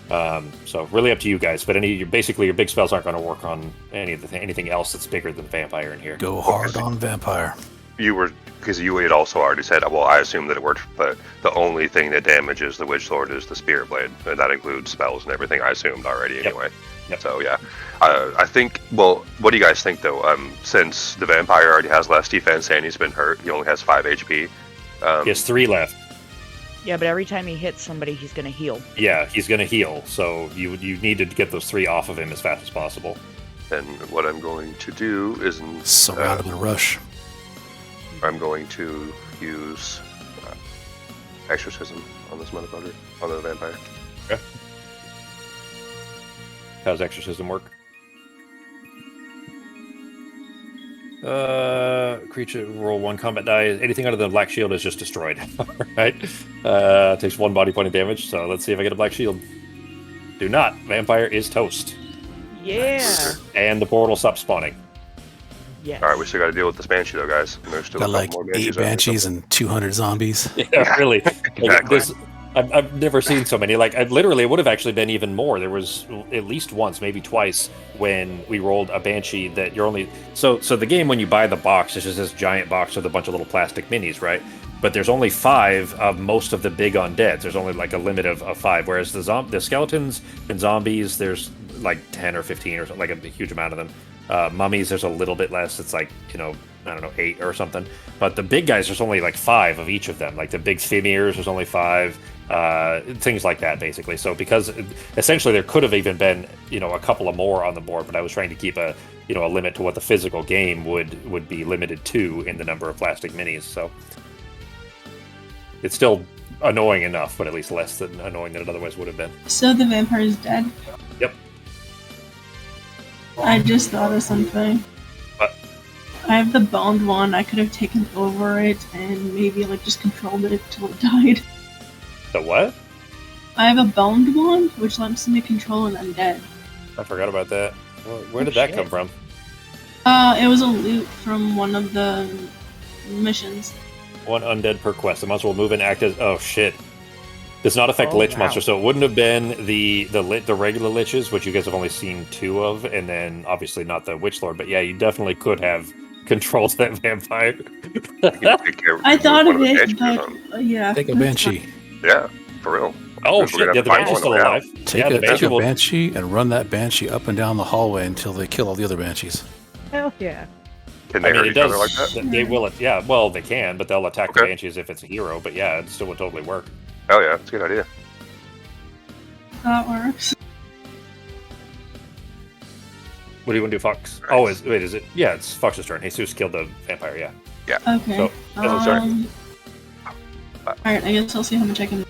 So really up to you guys. But basically your big spells aren't going to work on anything else that's bigger than vampire in here. Go hard on vampire. Because you had also already said, well, I assume that it worked, but the only thing that damages the Witch Lord is the Spirit Blade, and that includes spells and everything. I assumed already anyway. Yep. So yeah, I think. Well, what do you guys think though? Since the vampire already has less defense and he's been hurt, he only has 5 HP. He has 3 left. Yeah, but every time he hits somebody, he's going to heal. Yeah, he's going to heal. So you need to get those 3 off of him as fast as possible. And what I'm going to do is Surround him and rush. I'm going to use exorcism on this motherfucker, on the vampire. Okay. How does exorcism work? Creature roll 1 combat die. Anything under the black shield is just destroyed. Alright. Takes 1 body point of damage, so let's see if I get a black shield. Do not. Vampire is toast. Yeah. And the portal stops spawning. Yes. All right, we still got to deal with this banshee though, guys. And there's still Got a like couple more 8 banshees and 200 zombies. Yeah, really. Exactly. I've never seen so many. Like, it would have actually been even more. There was at least once, maybe twice, when we rolled a banshee that you're only... So the game, when you buy the box, it's just this giant box with a bunch of little plastic minis, right? But there's only 5 of most of the big undeads. There's only like a limit of 5, whereas the skeletons and zombies, there's like 10 or 15 or something, like a huge amount of them. Mummies, there's a little bit less. It's like, I don't know, 8 or something. But the big guys, there's only like 5 of each of them. Like the big Fimirs, there's only 5. Things like that, basically. So because essentially there could have even been, a couple of more on the board, but I was trying to keep a limit to what the physical game would be limited to in the number of plastic minis. So it's still annoying enough, but at least less than annoying than it otherwise would have been. So the vampire is dead? Yep. I just thought of something. What? I have the boned one. I could have taken over it and maybe just controlled it till it died. The what? I have a boned one, which lets me control an undead. I forgot about that. Where did that come from? It was a loot from one of the missions. 1 undead per quest. The monster will move and act as... Oh, shit. Does not affect Lich monster, so it wouldn't have been the regular Liches, which you guys have only seen 2 of, and then obviously not the Witch Lord, but yeah, you definitely could have controlled that vampire. I thought of it, but yeah. Take a banshee. Yeah, for real. Oh, shit, yeah, the Banshee's still alive. Take a banshee and run that banshee up and down the hallway until they kill all the other banshees. Hell yeah. Can they hurt each other like that? They will, yeah, well, they can, but they'll attack the banshees if it's a hero, but yeah, it still would totally work. Oh yeah, it's a good idea. That works. What do you want to do, Fox? Nice. Oh, is it? Yeah, it's Fox's turn. Jesus killed the vampire, yeah. Yeah. Okay. So, Alright, I guess I'll see how much I can...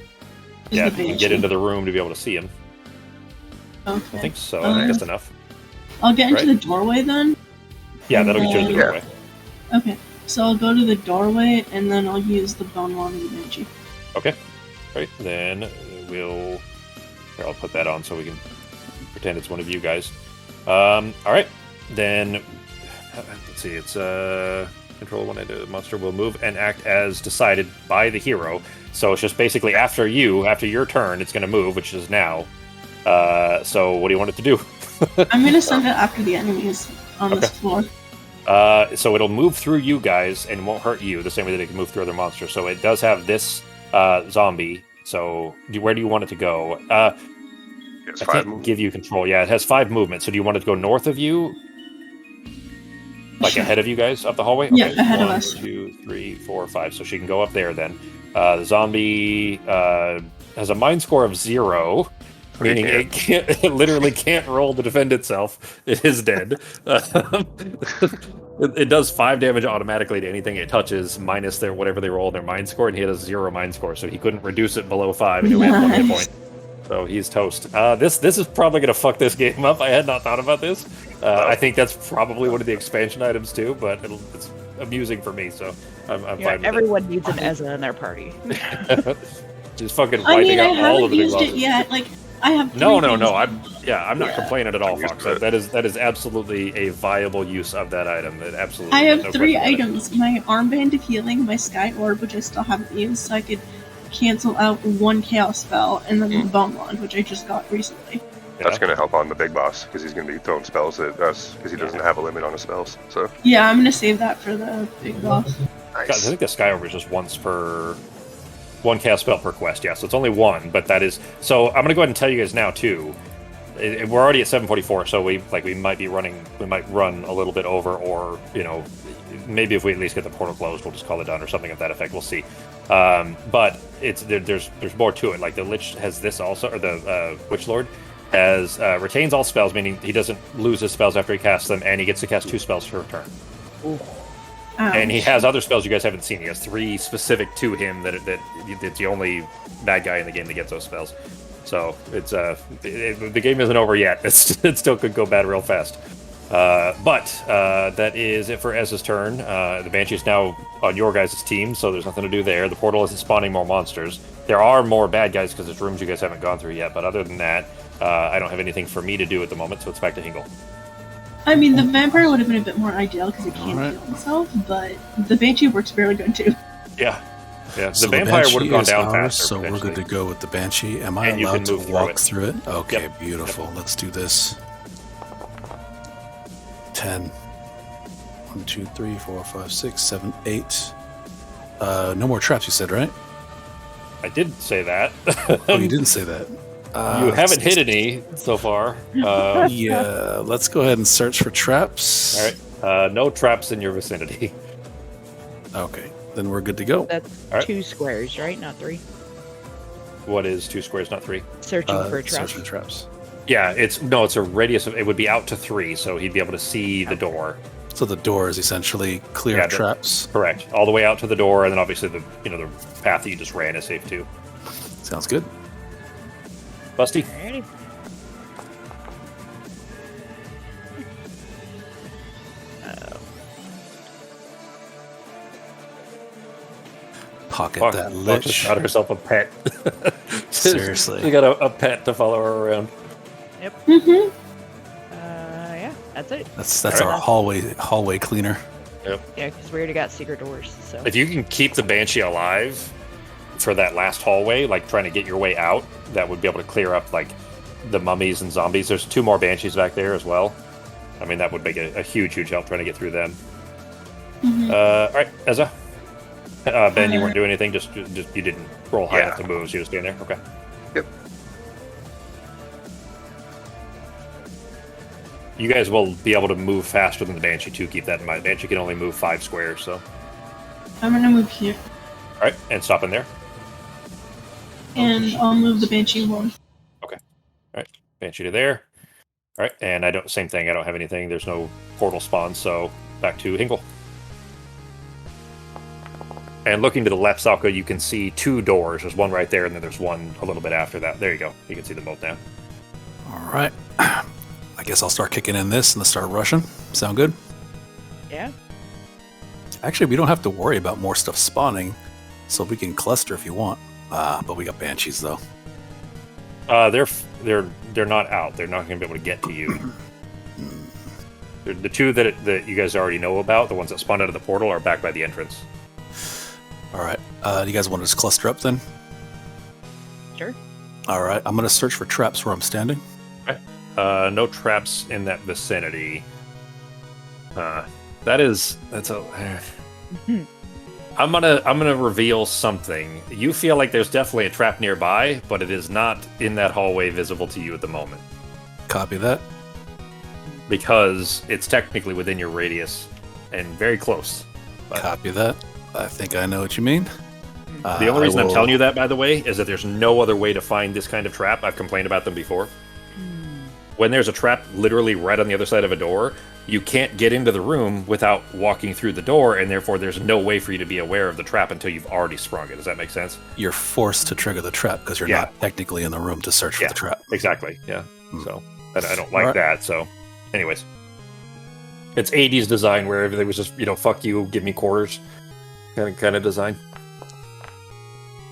Yeah, you can get into the room to be able to see him. Okay. I think so. I think that's enough. I'll get into the doorway then? Yeah, that'll get you into the doorway. Okay, so I'll go to the doorway, and then I'll use the bone one and the banshee. Okay. Right, then I'll put that on so we can pretend it's one of you guys. Alright, then let's see, it's control when a monster will move and act as decided by the hero. So it's just basically after your turn, it's going to move, which is now. So what do you want it to do? I'm going to send it after the enemies on this floor. So it'll move through you guys and won't hurt you the same way that it can move through other monsters. So it does have this zombie. So where do you want it to go? I can't give you control. Yeah, it has 5 movements. So do you want it to go north of you? Like ahead of you guys up the hallway? Okay. Yeah, ahead of us. 1, 2, 3, 4, 5. So she can go up there then. The zombie has a mind score of 0. Meaning it literally can't roll to defend itself. It is dead. It does 5 damage automatically to anything it touches, minus whatever they roll in their mind score, and he had a 0 mind score, so he couldn't reduce it below 5, and he only had 1 hit point. So he's toast. This is probably going to fuck this game up. I had not thought about this. I think that's probably one of the expansion items too, but it's amusing for me, so I'm fine with everyone needs an Ezra in their party. Just fucking wiping out all of the big bosses. I haven't used it yet. I have No. three I'm things. I'm not Yeah. complaining at all, I'm used Fox. to it. That is absolutely a viable use of that item. It absolutely. I have no three question about it. items: my armband of healing, my sky orb, which I still haven't used, so I could cancel out one chaos spell, and then the bone wand, which I just got recently. That's Yeah. going to help on the big boss because he's going to be throwing spells at us because he doesn't have a limit on his spells. So Yeah, I'm gonna save that for the big boss. I think the Sky Orb is just one cast spell per quest. Yeah, so it's only one, but that is. So I'm gonna go ahead and tell you guys now too. We're already at 7:44, so we might be running. We might run a little bit over, or maybe if we at least get the portal closed, we'll just call it done or something of that effect. We'll see. But there's more to it. Like the Lich has this also, or the Witch Lord has retains all spells, meaning he doesn't lose his spells after he casts them, and he gets to cast 2 spells per turn. And he has other spells you guys haven't seen. He has 3 specific to him that's the only bad guy in the game that gets those spells. So it's the game isn't over yet. It still could go bad real fast. But that is it for Ez's turn. The Banshee is now on your guys' team, so there's nothing to do there. The portal isn't spawning more monsters. There are more bad guys because there's rooms you guys haven't gone through yet. But other than that, I don't have anything for me to do at the moment, so it's back to Hingle. I mean, the vampire would have been a bit more ideal because he can't Alright. heal himself, but the banshee works fairly good too. Yeah. The So vampire would have Banshee gone is down ours, faster. so we're good to go with the Banshee. Am I And you allowed can to move through walk it. through it? Okay, Yep. beautiful. Let's do this. 10. 1, 2, 3, 4, 5, 6, 7, 8. No more traps, you said, right? I did say that. Oh, you didn't say that. You haven't hit any so far. Yeah, let's go ahead and search for traps. All right. No traps in your vicinity. Okay, then we're good to go. That's All right. 2 squares, right? Not 3. What is 2 squares, not 3? Searching for a trap. Search for traps. Yeah, it's a radius of, it would be out to 3, so he'd be able to see the door. So the door is essentially clear Yeah, of traps. Correct. All the way out to the door, and then obviously the path that you just ran is safe too. Sounds good. Busty? Alrighty. Pocket Fuck, that Buck just lich. got herself a pet. Seriously. She got a pet to follow her around. Mm-hmm. Yeah, that's it. That's All our hallway cleaner. Yeah, because we already got secret doors, so. If you can keep the Banshee alive for that last hallway, like trying to get your way out, that would be able to clear up like the mummies and zombies. There's 2 more Banshees back there as well. I mean, that would make a huge help trying to get through them. Mhm. All right, Ezra. Ben, you weren't doing anything. Just you didn't roll high Yeah. enough to move. So you just stand there. Okay. Yep. You guys will be able to move faster than the Banshee too. Keep that in mind. Banshee can only move 5 squares. So, all I'm gonna move here, right, and stop in there. and I'll move the banshee one. Banshee to there. All right, and same thing. I don't have anything. There's no portal spawn. So back to Hingle. And looking to the left, Salka, you can see 2 doors. There's one right there, and then there's one a little bit after that. There you go. You can see them both now. All right. I guess I'll start kicking in this and let's start rushing. Sound good? Yeah. Actually, we don't have to worry about more stuff spawning, so we can cluster if you want. But we got banshees though. They're not out. They're not going to be able to get to you. The 2 that you guys already know about, the ones that spawned out of the portal, are back by the entrance. All right. Do you guys want to just cluster up then? Sure. All right. I'm gonna search for traps where I'm standing. No traps in that vicinity. That's a. I'm gonna reveal something. You feel like there's definitely a trap nearby, but it is not in that hallway visible to you at the moment Copy that. because it's technically within your radius and very close. But Copy that. I think I know what you mean. the only reason I'm telling you that, by the way, is that there's no other way to find this kind of trap. I've complained about them before. When there's a trap literally right on the other side of a door, you can't get into the room without walking through the door, and therefore there's no way for you to be aware of the trap until you've already sprung it. Does that make sense? You're forced to trigger the trap because you're Yeah. not technically in the room to search for Yeah. the trap. Exactly. Yeah. Hmm. So I don't like Alright. that. So, anyways, it's 80s design where everything was just fuck you, give me quarters, kind of design.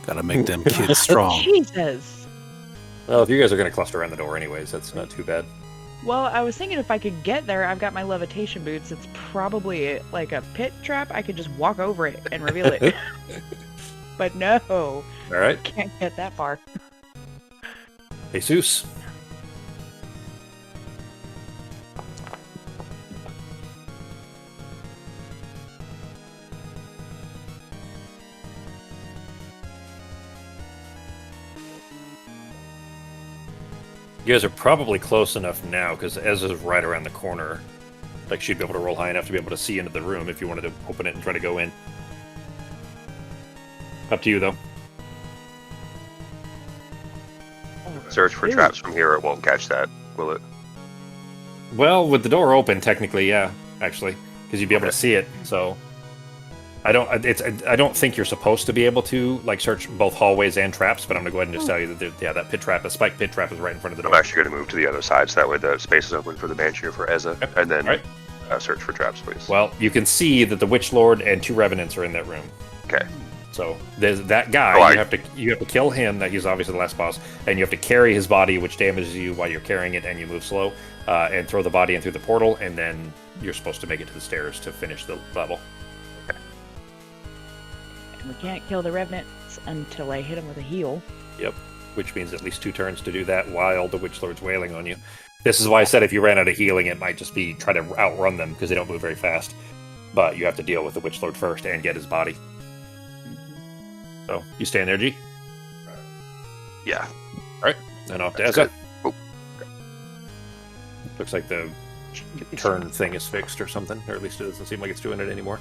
Gotta make them kids strong. Jesus. Well, if you guys are going to cluster around the door anyways, that's not too bad. Well, I was thinking if I could get there, I've got my levitation boots. It's probably like a pit trap. I could just walk over it and reveal it. But no. All right. Can't get that far. Jesus. You guys are probably close enough now, because Ezra's right around the corner. Like, she'd be able to roll high enough to be able to see into the room if you wanted to open it and try to go in. Up to you, though. Search for traps from here, it won't catch that, will it? Well, with the door open, technically, yeah, actually, because you'd be able to see it. So, I don't think you're supposed to be able to like search both hallways and traps, but I'm gonna go ahead and just tell you that that pit trap, a spike pit trap, is right in front of the door. I'm actually going to move to the other side, so that way the space is open for the Banshee or for Eza, Yep. and then All right. search for traps, please. Well, you can see that the Witch Lord and 2 Revenants are in that room. Okay. So there's that guy. Oh, you have to kill him. That he's obviously the last boss, and you have to carry his body, which damages you while you're carrying it, and you move slow, and throw the body in through the portal, and then you're supposed to make it to the stairs to finish the level. We can't kill the revenants until I hit him with a heal. Yep. Which means at least 2 turns to do that while the Witch Lord's wailing on you. This is why I said if you ran out of healing, it might just be try to outrun them because they don't move very fast. But you have to deal with the Witch Lord first and get his body. So you stay in there, G. Yeah. All right. Then off to That's Eza. good. Oh. Looks like the turn thing is fixed or something, or at least it doesn't seem like it's doing it anymore.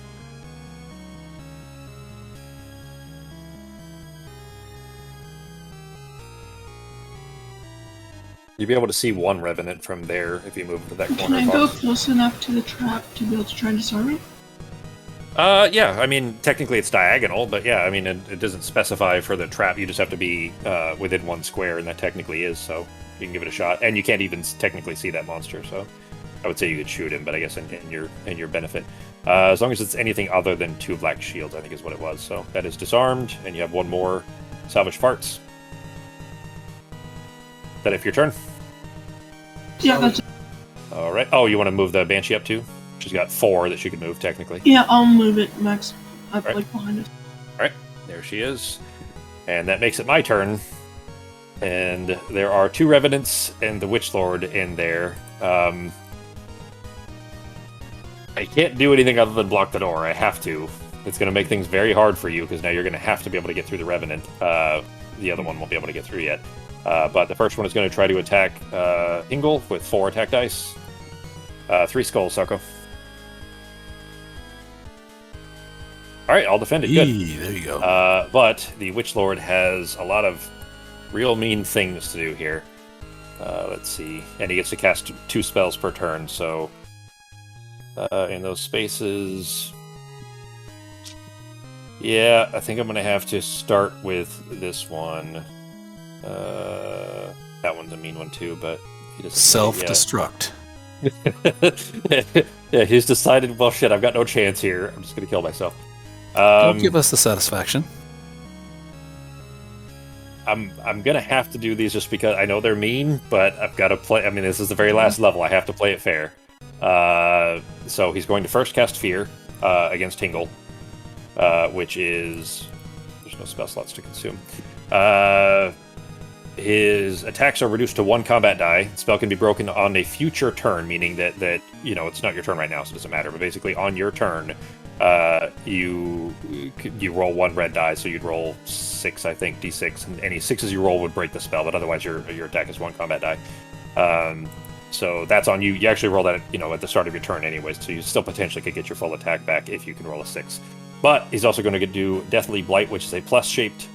You'll be able to see 1 Revenant from there if you move to that corner. Can I go close enough to the trap to be able to try and disarm it? Yeah, I mean, technically it's diagonal, but yeah, I mean, it doesn't specify for the trap. You just have to be within 1 square, and that technically is, so you can give it a shot. And you can't even technically see that monster, so I would say you could shoot him, but I guess in your benefit. As long as it's anything other than 2 black shields, I think is what it was. So that is disarmed, and you have 1 more salvage farts. That if your turn? Yeah, that's it. All right. Oh, you want to move the Banshee up too? She's got 4 that she could move, technically. Yeah, I'll move it, Max, up Right. like behind us. All right. There she is. And that makes it my turn. And there are 2 Revenants and the Witch Lord in there. I can't do anything other than block the door. I have to. It's going to make things very hard for you, because now you're going to have to be able to get through the Revenant. The other one won't be able to get through yet. But the first one is going to try to attack Ingle with 4 attack dice. 3 skulls, Sarko. All right, I'll defend it. Good. There you go. But the Witch Lord has a lot of real mean things to do here. Let's see. And he gets to cast 2 spells per turn, so in those spaces... Yeah, I think I'm going to have to start with this one. That one's a mean one too, but he doesn't. Self-destruct. Yeah, he's decided. Well, shit, I've got no chance here. I'm just gonna kill myself. Don't give us the satisfaction. I'm gonna have to do these just because I know they're mean, but I've got to play. I mean, this is the very last level. I have to play it fair. So he's going to first cast Fear against Tingle, which is there's no spell slots to consume. His attacks are reduced to 1 combat die. The spell can be broken on a future turn, meaning that you know it's not your turn right now, so it doesn't matter. But basically, on your turn, you roll 1 red die, so you'd roll 6, I think, d6, and any 6s you roll would break the spell. But otherwise, your attack is 1 combat die. So that's on you. You actually roll that, at the start of your turn, anyways. So you still potentially could get your full attack back if you can roll a 6. But he's also going to do Deathly Blight, which is a plus-shaped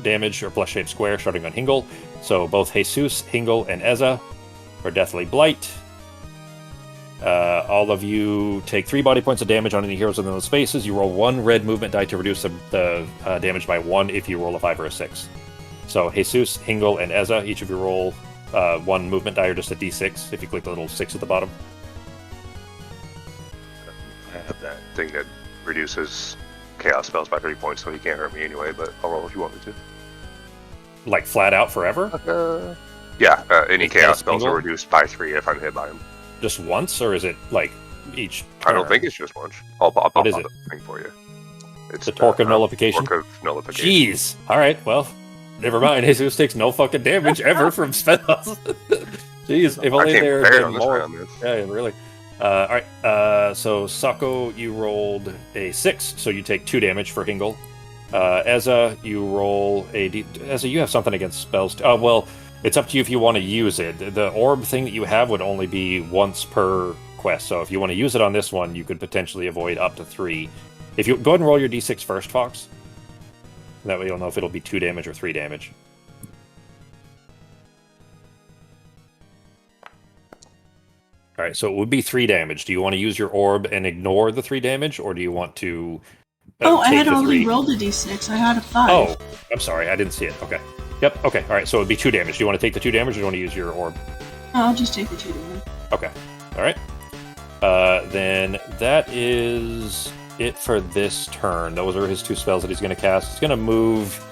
damage or plus-shaped square starting on Hingle. So both Jesus, Hingle, and Eza are Deathly Blight. All of you take 3 body points of damage on any heroes within those spaces. You roll 1 red movement die to reduce the damage by 1 if you roll a 5 or a 6. So Jesus, Hingle, and Eza, each of you roll 1 movement die or just a d6 if you click the little 6 at the bottom. I have that thing that reduces chaos spells by 30 points, so he can't hurt me anyway, but I'll roll if you want me to. like flat out forever? Any Is that chaos a spells single? are reduced by 3 if I'm hit by him. Just once, or is it like each? I don't turn? think it's just once. I'll pop What is the it? thing for you. It's The torque of nullification. Torque of nullification. Jeez. All right. Well, never mind. Jesus takes no fucking damage ever from spells. Jeez. If I only can't there prepare had on been this more. round, man. Yeah, really. All right. So Sako, you rolled a 6, so you take 2 damage for Hingle. Ezza, you roll a D. Ezza, you have something against spells. Oh well, it's up to you if you want to use it. The orb thing that you have would only be once per quest, so if you want to use it on this one, you could potentially avoid up to 3. If you go ahead and roll your D6 first, Fox. That way you'll know if it'll be 2 damage or 3 damage. All right, so it would be 3 damage. Do you want to use your orb and ignore the 3 damage, or do you want to? I take had the already 3? rolled a d6. I had a 5. Oh, I'm sorry, I didn't see it. Okay. Yep. Okay. All right. So it'd be 2 damage. Do you want to take the 2 damage, or do you want to use your orb? I'll just take the 2 damage. Okay. All right. Then that is it for this turn. Those are his 2 spells that he's going to cast. He's going to move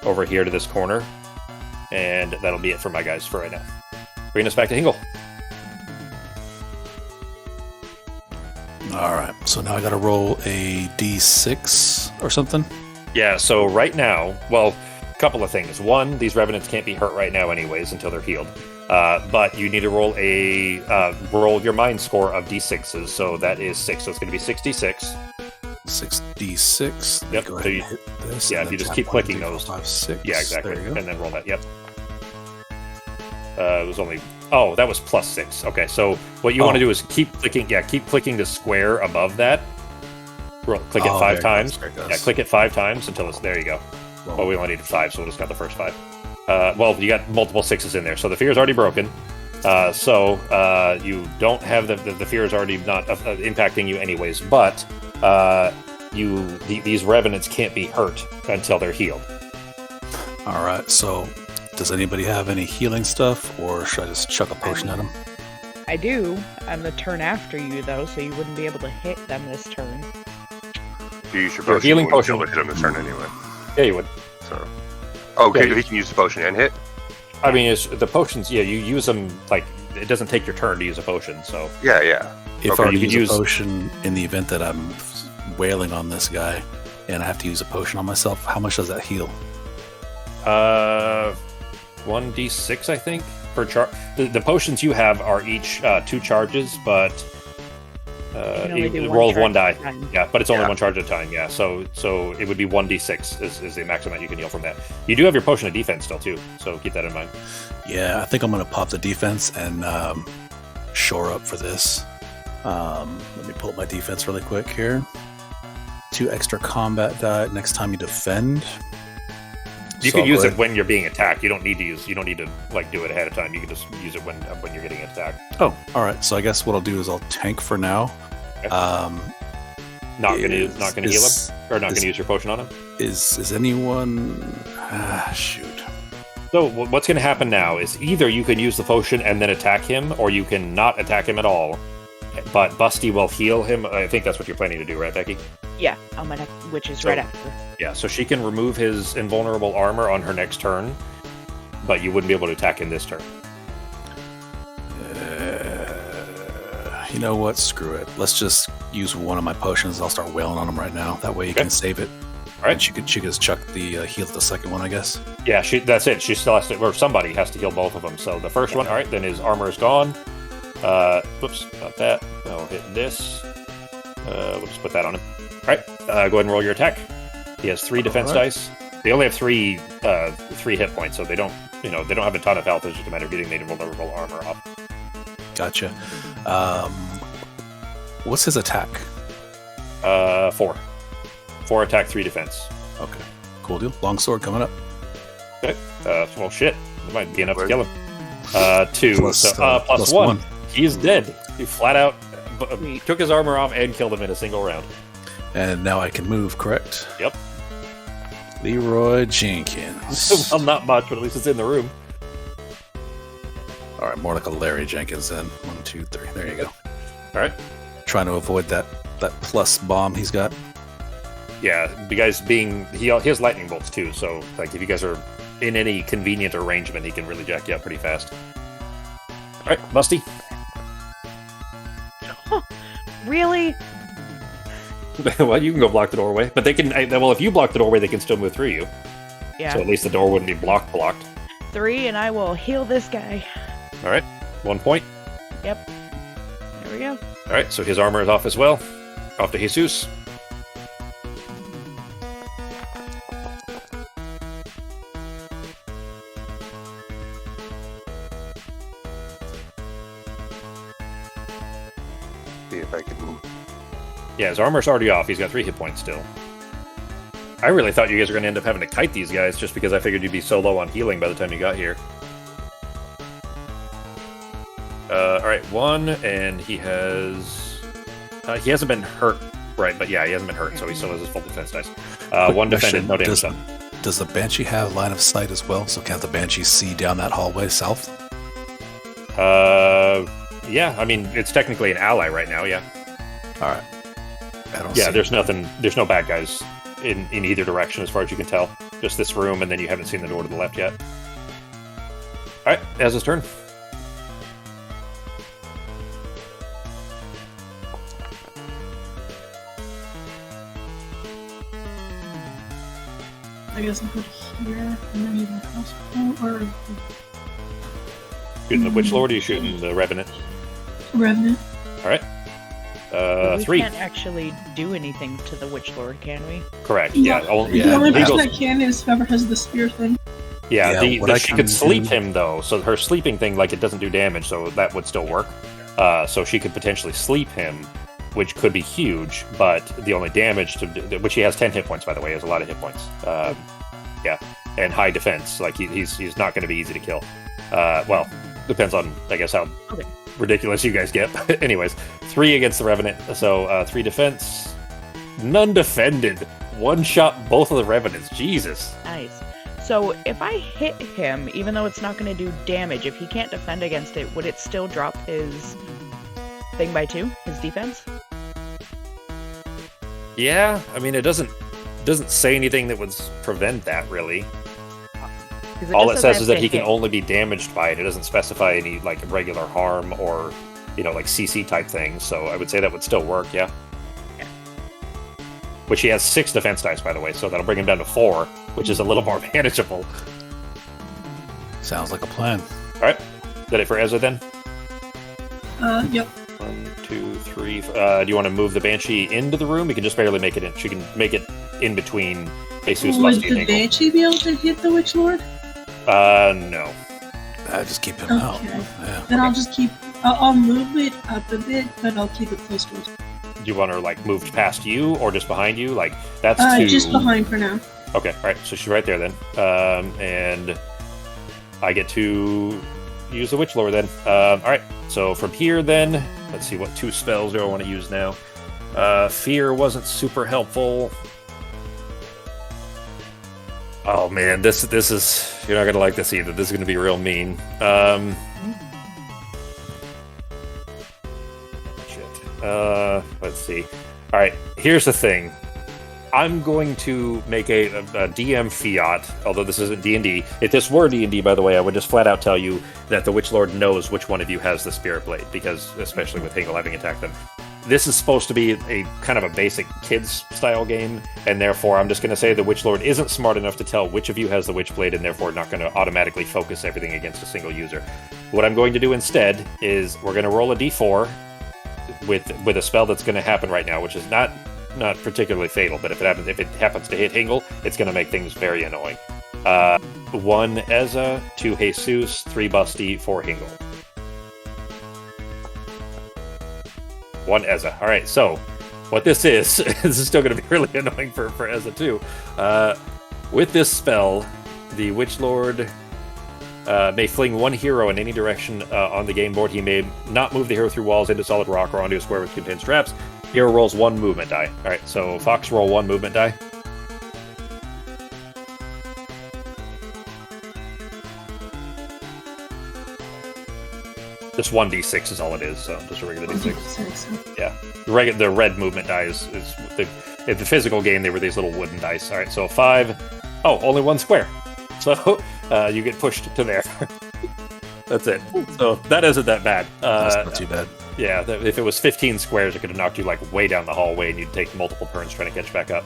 over here to this corner, and that'll be it for my guys for right now. Bringing us back to Hingle. All right. So now I got to roll a d6 or something. Yeah. So right now, well, a couple of things. One, these revenants can't be hurt right now, anyways, until they're healed. But you need to roll roll your mind score of d6s. So that is 6. So it's going to be 66. 6d6. Yep. Go So ahead you- and hit this. yeah, and if you then just tap keep 1, clicking 2, 4, those. 5, 6. Yeah, exactly. There you go. And then roll that. Yep. It was only. Oh, that was plus 6. Okay, so what you want to do is keep clicking. Yeah, keep clicking the square above that. Click it 5 there it times. goes, there it goes. Yeah, click it 5 times until it's there. You go. Roll. Oh, we only needed 5, so we'll just got the first 5. Well, you got multiple 6s in there, so the fear is already broken. So you don't have the fear is already not impacting you anyways. But these revenants can't be hurt until they're healed. All right. So does anybody have any healing stuff, or should I just chuck a potion at them? I do. I'm the turn after you, though, so you wouldn't be able to hit them this turn. You use your Your potion. healing you wouldn't be potion- able to hit him this turn anyway. Yeah, you would. So. Oh, okay. Yeah, He can use the potion and hit. I mean, it's, the potions. Yeah, you use them like it doesn't take your turn to use a potion. So Yeah, yeah. If Okay, I you use could use- a potion in the event that I'm wailing on this guy, and I have to use a potion on myself, how much does that heal? 1d6, I think, per charge. The potions you have are each 2 charges, but can only do you one roll charge 1 die. at a time. Yeah, but it's only Yeah. 1 charge at a time. Yeah, so it would be 1d6 is the maximum that you can heal from that. You do have your potion of defense still too, so keep that in mind. Yeah, I think I'm going to pop the defense and shore up for this. Let me pull up my defense really quick here. 2 extra combat die next time you defend. You So can I'll use go it ahead- when you're being attacked. You don't need to like do it ahead of time. You can just use it when you're getting attacked. Oh, all right. So I guess what I'll do is I'll tank for now. Okay. Um, Not gonna heal him, or not is- gonna use your potion on him. is anyone? Shoot. So what's going to happen now is either you can use the potion and then attack him, or you can not attack him at all. But Busty will heal him. I think that's what you're planning to do, right, Becky? Yeah, I'm gonna, which is So- right after. Yeah, so she can remove his invulnerable armor on her next turn, but you wouldn't be able to attack him this turn. You know what? Screw it. Let's just use one of my potions. I'll start wailing on him right now. That way you Okay. can save it. All right. And she could just chuck the heal to the second one, I guess. Yeah, that's it. She still has to, or somebody has to heal both of them. So the first one, all right, then his armor is gone. Whoops, not that. I'll hit this. We'll just put that on him. All right, go ahead and roll your attack. He has 3 defense All right. dice. They only have 3 hit points, so they don't have a ton of health. It's just a matter of getting the invulnerable armor off. Gotcha. What's his attack? 4. 4 attack, 3 defense. Okay. Cool deal. Longsword coming up. Okay. Well, shit. It might be enough to kill him. 2. Plus, So plus plus 1. one. He's dead. He flat out Sweet. took his armor off and killed him in a single round. And now I can move, correct? Yep. Leroy Jenkins. Well, not much, but at least it's in the room. All right, more like a Larry Jenkins then. 1, 2, 3. There you go. All right. Trying to avoid that plus bomb he's got. Yeah, you guys he has lightning bolts too. So like if you guys are in any convenient arrangement, he can really jack you up pretty fast. All right, Busty. Really? Well, you can go block the doorway, but they can. Well, if you block the doorway, they can still move through you. Yeah. So at least the door wouldn't be blocked. 3, and I will heal this guy. All right, 1 point. Yep. There we go. All right, so his armor is off as well. Off to Jesus. See if I can. Yeah, his armor's already off. He's got 3 hit points still. I really thought you guys were going to end up having to kite these guys just because I figured you'd be so low on healing by the time you got here. Alright, 1, and he has... he hasn't been hurt, right, but yeah, he hasn't been hurt, so he still has his full defense dice. 1 defended, no damage done. Does the Banshee have line of sight as well? So can't the Banshee see down that hallway south? Yeah, I mean, it's technically an ally right now, yeah. Alright. Yeah, there's no bad guys in either direction as far as you can tell. Just this room, and then you haven't seen the door to the left yet. Alright, Ez's turn. I guess I'll put here, and then even crossbow, or Shooting the Witch Lord, or are you shooting the Revenant? Revenant. Alright. We 3. can't actually do anything to the Witch Lord, can we? Correct, Yeah. yeah. Only, The only person goes, that can is whoever has the spear thing. yeah, she can could sleep do- him, though, so her sleeping thing, like, it doesn't do damage, so that would still work. So she could potentially sleep him, which could be huge, but the only damage to... Which he has 10 hit points, by the way, he has a lot of hit points. Yeah, and high defense, like, he's not going to be easy to kill. Well, depends on, I guess, how ridiculous you guys get. Anyways, 3 against the Revenant, so 3 defense, none defended. 1 shot both of the Revenants, Jesus. Nice. So if I hit him, even though it's not going to do damage, if he can't defend against it, would it still drop his thing by 2, his defense? Yeah, I mean, it doesn't say anything that would prevent that, really. All it says is that he can only be damaged by it. It doesn't specify any, like, regular harm or, like, CC type things, so I would say that would still work, yeah. Which he has 6 defense dice, by the way, so that'll bring him down to 4, which is a little more manageable. Sounds like a plan. Alright, is that it for Ezra, then? Yep. 1, 2, 3. Do you want to move the Banshee into the room? You can just barely make it in. She can make it in between Jesus, Would Lusty, the and Hinkle. Banshee be able to hit the Witch Lord? No. Just keep him out. Okay. Yeah. Then I'll just keep... I'll move it up a bit, but I'll keep it close to us. Do you want her, like, moved past you or just behind you? Like, that's 2. Just behind for now. Okay, alright, so she's right there then. And I get to use the Witch Lord then. Alright, so from here then, let's see, what 2 spells do I want to use now? Fear wasn't super helpful. Oh man, this is... You're not going to like this either. This is going to be real mean. Let's see. Alright, here's the thing. I'm going to make a DM fiat, although this isn't D&D. If this were D&D, by the way, I would just flat out tell you that the Witch Lord knows which one of you has the Spirit Blade, because, especially with Hinkle having attacked them. This is supposed to be a kind of a basic kids-style game, and therefore I'm just going to say the Witch Lord isn't smart enough to tell which of you has the Witch Blade, and therefore not going to automatically focus everything against a single user. What I'm going to do instead is we're going to roll a d4 with a spell that's going to happen right now, which is not particularly fatal, but if it happens to hit Hinkle, it's going to make things very annoying. 1 Eza, 2 Jesus, 3 Busty, 4 Hinkle. 1 Eza. All right, so what this is still going to be really annoying for Eza too. With this spell, the Witch Lord may fling 1 hero in any direction on the game board. He may not move the hero through walls, into solid rock, or onto a square which contains traps. Hero rolls 1 movement die. Alright, so Fox, roll 1 movement die. Just 1d6 is all it is, so just a regular d6. Yeah. The red movement die is in the physical game, they were these little wooden dice. Alright, so 5. Oh, only 1 square. So you get pushed to there. That's it. So that isn't that bad. That's not too bad. Yeah, if it was 15 squares, it could have knocked you like way down the hallway, and you'd take multiple turns trying to catch back up.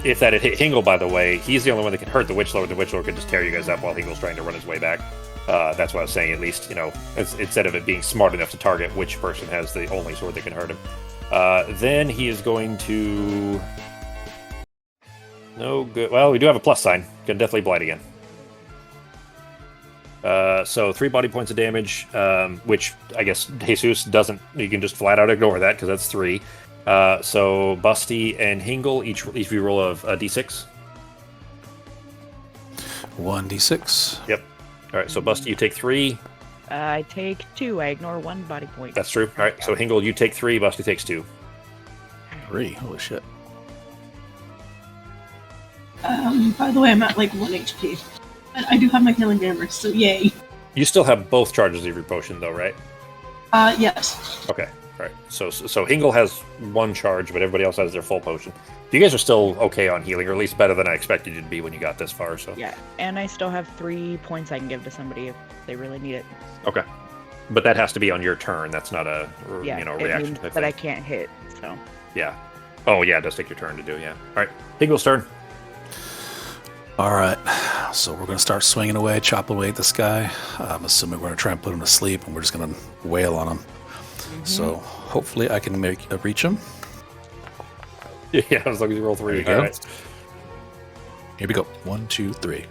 If that had hit Hingle, by the way, he's the only one that can hurt the Witch Lord. The Witch Lord could just tear you guys up while Hingle's trying to run his way back. That's what I was saying. At least, instead of it being smart enough to target which person has the only sword that can hurt him. Then he is going to... No good. Well, we do have a plus sign. Can definitely blight again. So 3 body points of damage, which I guess Jesus doesn't. You can just flat out ignore that because that's 3. So Busty and Hingle each of you roll a d6. 1d6. Yep. All right. So Busty, you take 3. I take 2. I ignore 1 body point. That's true. All right. So Hingle, you take 3. Busty takes 2. 3. Holy shit. By the way, I'm at like 1 HP. But I do have my healing damage, so yay. You still have both charges of your potion, though, right? Yes. Okay. All right. So Hingle has 1 charge, but everybody else has their full potion. You guys are still okay on healing, or at least better than I expected you to be when you got this far. So Yeah, and I still have 3 points I can give to somebody if they really need it. okay, but that has to be on your turn. That's not a Yeah, it reaction means type that thing. I can't hit, so. Yeah. Oh yeah, it does take your turn to do. Yeah. All right. Hingle's turn. All right, so we're going to start swinging away, chopping away at this guy. I'm assuming we're going to try and put him to sleep, and we're just going to wail on him. So hopefully I can reach him. Yeah, as long as you roll 3. There you All go. right. Here we go. 1, 2, 3.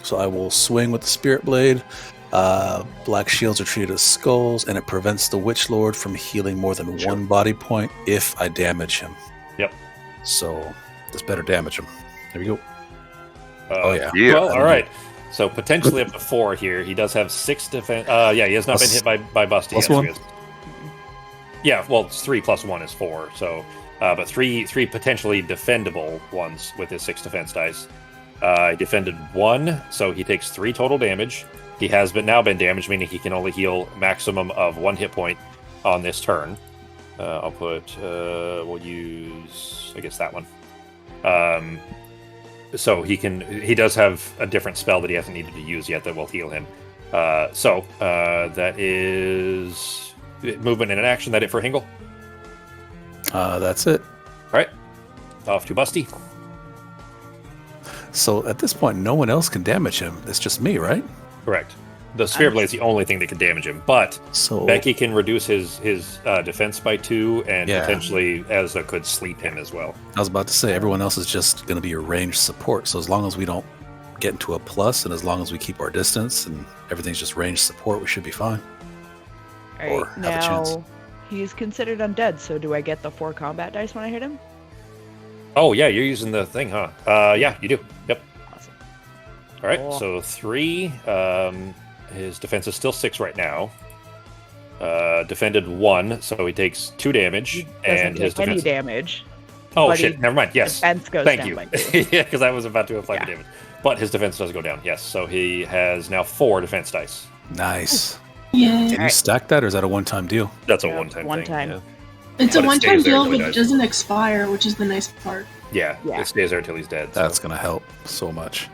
So I will swing with the Spirit Blade. Black shields are treated as skulls, and it prevents the Witch Lord from healing more than 1 body point if I damage him. Yep. So this better damage him. There we go. Oh yeah. Yeah. Well, all right. So potentially up to 4 here. He does have 6 defense. Yeah, he has not been hit by Busty. Plus Yes, 1. he is. Yeah, well, it's 3 plus 1 is 4. So, but three potentially defendable ones with his 6 defense dice. He defended 1, so he takes 3 total damage. He has now been damaged, meaning he can only heal maximum of 1 hit point on this turn. I'll put. We'll use, I guess, that one. So he does have a different spell that he hasn't needed to use yet that will heal him. So that is movement and an action. That it for Hingle? That's it. All right. Off to Busty. So at this point, no one else can damage him. It's just me, right? Correct. The Sphere Blade is the only thing that can damage him, but So Becky can reduce his defense by 2, and Yeah. potentially Ezra could sleep him as well. I was about to say, everyone else is just going to be your ranged support. So as long as we don't get into a plus, and as long as we keep our distance, and everything's just ranged support, we should be fine. All Or right, have a chance. now he's considered undead, so do I get the 4 combat dice when I hit him? Oh yeah, you're using the thing, huh? Yeah, you do. Yep. Awesome. All right. Cool. So 3. His defense is still 6 right now. Defended 1, so he takes 2 damage, Doesn't and his take any defense. damage. Oh but shit! his Never mind. Yes. Defense goes Thank down you. by 2. Yeah, because I was about to apply the Yeah. damage, but his defense does go down. Yes. So he has now 4 defense dice. Nice. Yeah. Can you Alright. stack that, or is that a one-time deal? That's a Yeah, one-time one thing. time. Yeah. It's But a it one-time stays there deal, until he but it dies. doesn't expire, which is the nice part. Yeah. Yeah. It stays there until he's dead. That's So. going to help so much.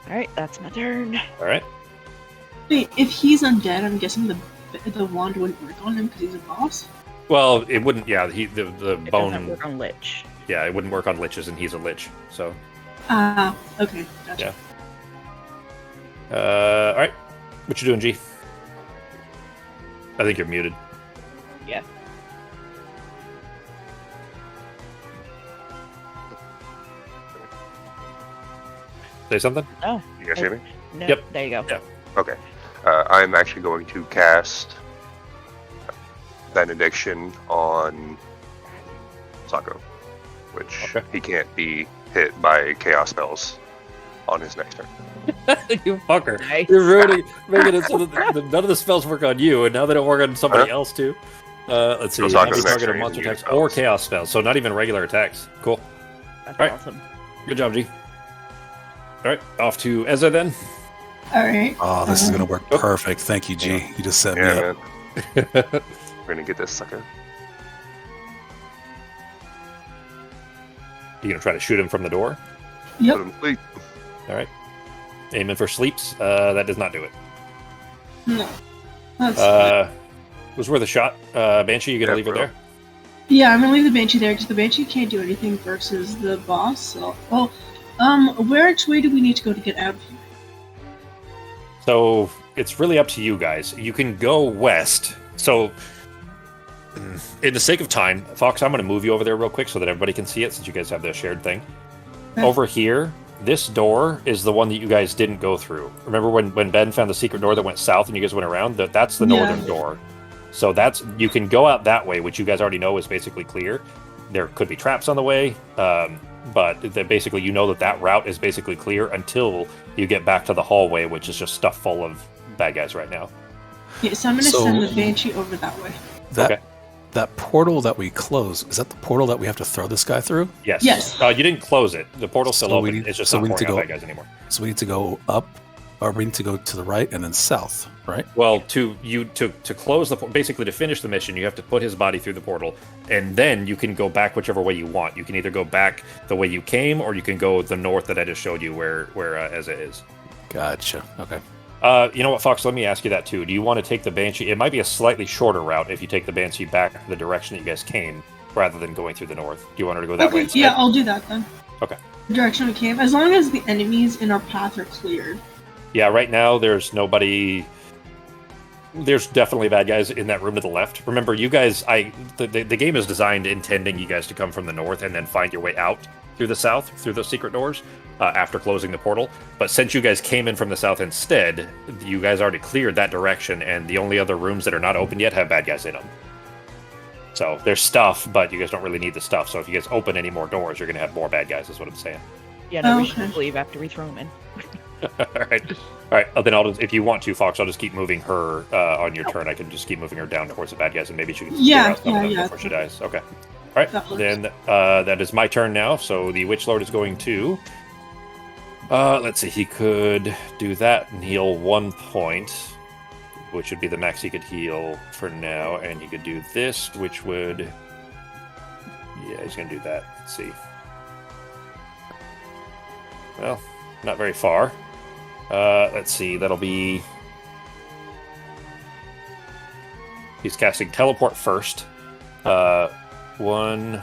All right, that's my turn. All right. Wait, if he's undead, I'm guessing the wand wouldn't work on him because he's a boss. Well, it wouldn't. Yeah. The It doesn't bone. work on Lich. Yeah, it wouldn't work on liches, and he's a lich. So. Okay, gotcha. All right. What you doing, G? I think you're muted. Yeah. Say something. Oh, You guys hear me? no. Yep. There you go. Yeah. Okay. I'm actually going to cast Benediction on Sako, which Okay. he can't be hit by chaos spells on his next turn. You fucker. Nice. You're ruining, making it so that none of the spells work on you, and now they don't work on somebody else too. Let's see. So Not Sako's be next target of turn monster is use attacks or spells. chaos spells, so not even regular attacks. Cool. That's All right. awesome. Good job, G. All right, off to Ezra then. Alright. Oh, this is going to work perfect. Thank you, G. You just set me Yeah, up. man. We're gonna get this sucker. You gonna try to shoot him from the door? Yep. Put him to sleep. All right. Aiming for sleeps. That does not do it. No. That's Was worth a shot. Banshee, you gonna leave it there? Yeah, I'm gonna leave the Banshee there because the Banshee can't do anything versus the boss. So, which way do we need to go to get out of here? So it's really up to you guys. You can go west. So, in the sake of time, Fox, I'm going to move you over there real quick so that everybody can see it, since you guys have the shared thing. Okay. Over here, this door is the one that you guys didn't go through. Remember when Ben found the secret door that went south and you guys went around? That's the northern door. So you can go out that way, which you guys already know is basically clear. There could be traps on the way, but basically you know that route is basically clear until you get back to the hallway, which is just stuff full of bad guys right now. Yeah, so I'm going to send the Banshee over that way. That portal that we close, is that the portal that we have to throw this guy through? Yes. Yes. You didn't close it. The portal's still open. It's just not we need pouring to out bad guys anymore. So we need to go up, or we need to go to the right and then south, right? Well, to close basically to finish the mission, you have to put his body through the portal, and then you can go back whichever way you want. You can either go back the way you came, or you can go the north that I just showed you, where Eza is. Gotcha. Okay. You know what, Fox? Let me ask you that too. Do you want to take the Banshee? It might be a slightly shorter route if you take the Banshee back the direction that you guys came, rather than going through the north. Do you want her to go that way instead? Yeah, I'll do that then. Okay. The direction we came, as long as the enemies in our path are cleared. Yeah, right now there's nobody. There's definitely bad guys in that room to the left. Remember, you guys, the game is designed intending you guys to come from the north and then find your way out through the south, through those secret doors, after closing the portal. But since you guys came in from the south instead, you guys already cleared that direction, and the only other rooms that are not open yet have bad guys in them. So there's stuff, but you guys don't really need the stuff. So if you guys open any more doors, you're going to have more bad guys, is what I'm saying. Yeah, no, we should leave after we throw them in. All right. Then I'll just, if you want to, Fox, I'll just keep moving her on your turn. I can just keep moving her down towards the bad guys, and maybe she can clear out some of them before she dies. Okay. All right. Then that is my turn now. So the Witch Lord is going to. Let's see. He could do that and heal 1 point, which would be the max he could heal for now, and he could do this, which would. Yeah, he's going to do that. Let's see. Well, not very far. Let's see, that'll be... He's casting Teleport first. 1,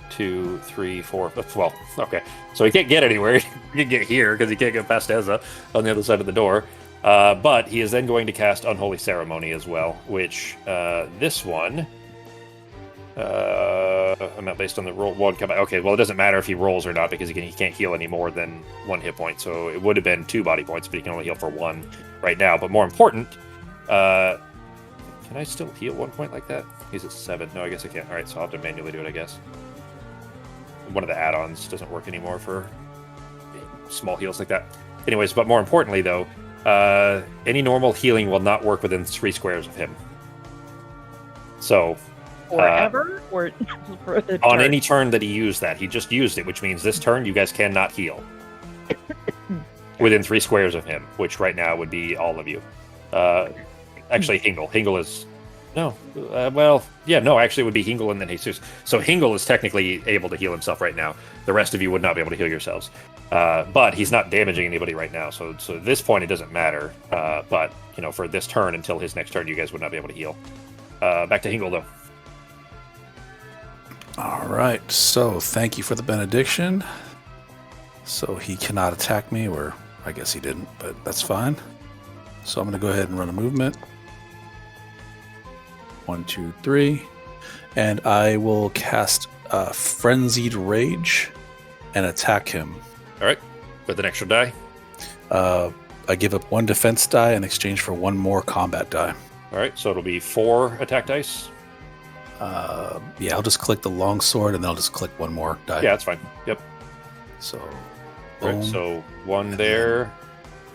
2, 3, 4... Well, okay. So he can't get anywhere. He can get here, because he can't get past Eza on the other side of the door. But he is then going to cast Unholy Ceremony as well, which this one... I'm not based on the roll one combat. Okay, well, it doesn't matter if he rolls or not because he can't heal any more than 1 hit point. So it would have been 2 body points, but he can only heal for 1 right now. But more important, can I still heal 1 point like that? He's at 7. No, I guess I can't. All right, so I'll have to manually do it, I guess. One of the add-ons doesn't work anymore for small heals like that. Anyways, but more importantly, though, any normal healing will not work within 3 squares of him. So... Forever? Or for the on turn? any turn that he used that. He just used it, which means this turn you guys cannot heal. Within 3 squares of him, which right now would be all of you. Actually, Hingle. Hingle is... No. Actually it would be Hingle and then Jesus. So Hingle is technically able to heal himself right now. The rest of you would not be able to heal yourselves. But he's not damaging anybody right now, so at this point it doesn't matter. But, for this turn until his next turn, you guys would not be able to heal. Back to Hingle, though. All right, so thank you for the benediction. So he cannot attack me, or I guess he didn't, but that's fine. So I'm going to go ahead and run a movement. 1, 2, 3. And I will cast Frenzied Rage and attack him. All right, with an extra die. I give up 1 defense die in exchange for 1 more combat die. All right, so it'll be 4 attack dice. I'll just click the long sword and then I'll just click 1 more die. Yeah, that's fine. Yep. So, right, so 1 there.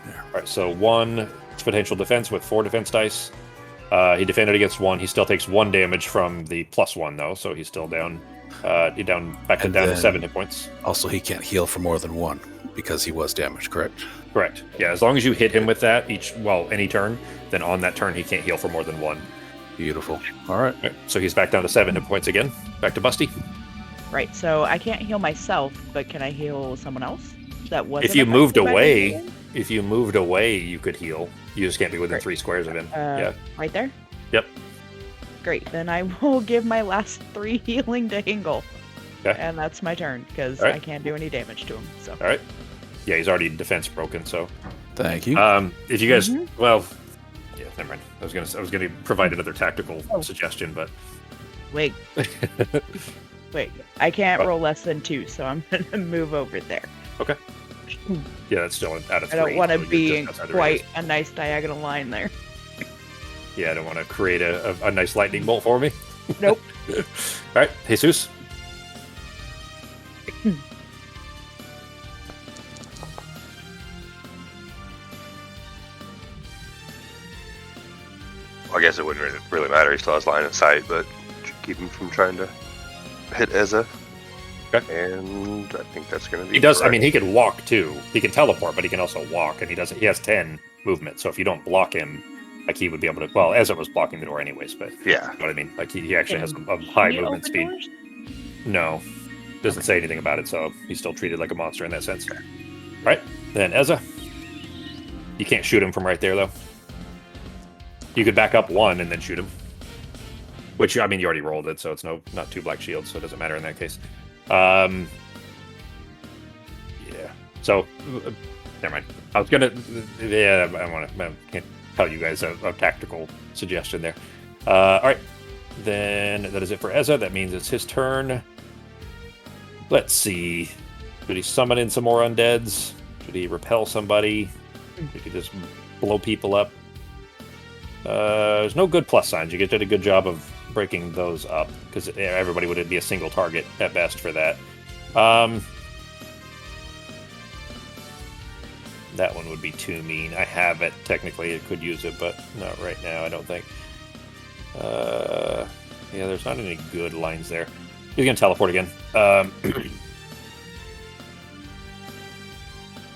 All right, so 1 potential defense with 4 defense dice. He defended against 1. He still takes 1 damage from the +1 though, so he's still down. Down to 7 hit points. Also, he can't heal for more than 1 because he was damaged. Correct. Correct. Yeah, as long as you hit him with that any turn, then on that turn he can't heal for more than 1. Beautiful. All right. So he's back down to 7 hit points again. Back to Busty. Right, so I can't heal myself, but can I heal someone else? That wasn't If you moved affected by the away, healing? you could heal. You just can't be within 3 squares of him. Yeah. Right there? Yep. Great. Then I will give my last 3 healing to Hingle. Okay. And that's my turn, because Alright. I can't do any damage to him. So. All right. Yeah, he's already defense broken. So, Thank you. if you guys, Mhm. well, yeah, never mind. I was gonna provide another tactical Oh. suggestion, but Wait. Wait. I can't What? roll less than 2, so I'm going to move over there. yeah, that's still out of 3. I don't want to so you're be just in outside the quite radius. a nice diagonal line there. Yeah, I don't want to create a nice lightning bolt for me. Nope. All right, Jesus. Well, I guess it wouldn't really matter. He still has line of sight, but keep him from trying to hit Eza. Okay. And I think that's going to be. He does. I correct. mean, he can walk too. He can teleport, but he can also walk, and he has 10 movement. So if you don't block him, like he would be able to. Well, Ezra was blocking the door anyways, but Yeah. you know what I mean. Like he actually has Can a high he movement open speed. doors? No, doesn't say anything about it, so he's still treated like a monster in that sense. All right, then Ezra. You can't shoot him from right there though. You could back up 1 and then shoot him. Which, I mean, you already rolled it, so it's not 2 black shields, so it doesn't matter in that case. Yeah. So, never mind. I was gonna. Yeah, I can't tell you guys a tactical suggestion there. All right. Then that is it for Eza. That means it's his turn. Let's see. Should he summon in some more undeads? Should he repel somebody? Should he just blow people up? There's no good plus signs. You guys did a good job of breaking those up, because everybody would be a single target at best for that. That one would be too mean. I have it. Technically, it could use it, but not right now, I don't think. Yeah, there's not any good lines there. He's going to teleport again.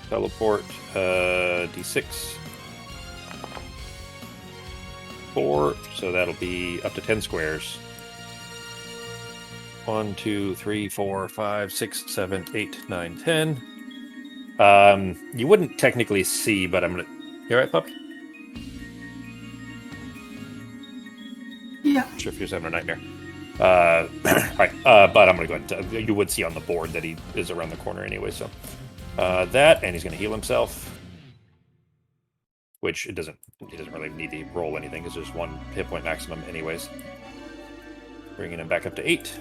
Teleport. D6. 4, so that'll be up to 10 squares. 1, 2, 3, 4, 5, 6, 7, 8, 9, 10. You wouldn't technically see, but I'm gonna. You alright, pup? Yeah. Not sure if you're having a nightmare. Right, but I'm gonna go ahead and you would see on the board that he is around the corner anyway, so. That, and he's gonna heal himself. Which he doesn't really need to roll anything, because there's 1 hit point maximum anyways. Bringing him back up to 8.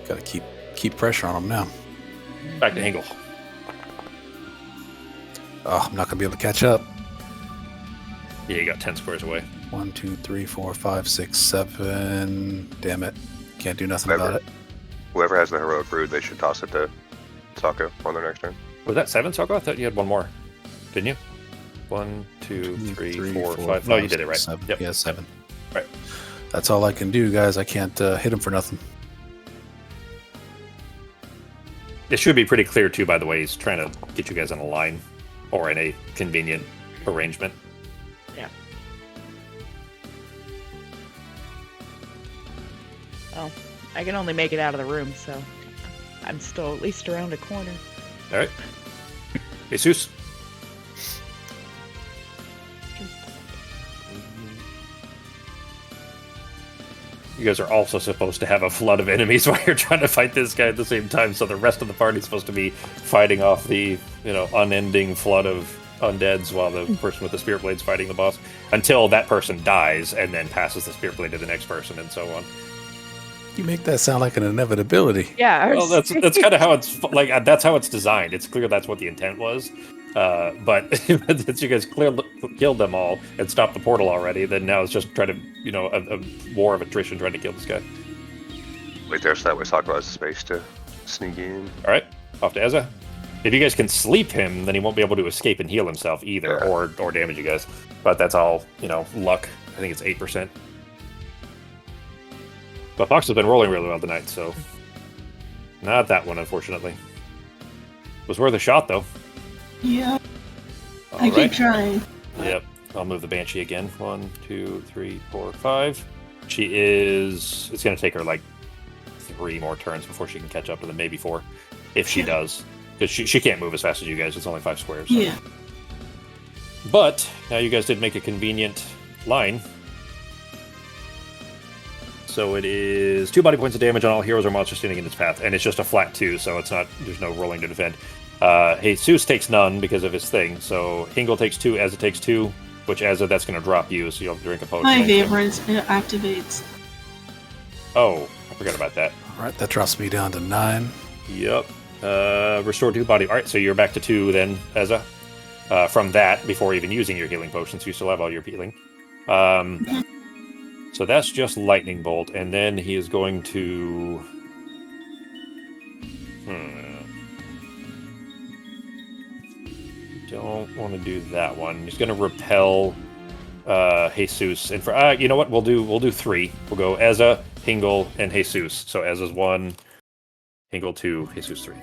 Got to keep pressure on him now. Back to Hingle. Oh, I'm not gonna be able to catch up. Yeah, you got 10 squares away. 1, 2, 3, 4, 5, 6, 7. Damn it! Can't do nothing about it. Whoever has the heroic brood, they should toss it to Sako on their next turn. Was that 7, Soko? I thought you had 1 more. Didn't you? 1, 2, 3, 4, 5. No, you did it right. 7. Yep. Yeah, 7. Right. That's all I can do, guys. I can't hit him for nothing. It should be pretty clear, too, by the way. He's trying to get you guys on a line or in a convenient arrangement. Yeah. Oh, I can only make it out of the room, so I'm still at least around a corner. All right. Jesus. You guys are also supposed to have a flood of enemies while you're trying to fight this guy at the same time, so the rest of the party's supposed to be fighting off the, unending flood of undeads while the person with the spirit blade's fighting the boss, until that person dies and then passes the spirit blade to the next person and so on. You make that sound like an inevitability. Yeah. Well, that's kind of how it's like. That's how it's designed. It's clear that's what the intent was. But since you guys killed them all and stopped the portal already, then now it's just trying to, a war of attrition trying to kill this guy. Wait there, so that way Sako has space to sneak in. All right, off to Eza. If you guys can sleep him, then he won't be able to escape and heal himself either, Yeah. or damage you guys. But that's all, luck. I think it's 8%. But Fox has been rolling really well tonight, so not that one, unfortunately. Was worth a shot, though. Yeah. All I right. keep trying. Yep. I'll move the Banshee again. 1, 2, 3, 4, 5. It's going to take her like 3 more turns before she can catch up to them, maybe 4, if she does. Because she can't move as fast as you guys. It's only 5 squares. So. Yeah. But now you guys did make a convenient line. So it is 2 body points of damage on all heroes or monsters standing in its path, and it's just a flat 2, so it's not. There's no rolling to defend. Jesus takes none because of his thing. So Hingle takes 2, Eza takes 2, which Eza that's going to drop you, so you'll have to drink a potion. My Vaporance activates. Oh, I forgot about that. All right, that drops me down to 9. Yep. Restore 2 body. All right, so you're back to 2 then, Eza. From that, before even using your healing potions, you still have all your healing. So that's just Lightning Bolt, and then he is going to... Don't want to do that one. He's going to repel Jesus. And for you know what? We'll do 3. We'll go Eza, Hingle, and Jesus. So Eza's 1, Hingle 2, Jesus 3.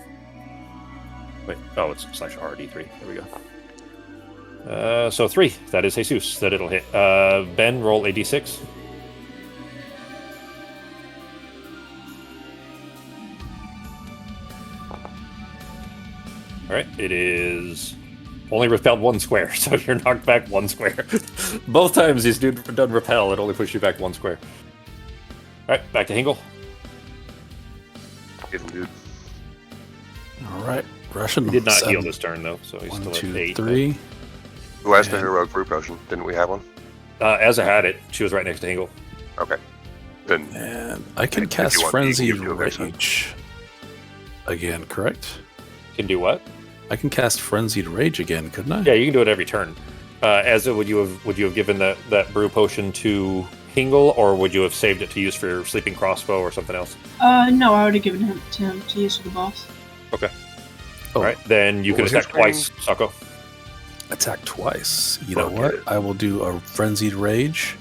Wait, oh, it's /RD3. There we go. So 3. That is Jesus that it'll hit. Ben, roll a d6. All right, it is only repelled 1 square, so you're knocked back 1 square. Both times he's done repel, it only pushes you back 1 square. All right, back to Hingle. Get him, dude. All right, Russian. He did not heal this turn though, so he's 1, still 2, at 8. 3. Who has the heroic brew potion? Didn't we have one? Eza had it. She was right next to Hingle. Okay. Then And I can If cast you want, Frenzied you can do it, Rage again, correct? Can do what? I can cast Frenzied Rage again, couldn't I? Yeah, you can do it every turn. Eza, would you have given that brew potion to Hingle, or would you have saved it to use for your sleeping crossbow or something else? No, I would have given him to use for the boss. Okay. Oh. All right, then you can What was attack your twice, Sako. Attack twice. You know Okay. what? I will do a Frenzied Rage,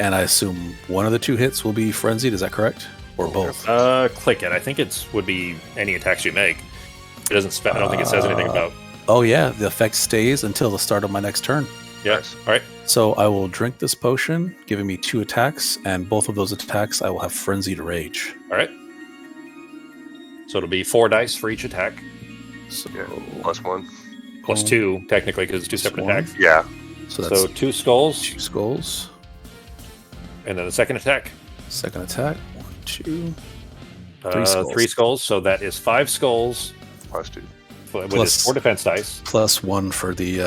and I assume one of the 2 hits will be Frenzied, is that correct? Or both? Click it. I think it would be any attacks you make. It doesn't. I don't think it says anything about. Oh yeah, the effect stays until the start of my next turn. Yes. All right. So I will drink this potion, giving me 2 attacks, and both of those attacks I will have Frenzied Rage. All right. So it'll be 4 dice for each attack, So yeah, +1. plus 2 technically because it's 2 separate one. attacks. Yeah. So that's So 2 skulls, 2 skulls. and then the second attack. Second attack. 1, 2. 3 skulls. 3 skulls. So that is 5 skulls +2. with Plus- his 4 defense dice. Plus 1 for the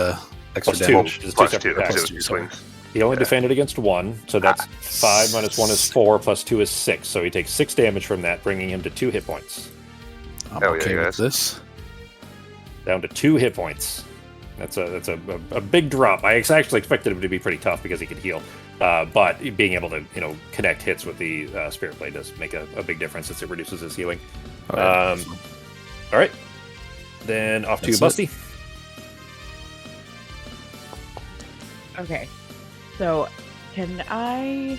extra Plus 2. damage. It's 2 +2. separate Because attacks. it was 2 Sorry. swings. He only Yeah. defended against 1, so that's 5 minus 1 is 4, plus 2 is 6. So he takes 6 damage from that, bringing him to 2 hit points. I'm Hell yeah, okay with guys. this. Down to 2 hit points. That's a big drop. I actually expected him to be pretty tough because he could heal, but being able to connect hits with the Spirit Blade does make a big difference since it reduces his healing. All right. All right, then off to you, That's it. Busty. Okay. So, can I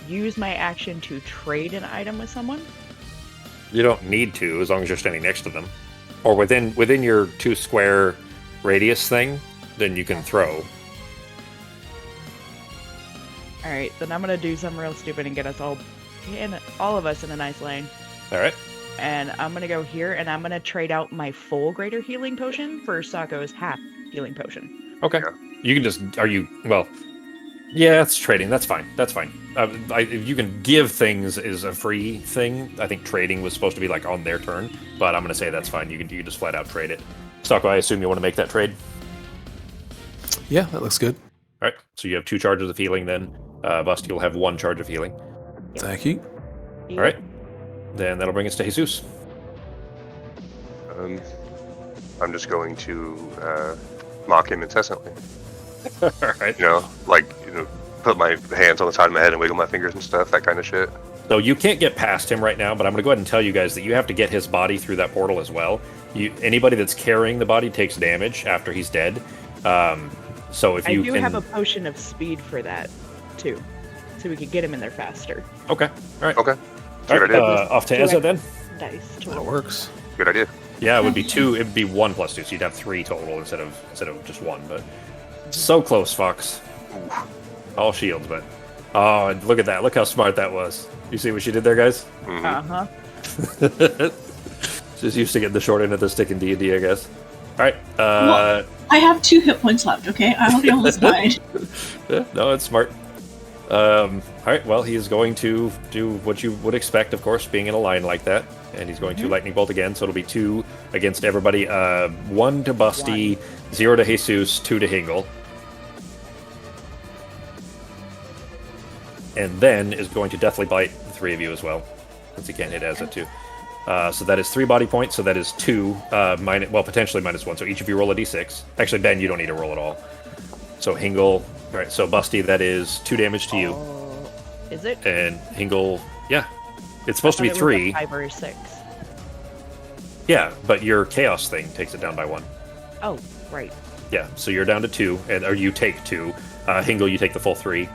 use my action to trade an item with someone? You don't need to, as long as you're standing next to them, or within your 2 square radius thing. Then you can throw. All right, then I'm gonna do something real stupid and get us all of us in a nice lane. All right. And I'm gonna go here, and I'm gonna trade out my full greater healing potion for Sako's half healing potion. Okay. Yeah. You can just. Are you well? Yeah, it's trading. That's fine. That's fine. If you can give things is a free thing. I think trading was supposed to be like on their turn, but I'm going to say that's fine. You can just flat out trade it. Sako, I assume you want to make that trade. Yeah, that looks good. All right. So you have 2 charges of healing. Then Busty will have 1 charge of healing. Thank you. All right. Then that'll bring us to Jesus. I'm just going to mock him incessantly. All right. Put my hands on the side of my head and wiggle my fingers and stuff, that kind of shit. So you can't get past him right now, but I'm going to go ahead and tell you guys that you have to get his body through that portal as well. Anybody that's carrying the body takes damage after he's dead. So if I you do can... have a potion of speed for that too, so we could get him in there faster. Okay. All right. Okay. All Good right. idea. Off to Eza then. Dice to That roll. works. Good idea. Yeah, it would be 2. It'd be 1 plus 2, so you'd have 3 total instead of just 1. But so close, Fox. All shields, but oh, look at that! Look how smart that was. You see what she did there, guys? Mhm. Uh huh. Just used to getting the short end of the stick in D&D, I guess. All right. Well, I have 2 hit points left. Okay, I already almost died. Yeah, no, it's smart. All right. Well, he is going to do what you would expect, of course, being in a line like that, and he's going to lightning bolt again. So it'll be 2 against everybody. 1 to Busty, 0 to Jesus, 2 to Hingle. And then is going to Deathly Bite the 3 of you as well, since he can't hit Eza too. So that is 3 body points, so that is 2, potentially -1. So each of you roll a d6. Actually, Ben, you don't need to roll at all. So Hingle, all right, so Busty, that is 2 damage to you. Is it? And Hingle, yeah. It's supposed to be I thought it 3. was a 5 or 6. Yeah, but your Chaos thing takes it down by 1. Oh, right. Yeah, so you're down to 2, or you take 2. Hingle, you take the full 3.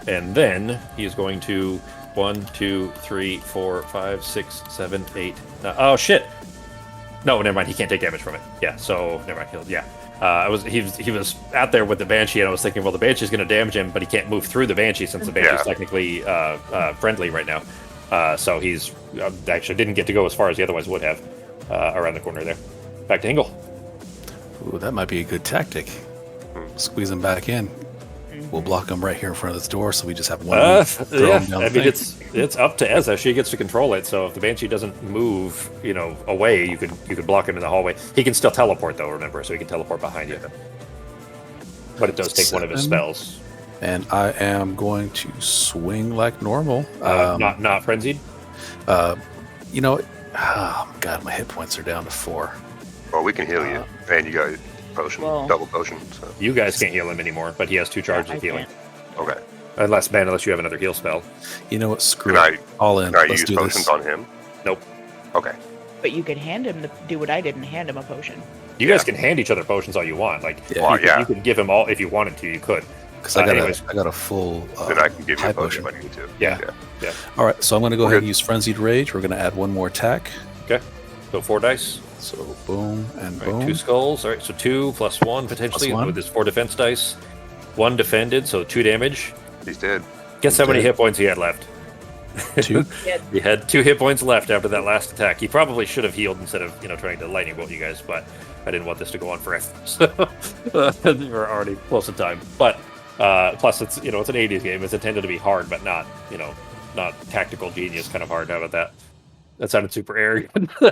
And then he is going to 1, 2, 3, 4, 5, 6, 7, 8. Oh shit! No, never mind. He can't take damage from it. Yeah, so never mind. Yeah, he was out there with the Banshee, and I was thinking, well, the Banshee's going to damage him, but he can't move through the Banshee since the Banshee's technically friendly right now. So he's actually didn't get to go as far as he otherwise would have around the corner there. Back to Hingle. Ooh, that might be a good tactic. Squeeze him back in. We'll block him right here in front of this door, so we just have one. Yeah, I mean it's up to Eza. She gets to control it. So if the Banshee doesn't move, away, you could block him in the hallway. He can still teleport though. Remember, so he can teleport behind you. But it does take 1 of his spells. And I am going to swing like normal. Not frenzied. Oh God, my hit points are down to 4. Well, we can heal you, and you got potion, double potion. So. You guys can't heal him anymore, but he has 2 charges of healing. Okay. Unless you have another heal spell. You know what? Screw it. All in. Can I Let's use do potions this. on him? Nope. Okay. But you could do what I did and hand him a potion. You guys can hand each other potions all you want. Like you can give him all if you wanted to. You could. Because I got a full. Then I can give you a potion if I need to. Yeah. All right, so I'm going to go ahead and use Frenzied Rage. We're going to add 1 more attack. Okay. So 4 dice. So boom and All right, boom. 2 skulls. All right, so 2 plus 1 potentially +1. with his 4 defense dice. 1 defended, so 2 damage. He's dead. Guess how many hit points he had left? 2. He had 2 hit points left after that last attack. He probably should have healed instead of trying to lightning bolt you guys, but I didn't want this to go on forever. So we're already close to time. But plus it's it's an 80s game. It's intended to be hard, but not tactical genius kind of hard. How about that? That sounded super arrogant. I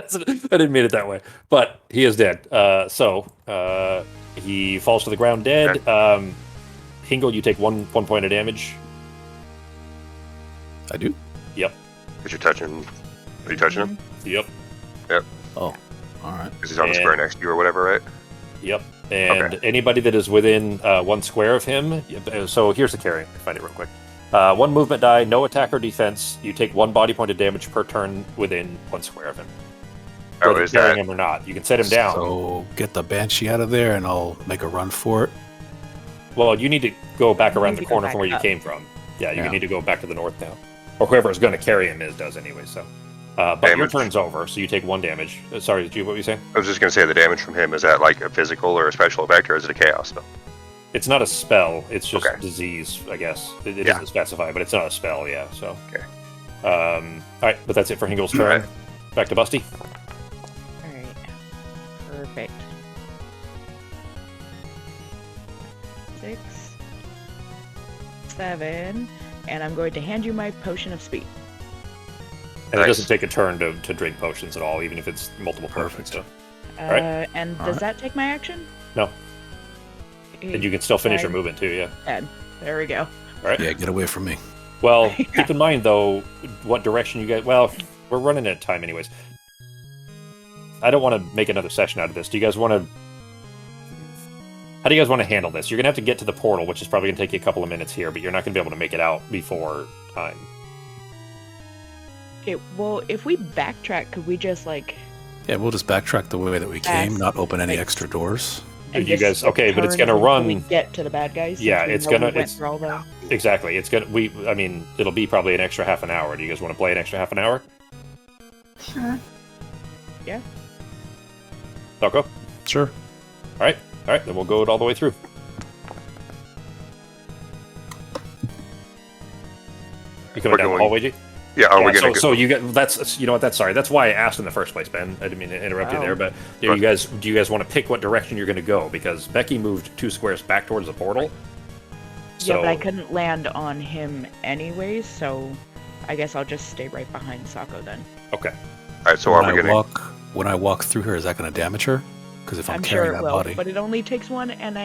didn't mean it that way. But he is dead. So he falls to the ground dead. Okay. Hingle, you take one point of damage. I do? Yep. Are you touching him? Yep. Yep. Oh, all right. Because he's on the square next to you or whatever, right? Yep. And anybody that is within 1 square of him. So here's the carry. Find it real quick. 1 movement die, no attack or defense. You take 1 body point of damage per turn within 1 square of him. Whether Is carrying that him or not, you can set him down. So get the Banshee out of there, and I'll make a run for it. Well, you need to go back You around need the to go corner back from where you up. came from. Yeah, you Yeah. need to go back to the north now, or whoever is going to carry him does anyway. So, but your Damage. turn's over, so you take 1 damage. Sorry, did you? What were you saying? I was just going to say the damage from him, is that like a physical or a special effect, or is it a chaos spell? It's not a spell. It's just Okay. disease, I guess. It Yeah. doesn't specify, but it's not a spell. Yeah. So. Okay. All right, but that's it for Hingle's turn. Right. Back to Busty. All right. Perfect. 6, 7, and I'm going to hand you my potion of speed. And it Nice. doesn't take a turn to drink potions at all, even if it's multiple potions. So. right. And All does right. that take my action? No. And you can still finish your Five, movement too. Yeah. 10. There we go. All right. Yeah, get away from me. Well, keep in mind though, what direction you guys. Well, we're running out of time anyways. I don't want to make another session out of this. Do you guys want to? How do you guys want to handle this? You're gonna have to get to the portal, which is probably gonna take you a couple of minutes here, but you're not gonna be able to make it out before time. Okay, well, if we backtrack, could we just Yeah, we'll just backtrack the way that we came, Yes. not open any Like- extra doors. and You just guys okay? But it's turn gonna until we run. get to the bad guys. Yeah, since we it's know gonna- we went it's- through all the... Exactly. It's gonna. I mean, it'll be probably an extra half an hour. Do you guys want to play an extra half an hour? Sure. Falco? Sure. All right. Then we'll go it all the way through. You coming We're down the going- hallway, G? Yeah, are we so, going to so you get that's you know what that's sorry that's why I asked in the first place, Ben. I didn't mean to interrupt you Wow. there, but do you guys want to pick what direction you're going to go? Because Becky moved 2 squares back towards the portal. Yeah, but I couldn't land on him anyways, so I guess I'll just stay right behind Sako then. Okay. All right, so are we going to... When I walk through her, is that going to damage her? Because if I'm sure carrying it that will, body, but it only takes one, and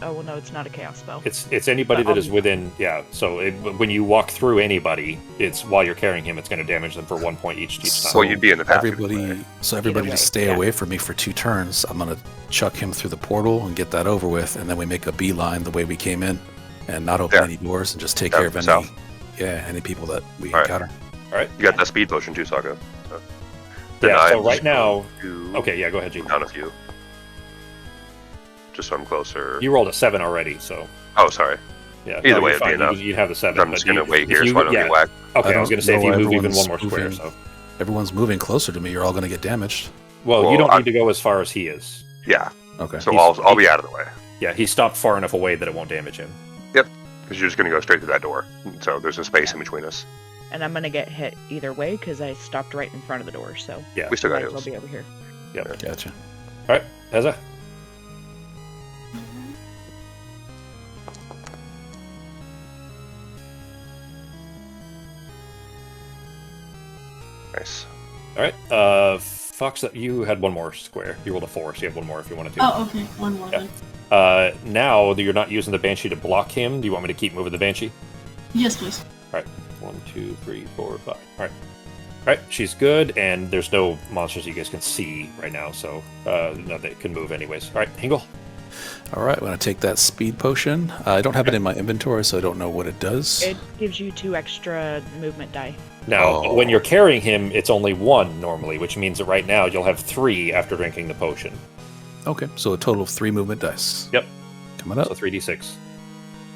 oh well, no, it's not a chaos spell. It's anybody that is within So when you walk through anybody, it's while you're carrying him, it's going to damage them for 1 point each time. Well, you'd be in the path. everybody Either just way, stay yeah. away from me for 2 turns. I'm gonna chuck him through the portal and get that over with, and then we make a beeline the way we came in, and not open any doors, and just take care of any people that we encounter. All right. You got that speed potion too, Sako. So. So right now... Okay, yeah, go ahead, G. Down a few. Just so I'm closer. You rolled a 7 already, so... Oh, sorry. Yeah. Either you're way, it'd be fine. enough. You'd have the 7. I'm just going to wait here so I don't get whacked. Okay, I was going to say, if you move even one more square, so... Everyone's moving closer to me. You're all going to get damaged. Well, you don't need to go as far as he is. Yeah. Okay. So I'll be out of the way. Yeah, he stopped far enough away that it won't damage him. Yep. Because you're just going to go straight through that door. So there's a space in between us. And I'm gonna get hit either way because I stopped right in front of the door, so Yeah. We still got might as well heals. be over here. Yep. Gotcha. All right, Ezra. Nice. All right, Fox, you had 1 more square. You rolled a 4, so you have 1 more if you wanted to. Oh, okay. One more then. Now that you're not using the Banshee to block him, do you want me to keep moving the Banshee? Yes, please. All right, 1, 2, 3, 4, 5. All right. All right, she's good, and there's no monsters you guys can see right now, so no, they can move anyways. All right, Hingle. All right, I'm going to take that speed potion. I don't have it in my inventory, so I don't know what it does. It gives you 2 extra movement die. Now, when you're carrying him, it's only 1 normally, which means that right now you'll have 3 after drinking the potion. Okay, so a total of 3 movement dice. Yep. Coming up. So 3d6.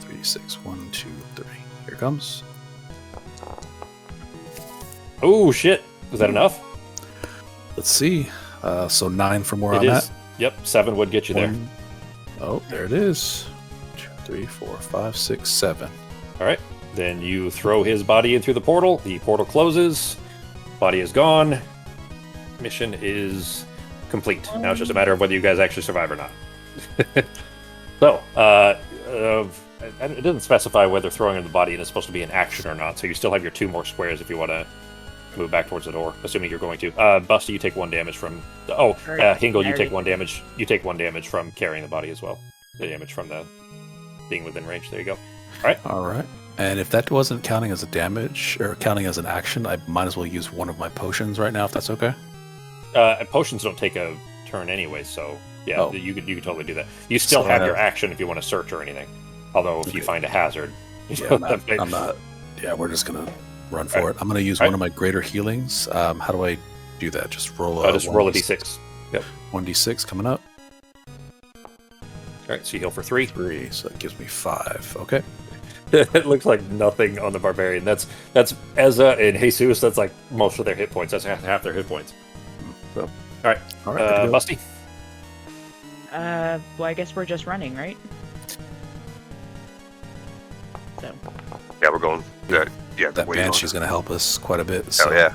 3d6. 1, 2, 3. Here it comes. Oh, shit. Was that enough? Let's see. So 9 from where It I'm is. at. Yep, 7 would get you there. Oh, there it is. 2, 3, 4, 5, 6, 7. All right. Then you throw his body in through the portal. The portal closes. Body is gone. Mission is complete. Now it's just a matter of whether you guys actually survive or not. So, it doesn't specify whether throwing in the body is supposed to be an action or not. So you still have your 2 more squares if you want to move back towards the door, assuming you're going to. Buster, you take 1 damage from. Hingle, you take 1 damage. You take 1 damage from carrying the body as well. The damage from the being within range. There you go. All right. And if that wasn't counting as a damage or counting as an action, I might as well use one of my potions right now, if that's okay. Potions don't take a turn anyway, so yeah, Oh. you could totally do that. You still So have your action if you want to search or anything. Although if you Okay. find a hazard, Yeah, I'm not. Yeah, we're just gonna run for it. I'm gonna use one of my greater healings. How do I do that? Just roll a roll a d6. Yep. 1d6 coming up. All right, so you heal for 3. 3, so that gives me 5. Okay. It looks like nothing on the barbarian. That's Ezra and Jesus. That's like most of their hit points. That's half their hit points. So, all right, All right. good to go. Busty. Well, I guess we're just running, right? So, Yeah, we're going. Yeah, That waiting on banshee's it. gonna help us quite a bit. Oh, So. yeah.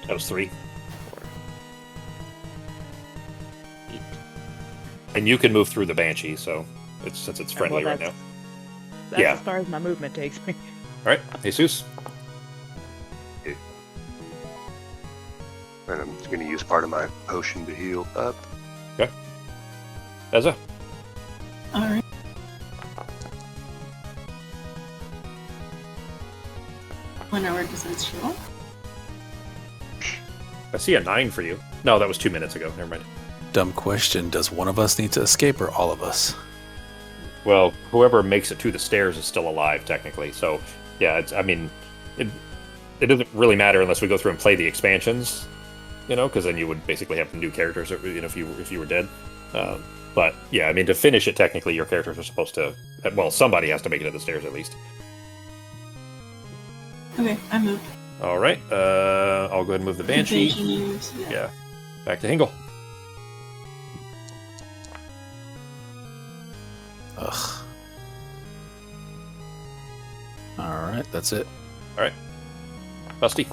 That was 3. And you can move through the banshee, so since it's friendly right now. That's Yeah. as far as my movement takes me. All right, Jesus. And I'm going to use part of my potion to heal up. Ezra. Alright. Whenever does it show? I see a 9 for you. No, that was 2 minutes ago. Never mind. Dumb question. Does one of us need to escape or all of us? Well, whoever makes it to the stairs is still alive, technically. So, yeah, it doesn't really matter unless we go through and play the expansions, because then you would basically have new characters, if you were dead. But yeah, I mean, to finish it, technically, your characters are supposed to. Well, somebody has to make it to the stairs at least. Okay, I moved. All right, I'll go ahead and move the banshee. Yeah, back to Hingle. Ugh. All right, that's it. All right, Busty.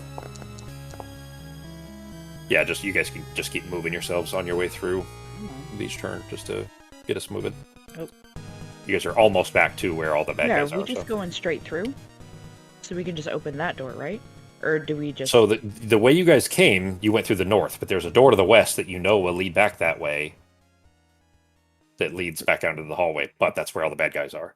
Yeah, just you guys can just keep moving yourselves on your way through each turn, just to get us moving. Oh. You guys are almost back to where all the bad guys are. are. We just going straight through, so we can just open that door, right? Or do we just? So the way you guys came, you went through the north, but there's a door to the west that you know will lead back that way. That leads back out into the hallway, but that's where all the bad guys are.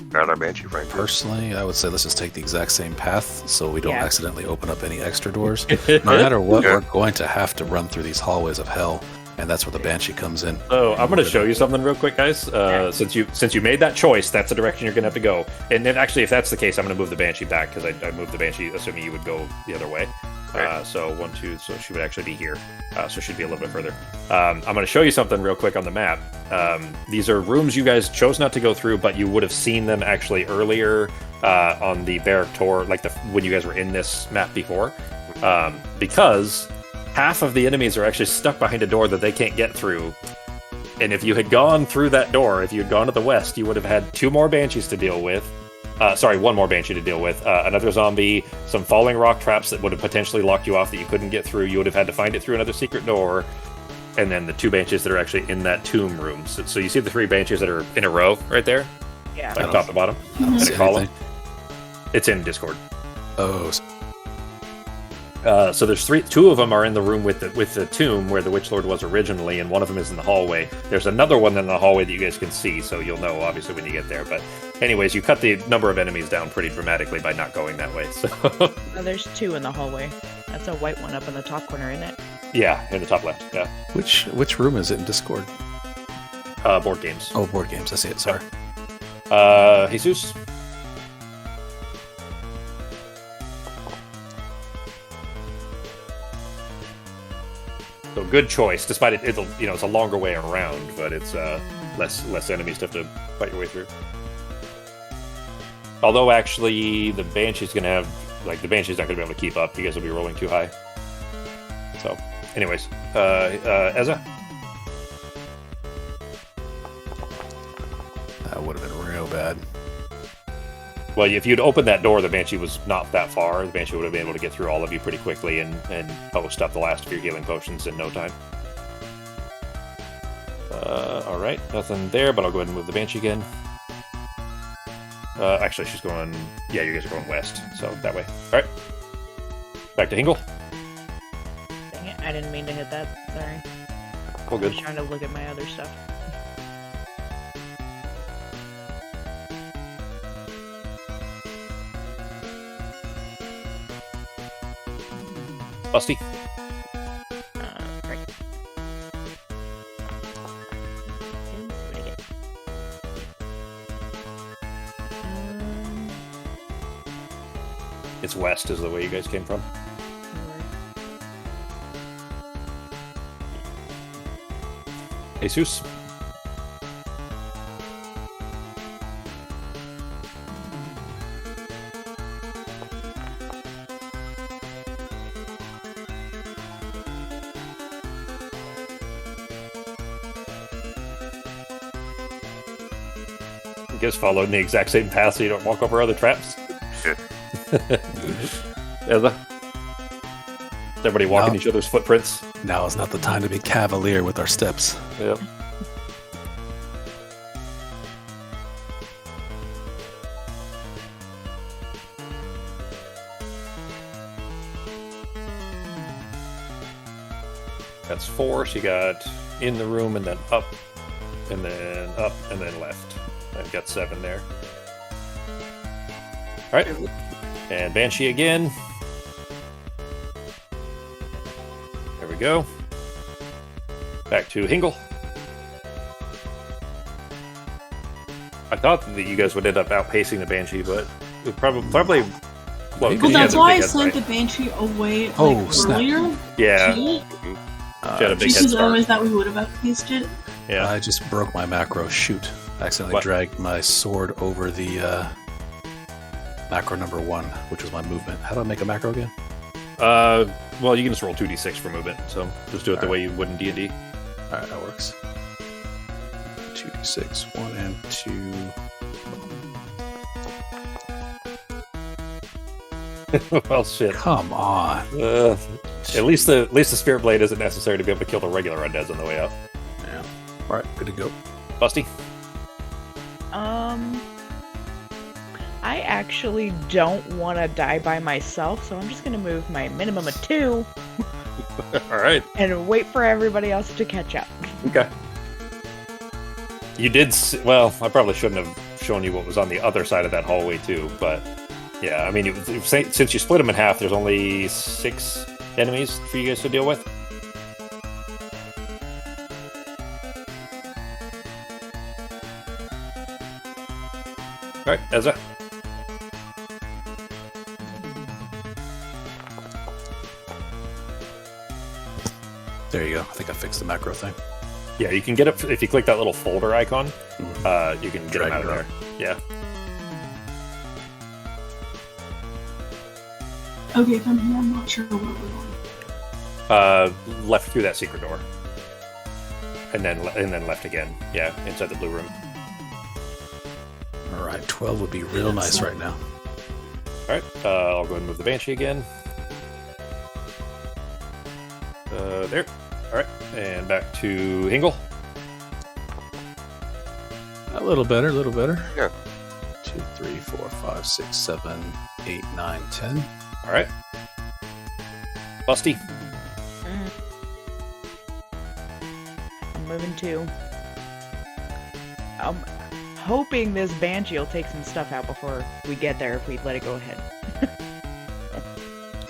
Got our Banshee friend. Personally, I would say let's just take the exact same path so we don't Yeah. accidentally open up any extra doors. No matter what, we're going to have to run through these hallways of hell, and that's where the Banshee comes in. So I'm going to show you something real quick, guys. Since you made that choice, that's the direction you're going to have to go. And then actually, if that's the case, I'm going to move the Banshee back because I moved the Banshee, assuming you would go the other way. So 1, 2, so she would actually be here. So she'd be a little bit further. I'm going to show you something real quick on the map. These are rooms you guys chose not to go through, but you would have seen them actually earlier on the Barak tour, like when you guys were in this map before. Because half of the enemies are actually stuck behind a door that they can't get through. And if you had gone through that door, if you had gone to the west, you would have had 2 more Banshees to deal with. 1 more Banshee to deal with, another zombie, some falling rock traps that would have potentially locked you off that you couldn't get through. You would have had to find it through another secret door, and then the 2 Banshees that are actually in that tomb room. So you see the 3 Banshees that are in a row right there? Yeah. Like top to bottom? I don't see anything. It's in Discord. Oh, So there's 2 of them are in the room with the tomb where the Witch Lord was originally, and one of them is in the hallway. There's another one in the hallway that you guys can see, so you'll know obviously when you get there. But anyways, you cut the number of enemies down pretty dramatically by not going that way. So Oh, there's 2 in the hallway. That's a white one up in the top corner, isn't it? yeah, in the top left. Yeah, which room is it in Discord? board games. Oh, board games. I see it. Sorry. Jesus. So good choice, despite it's a longer way around, but it's less enemies to have to fight your way through. Although actually the Banshee's gonna have the Banshee's not gonna be able to keep up. You guys will be rolling too high. So, anyways, Ezra. That would have been real bad. Well, if you'd opened that door, the Banshee was not that far. The Banshee would have been able to get through all of you pretty quickly and post up the last of your healing potions in no time. All right, nothing there, but I'll go ahead and move the Banshee again. Actually, she's going... Yeah, you guys are going west, so that way. All right. Back to Hingle. Dang it, I didn't mean to hit that. Sorry. All I good. was trying to look at my other stuff. Busty. Right. What do I get? It's west is the way you guys came from. Jesus. You guys following the exact same path so you don't walk over other traps? Ezra? Is everybody walking each other's footprints? Now is not the time to be cavalier with our steps. Yep. That's 4. So you got in the room and then up, and then up, and then left. I've got 7 there. All right. And Banshee again. There we go. Back to Hingle. I thought that you guys would end up outpacing the Banshee, but it probably well, Well, you that's had why I big head, sent right? the Banshee away snap. earlier. Yeah, She- she had a big head Because start. otherwise that we would have outpaced it. Yeah. I just broke my macro. Shoot. I accidentally What? dragged my sword over the macro number 1, which was my movement. How do I make a macro again? Well, you can just roll 2d6 for movement, so just do it the way you would in D&D. Alright, that works. 2d6, 1 and 2. Well, shit. Come on. At least the spirit blade isn't necessary to be able to kill the regular undeads on the way out. Yeah. All right, good to go. Busty. I actually don't want to die by myself, so I'm just gonna move my minimum of 2. All right. And wait for everybody else to catch up. Okay. You did. Well, I probably shouldn't have shown you what was on the other side of that hallway too, but yeah, I mean, since you split them in half, there's only 6 enemies for you guys to deal with. All right, Ezra. There you go. I think I fixed the macro thing. Yeah, you can get it if you click that little folder icon. You can get them out of there. Yeah. Okay, from here, I'm not sure where we're going. Left through that secret door, and then left again. Yeah, inside the blue room. All right, 12 would be real nice right now. All right, I'll go ahead and move the Banshee again. There. All right, and back to Hingle. A little better, a little better. Yeah. 2, 3, 4, 5, 6, 7, 8, 9, 10. All right. Busty. I'm moving 2. I'm hoping this Banshee will take some stuff out before we get there if we let it go ahead.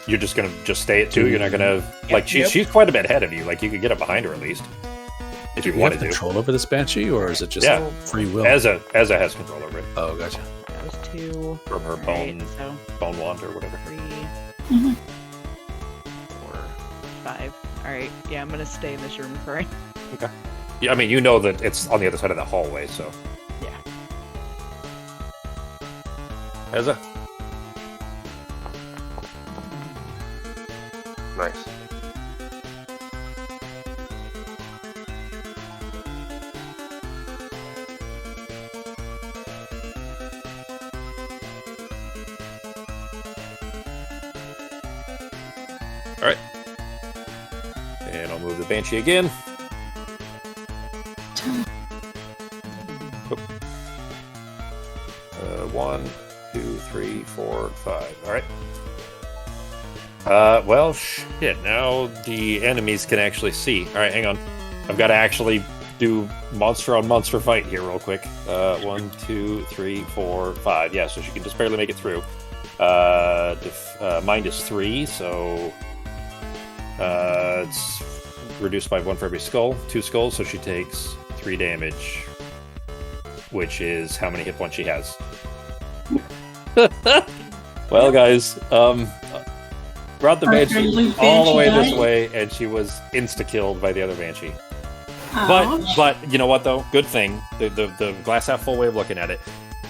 You're just gonna stay at 2. You're not gonna she's quite a bit ahead of you. Like you could get up behind her at least if you Do you wanted have to. control over this Banshee, or is it just free will? Ezra has control over it Oh, gotcha. That was 2. from her Right, so bone wand or whatever. 3, Mhm. 4, 5. Alright, yeah, I'm gonna stay in this room for right. Okay. Yeah, I mean you know that it's on the other side of the hallway, so Yeah. Ezra. Nice. All right. And I'll move the Banshee again. Oh. 1, 2, 3, 4, 5. All right. Well, shit. Now the enemies can actually see. All right, hang on. I've got to actually do monster on monster fight here real quick. 1, 2, 3, 4, 5. Yeah, so she can just barely make it through. Mind is 3, so it's reduced by 1 for every skull. 2 skulls, so she takes 3 damage, which is how many hit points she has. Well, guys, brought the Banshee all the way this way, and she was insta-killed by the other Banshee. But you know what, though? Good thing. The glass half full way of looking at it.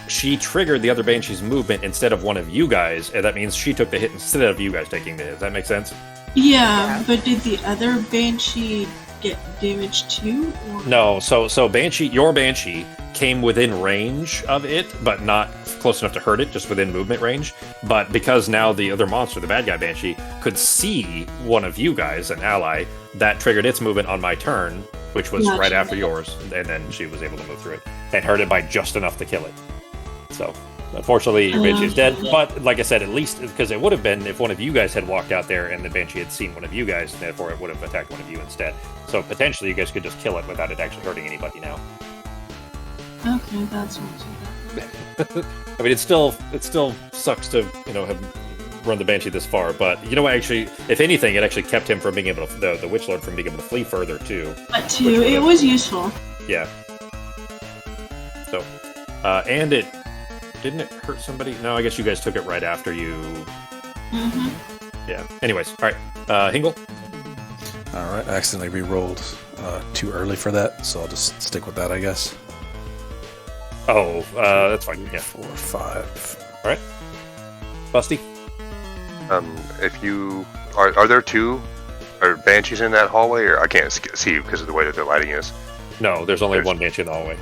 She triggered the other Banshee's movement instead of one of you guys, and that means she took the hit instead of you guys taking the hit. Does that make sense? Yeah, but did the other Banshee get damaged too? Or? No, so Banshee, your Banshee came within range of it, but not close enough to hurt it, just within movement range. But because now the other monster, the bad guy Banshee, could see one of you guys, an ally, that triggered its movement on my turn, which was right after yours, and then she was able to move through it, and hurt it by just enough to kill it. So, unfortunately, your Banshee is dead, but like I said, at least, because it would have been if one of you guys had walked out there and the Banshee had seen one of you guys, and therefore it would have attacked one of you instead. So, potentially, you guys could just kill it without it actually hurting anybody now. Okay, that's not too bad. I mean, it still sucks to, have run the Banshee this far, but, actually, if anything, it actually kept him from being able to, the Witch Lord from being able to flee further, too. But too, it was useful. Yeah. So, and didn't it hurt somebody? No, I guess you guys took it right after you. Mm-hmm. Yeah. Anyways, all right. Hingle. All right, I accidentally re-rolled too early for that, so I'll just stick with that, I guess. Oh, that's fine. Yeah. 4, 5. All right. Busty. If you are there 2 Banshees in that hallway, or I can't see you because of the way that the lighting is. No, there's only one Banshee in the hallway.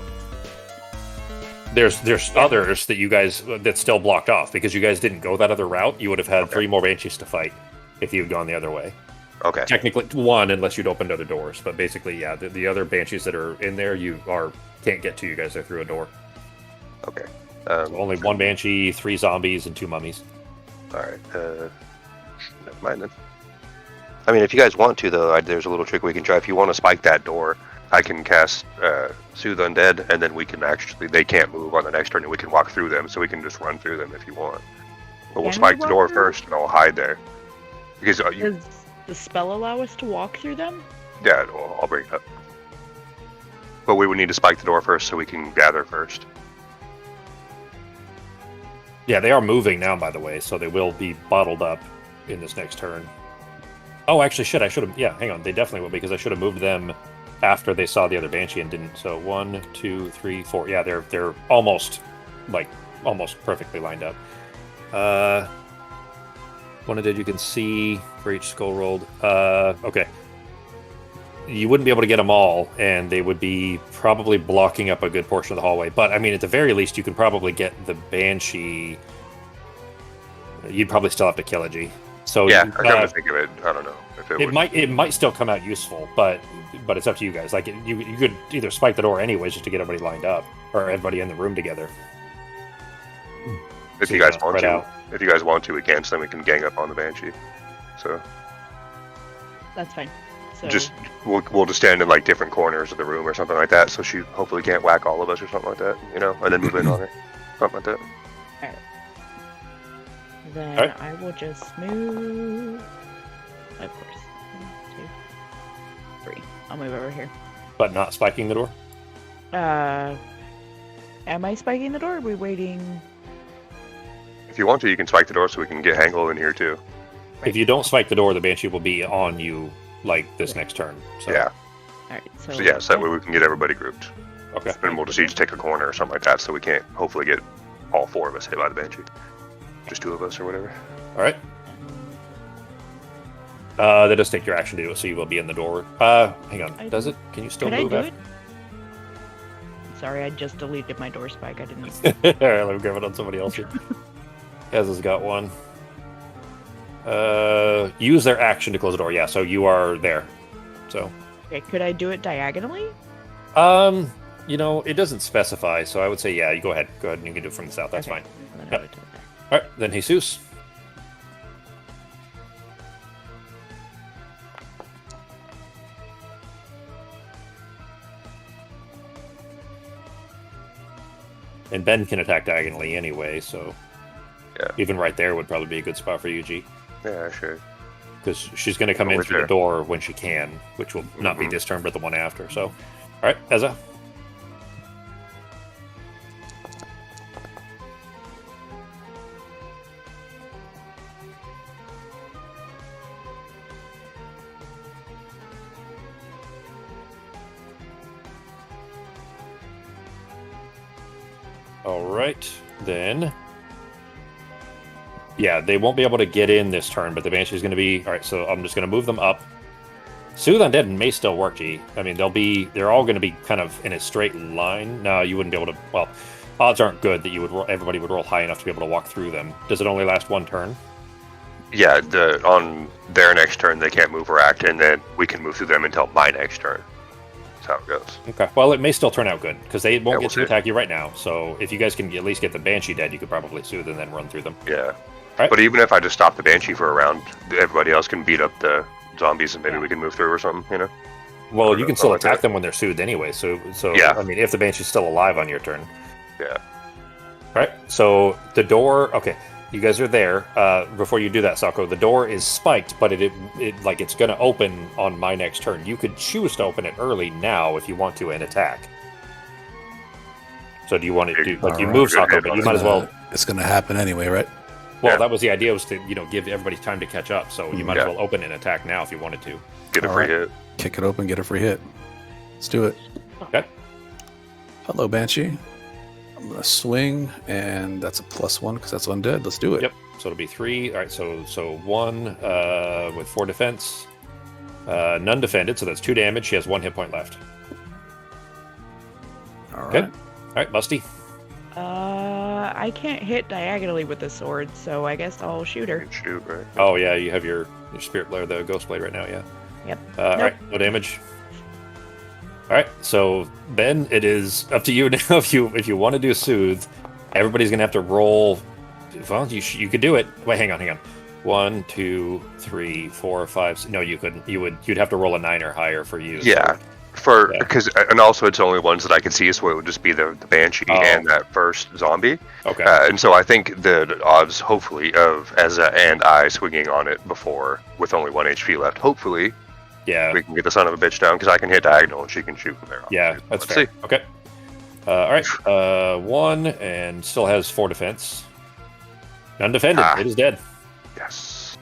There's others that you guys that's still blocked off because you guys didn't go that other route. You would have had 3 more banshees to fight if you had gone the other way. Okay. Technically 1 unless you'd opened other doors, but basically yeah, the other banshees that are in there can't get to you guys. They're through a door. Okay. So only 1 banshee, 3 zombies, and 2 mummies. All right. Never mind then. I mean, if you guys want to, though, there's a little trick we can try. If you want to spike that door, I can cast Soothe Undead, and then we can they can't move on the next turn, and we can walk through them, so we can just run through them if you want. But we'll spike the door first, and I'll hide there. Because Does the spell allow us to walk through them? Yeah, I'll bring it up. But we would need to spike the door first, so we can gather first. Yeah, they are moving now, by the way, so they will be bottled up in this next turn. Oh, actually, shit, I should have... Yeah, hang on, they definitely will, because I should have moved them after they saw the other banshee and didn't. So 1, 2, 3, 4. Yeah, they're almost perfectly lined up. One of you can see for each skull rolled. Okay. You wouldn't be able to get them all, and they would be probably blocking up a good portion of the hallway. But, I mean, at the very least, you can probably get the banshee... You'd probably still have to kill a G. So yeah, I come to think of it, I don't know if it might still come out useful, but it's up to you guys. Like you could either spike the door anyways just to get everybody lined up or everybody in the room together. If you guys want to, we can. So then we can gang up on the banshee. So that's fine. So just we'll just stand in like different corners of the room or something like that. So she hopefully can't whack all of us or something like that, and then move in on her, something like that. All right. Then right. I will just move. Of course. 1, 2, 3. I'll move over here. But not spiking the door? Am I spiking the door? Or are we waiting? If you want to, you can spike the door so we can get Hangle in here too. If you don't spike the door, the banshee will be on you like this next turn. So. Yeah. All right. So that way we can get everybody grouped. Okay. And we'll just each take a corner or something like that, so we can't hopefully get all 4 of us hit by the banshee. Just 2 of us or whatever. All right. That does take your action to do it, so you will be in the door. Hang on. Does it? Can you still move? Can I do it? Sorry, I just deleted my door spike. I didn't. All right, let me grab it on somebody else here. Ez has got one. Use their action to close the door. Yeah, so you are there. So. Okay, could I do it diagonally? It doesn't specify, so I would say yeah. You go ahead. Go ahead, and you can do it from the south. That's fine. Yep. All right, then Jesus. And Ben can attack diagonally anyway, so yeah. Even right there would probably be a good spot for you, G. Yeah, sure. Because she's going to come in through the door when she can, which will not be this turn, but the one after. So, all right, Ezza. All right, then. Yeah, they won't be able to get in this turn, but the Banshee's going to be... All right, so I'm just going to move them up. Soothe Undead may still work, G. I mean, they're all going to be kind of in a straight line. No, you wouldn't be able to... Well, odds aren't good that everybody would roll high enough to be able to walk through them. Does it only last 1 turn? Yeah, on their next turn, they can't move or act, and then we can move through them until my next turn. That's how it goes. Okay, well, it may still turn out good, because they won't get to attack you right now. So if you guys can at least get the Banshee dead, you could probably soothe and then run through them. Yeah. Right. But even if I just stop the Banshee for a round, everybody else can beat up the zombies and maybe we can move through or something, Well, you can still attack them when they're soothed anyway, so yeah. I mean, if the Banshee's still alive on your turn. Yeah. Right, so the door, okay, you guys are there. Before you do that, Sako, the door is spiked, but it's going to open on my next turn. You could choose to open it early now if you want to and attack. So do you want to do, you move Sako, but you might as well... It's going to happen anyway, right? Well, that was the idea, was to give everybody time to catch up. So you might as well open and attack now if you wanted to. Get a free hit. Kick it open, get a free hit. Let's do it. Okay. Hello, Banshee. I'm going to swing, and that's a +1 because that's undead. Let's do it. Yep. So it'll be 3. All right, so 1 with 4 defense. None defended, so that's 2 damage. She has 1 hit point left. All right. Good. All right, Musty. I can't hit diagonally with the sword, so I guess I'll shoot You her. can shoot, right? Oh yeah, you have your spirit blade, the ghost blade right now. Yeah. Yep. All right, no damage. All right, so Ben, it is up to you now. If you want to do soothe, everybody's gonna have to roll. Well, you could do it. Wait, hang on. 1, 2, 3, 4, 5. No, you couldn't. You'd have to roll a 9 or higher for you. Yeah. Because and also it's only ones that I can see, so it would just be the Banshee and that first zombie. Okay. And so I think the odds, hopefully, of Ezza and I swinging on it before with only 1 HP left, hopefully, Yeah. we can get the son of a bitch down because I can hit diagonal and she can shoot from there. Yeah, that's Let's fair. see. Okay. All right. 1 and still has 4 defense. Undefended. It is dead. Yes.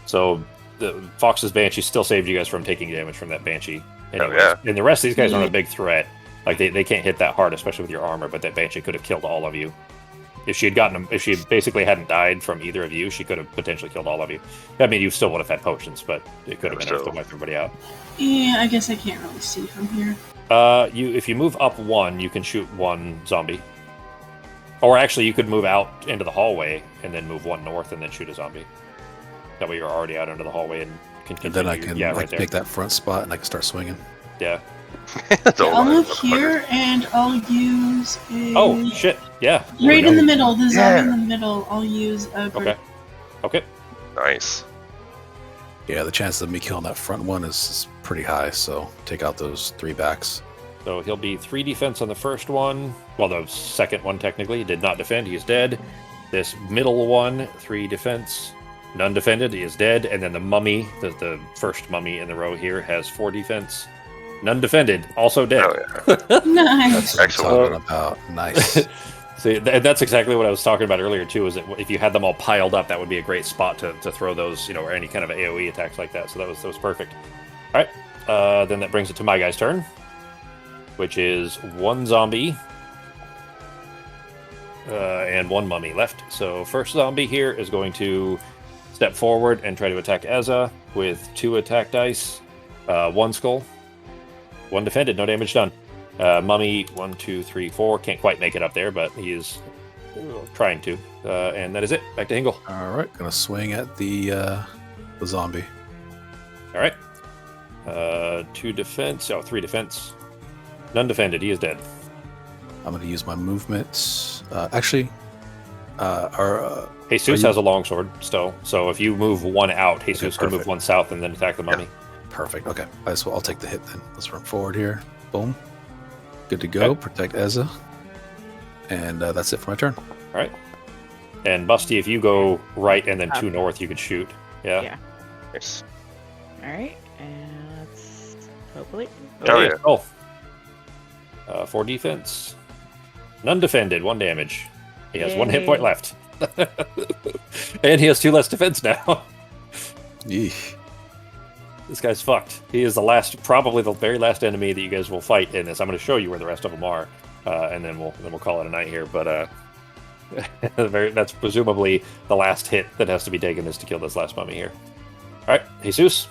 So the Fox's Banshee still saved you guys from taking damage from that Banshee. Anyways. yeah. And the rest of these guys aren't a big threat. Like they can't hit that hard, especially with your armor. But that Banshee could have killed all of you. If she had gotten them, if she basically hadn't died from either of you, she could have potentially killed all of you. I mean, you still would have had potions, but it could have been enough to wipe everybody out. Yeah, I guess I can't really see from here. If you move up 1, you can shoot 1 zombie. Or actually, you could move out into the hallway and then move 1 north and then shoot a zombie. That way, you're already out into the hallway and continue. And then I can right there. make that front spot and I can start swinging. Yeah. That's all I'll I move have. here and I'll use a... Oh shit! Yeah. Right in the middle, the zombie Yeah. in the middle, I'll use a... Okay. Nice. Yeah, the chances of me killing that front one is pretty high, so take out those 3 backs. So he'll be 3 defense on the first one. Well, the second one technically did not defend. He is dead. This middle one, 3 defense, none defended. He is dead. And then the mummy, the first mummy in the row here, has 4 defense, none defended, also dead. Oh yeah. Nice. Excellent. Talking about nice. See, that's exactly what I was talking about earlier too. Is that if you had them all piled up, that would be a great spot to throw those, or any kind of AOE attacks like that. So that was perfect. All right, then that brings it to my guy's turn, which is 1 zombie and 1 mummy left. So first zombie here is going to step forward and try to attack Ezza with 2 attack dice, 1 skull, 1 defended, no damage done. Mummy, 1, 2, 3, 4. Can't quite make it up there, but he is trying to. And that is it. Back to Hingle. All right, gonna swing at the zombie. All right. 2 defense. 3 defense. None defended. He is dead. I'm gonna use my movement. Actually, Jesus has a longsword still. So if you move 1 out, Jesus can move perfect. 1 south and then attack the mummy. perfect. Okay, I'll take the hit then. Let's run forward here. Boom. Good to go. Okay. Protect Ezza. And that's it for my turn. All right. And Busty, if you go right and then 2 north, you could shoot. Yeah. Yeah. Nice. All right, and let's hopefully. Oh, yeah. Oh. 4 defense. None defended. 1 damage. He has 1 hit Yay. point left. And he has 2 less defense now. Yeesh. This guy's fucked. He is probably the very last enemy that you guys will fight in this. I'm going to show you where the rest of them are, and then we'll call it a night here. But that's presumably the last hit that has to be taken is to kill this last mummy here. All right, Jesus.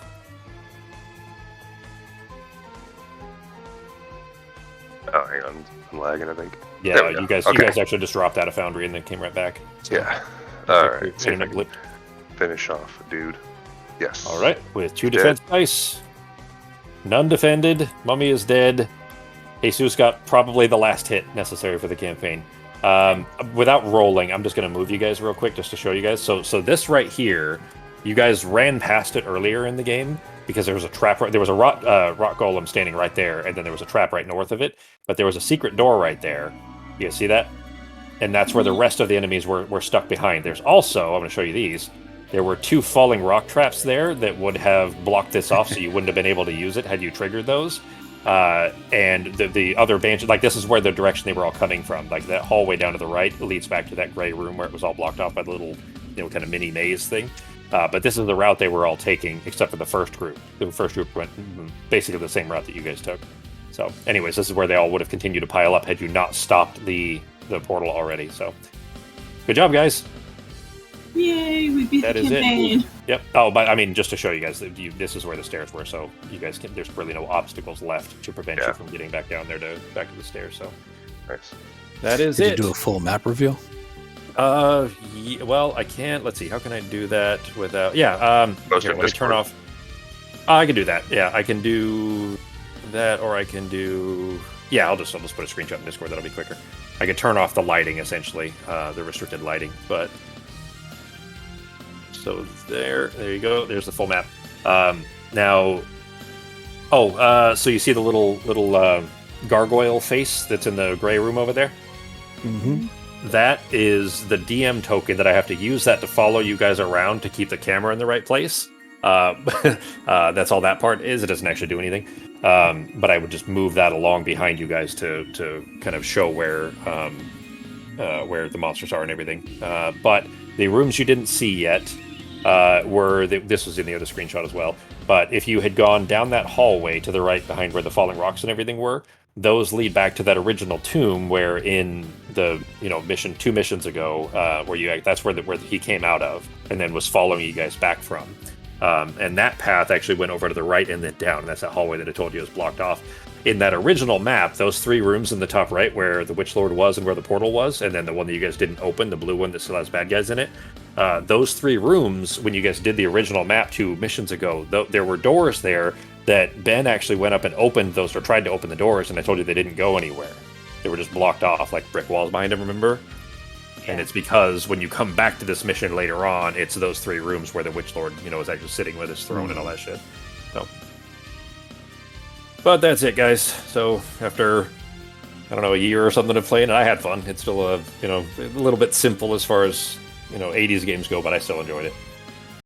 Oh, hang on. I'm lagging, I think. Yeah, There we go. you guys Okay. actually just dropped out of Foundry and then came right back. So, Yeah. All your right. See if I internet can blipped. finish off, dude. Yes. All right, with 2 Dead. defense dice, none defended. Mummy is dead. Jesus got probably the last hit necessary for the campaign. Without rolling, I'm just going to move you guys real quick just to show you guys. So this right here, you guys ran past it earlier in the game because there was a trap. There was a rock golem standing right there, and then there was a trap right north of it. But there was a secret door right there. You guys see that? And that's where the rest of the enemies were stuck behind. There's also, I'm going to show you these. There were 2 falling rock traps there that would have blocked this off, so you wouldn't have been able to use it had you triggered those. And the other Banshee, like this is where the direction they were all coming from. Like that hallway down to the right leads back to that gray room where it was all blocked off by the little, kind of mini maze thing. But this is the route they were all taking, except for the first group. The first group went basically the same route that you guys took. So, anyways, this is where they all would have continued to pile up had you not stopped the portal already. So, good job, guys. Yay, we beat That the is it. campaign. Yep. Oh, but I mean, just to show you guys, this is where the stairs were, so you guys there's really no obstacles left to prevent you from getting back down there back to the stairs. So, Nice. That is Did it. you do a full map reveal? Well, I can't. Let's see. How can I do that without? Yeah. Here, let me turn off. I can do that. Yeah, I can do that, or I can do. Yeah, I'll just put a screenshot in Discord. That'll be quicker. I can turn off the lighting, essentially, the restricted lighting. But so there you go. There's the full map. Now, so you see the little gargoyle face that's in the gray room over there? Mm-hmm. That is the DM token that I have to use that to follow you guys around to keep the camera in the right place. That's all that part is. It doesn't actually do anything. But I would just move that along behind you guys to kind of show where the monsters are and everything. But the rooms you didn't see yet this was in the other screenshot as well. But if you had gone down that hallway to the right behind where the falling rocks and everything were, those lead back to that original tomb where in the mission 2 missions ago, that's where he came out of and then was following you guys back from. And that path actually went over to the right and then down. And that's that hallway that I told you was blocked off. In that original map, those 3 rooms in the top right where the Witch Lord was and where the portal was, and then the one that you guys didn't open, the blue one that still has bad guys in it, those 3 rooms, when you guys did the original map 2 missions ago, there were doors there that Ben actually went up and opened those, or tried to open the doors, and I told you they didn't go anywhere. They were just blocked off, like brick walls behind him, remember? Yeah. And it's because when you come back to this mission later on, it's those 3 rooms where the Witch Lord, is actually sitting with his throne and all that shit. So, but that's it, guys. So after, I don't know, a year or something of playing, I had fun. It's still a little bit simple as far as 80s games go, but I still enjoyed it.